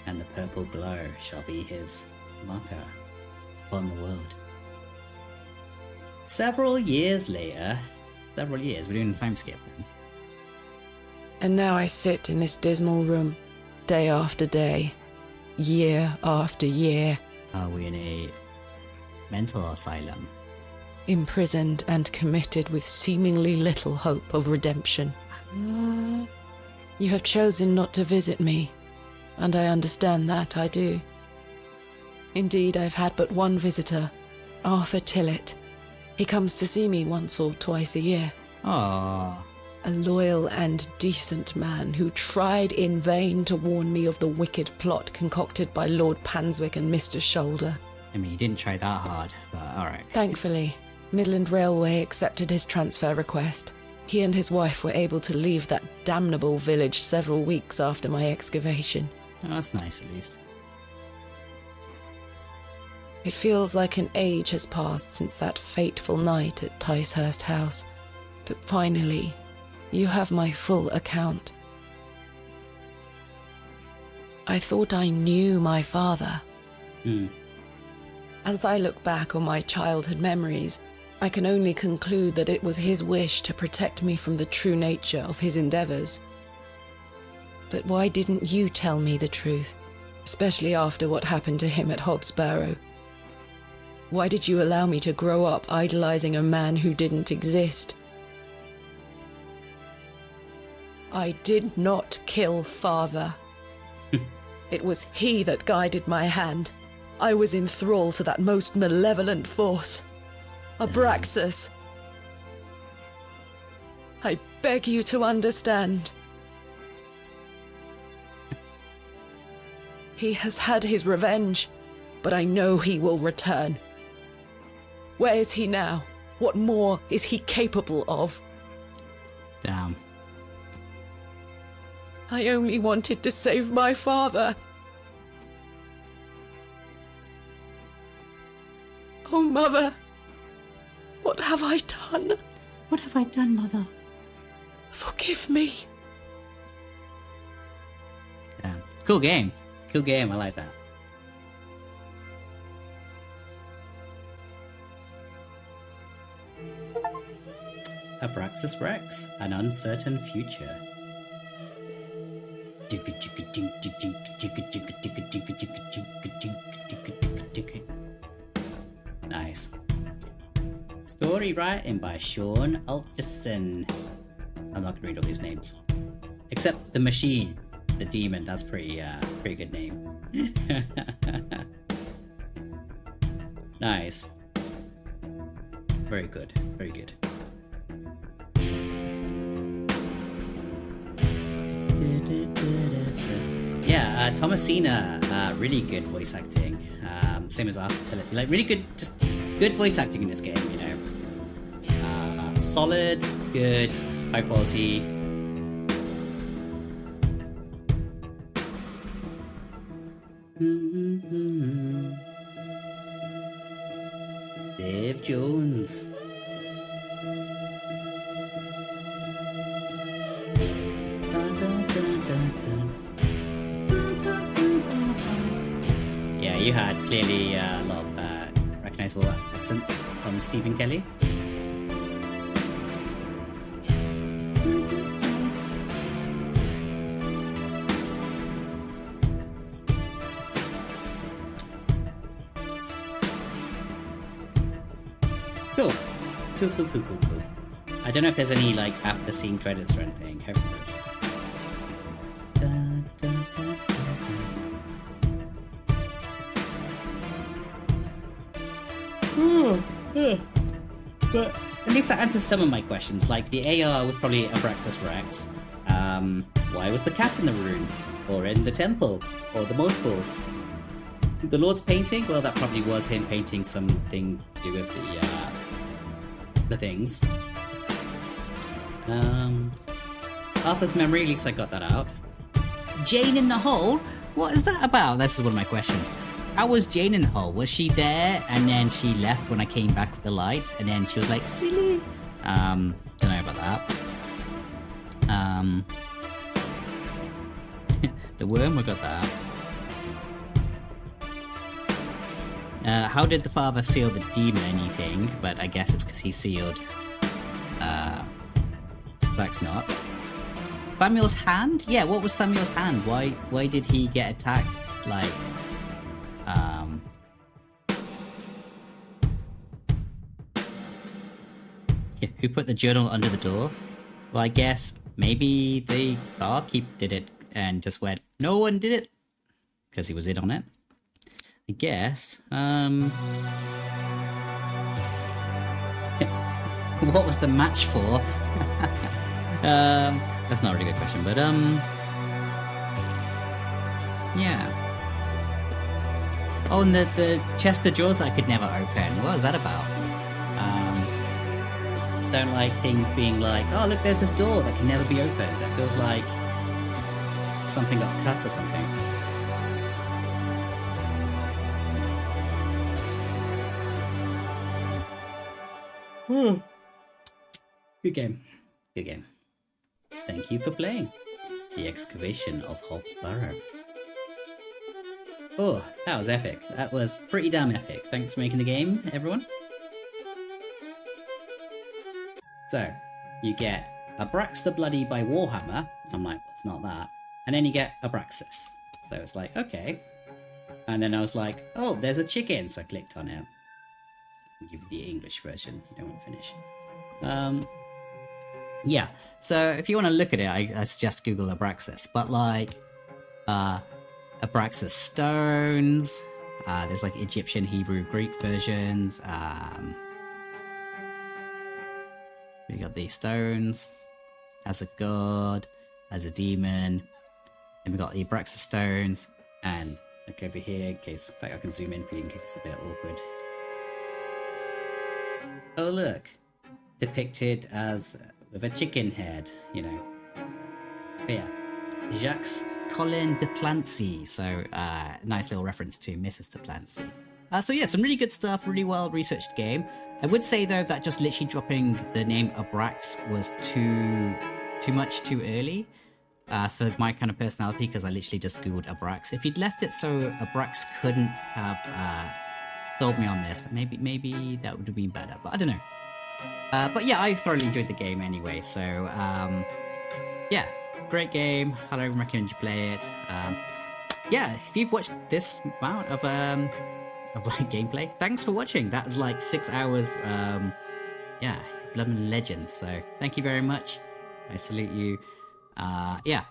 And the purple glow shall be his marker upon the world. Several years later, we're doing a time skip. And now I sit in this dismal room, day after day, year after year. Are we in a mental asylum? Imprisoned and committed with seemingly little hope of redemption. You have chosen not to visit me, and I understand that, I do. Indeed, I've had but one visitor, Arthur Tillett. He comes to see me once or twice a year. Ah, A loyal and decent man who tried in vain to warn me of the wicked plot concocted by Lord Panswick and Mr. Shoulder. I mean, he didn't try that hard, but alright. Thankfully, Midland Railway accepted his transfer request. He and his wife were able to leave that damnable village several weeks after my excavation. Oh, that's nice at least. It feels like an age has passed since that fateful night at Ticehurst House. But finally, you have my full account. I thought I knew my father. As I look back on my childhood memories, I can only conclude that it was his wish to protect me from the true nature of his endeavours. But why didn't you tell me the truth, especially after what happened to him at Hobbs Barrow? Why did you allow me to grow up idolizing a man who didn't exist? I did not kill Father. It was he that guided my hand. I was in thrall to that most malevolent force. Abraxas. I beg you to understand. He has had his revenge, but I know he will return. Where is he now? What more is he capable of? Damn. I only wanted to save my father. Oh, Mother. What have I done? What have I done, Mother? Forgive me. Damn. Cool game. Cool game, I like that. Abraxas Rex, an uncertain future. Nice. Story writing by Sean Alderson. I'm not gonna read all these names. Except the machine, the demon, that's pretty good name. Nice. Very good, very good. Yeah, Thomasina, really good voice acting. Same as Arthur, like really good, just good voice acting in this game, you know. Solid, good, high quality. Dave Jones. Yeah, you had clearly a lot of recognizable accent from Stephen Kelly. Cool. Cool. I don't know if there's any like after scene credits or anything. Hope there is. But at least that answers some of my questions. Like the AR was probably Abraxas Rex. Why was the cat in the room, or in the temple, or the multiple? The Lord's painting? Well, that probably was him painting something to do with the things. Arthur's memory, at least I got that out. Jane in the hole? What is that about? This is one of my questions. How was Jane in the hole? Was she there and then she left when I came back with the light and then she was like, silly? Don't know about that. The worm, we got that. How did the father seal the demon anything? But I guess it's because he sealed Black's not. Samuel's hand? Yeah, what was Samuel's hand? Why did he get attacked? Like, yeah, who put the journal under the door? Well, I guess maybe the barkeep did it and just went, no one did it, because he was in on it. I guess. What was the match for? That's not a really good question, but yeah. Oh, and the chest of drawers I could never open. What was that about? Don't like things being like, oh look, there's this door that can never be opened. That feels like something got cut or something. Good game. Good game. Thank you for playing. The Excavation of Hobbs Barrow. Oh, that was epic. That was pretty damn epic. Thanks for making the game, everyone. So, you get Abrax the Bloody by Warhammer. I'm like, well, it's not that. And then you get Abraxas. So it's like, okay. And then I was like, oh, there's a chicken. So I clicked on it. I'll give you the English version. You don't want to finish. Yeah. So if you want to look at it, I suggest Google Abraxas. But like, Abraxas stones. There's like Egyptian, Hebrew, Greek versions. We got the stones as a god, as a demon. Then we got the Abraxas stones, and look over here in case. In fact, I can zoom in for you in case it's a bit awkward. Oh look, depicted as with a chicken head, you know. But yeah, Jacques Colin de Plancy. So nice little reference to Mrs. de Plancy. So yeah, some really good stuff, really well researched game. I would say though that just literally dropping the name Abrax was too much too early for my kind of personality, because I literally just googled Abrax. If you'd left it so Abrax couldn't have sold me on this, maybe that would have been better, but I don't know. But yeah, I thoroughly enjoyed the game anyway, so yeah, great game. Highly recommend you play it. Yeah, if you've watched this amount of like gameplay, thanks for watching. That was like 6 hours. Yeah, blooming legend. So thank you very much. I salute you. Yeah,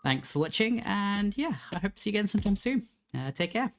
thanks for watching, and yeah, I hope to see you again sometime soon. Take care.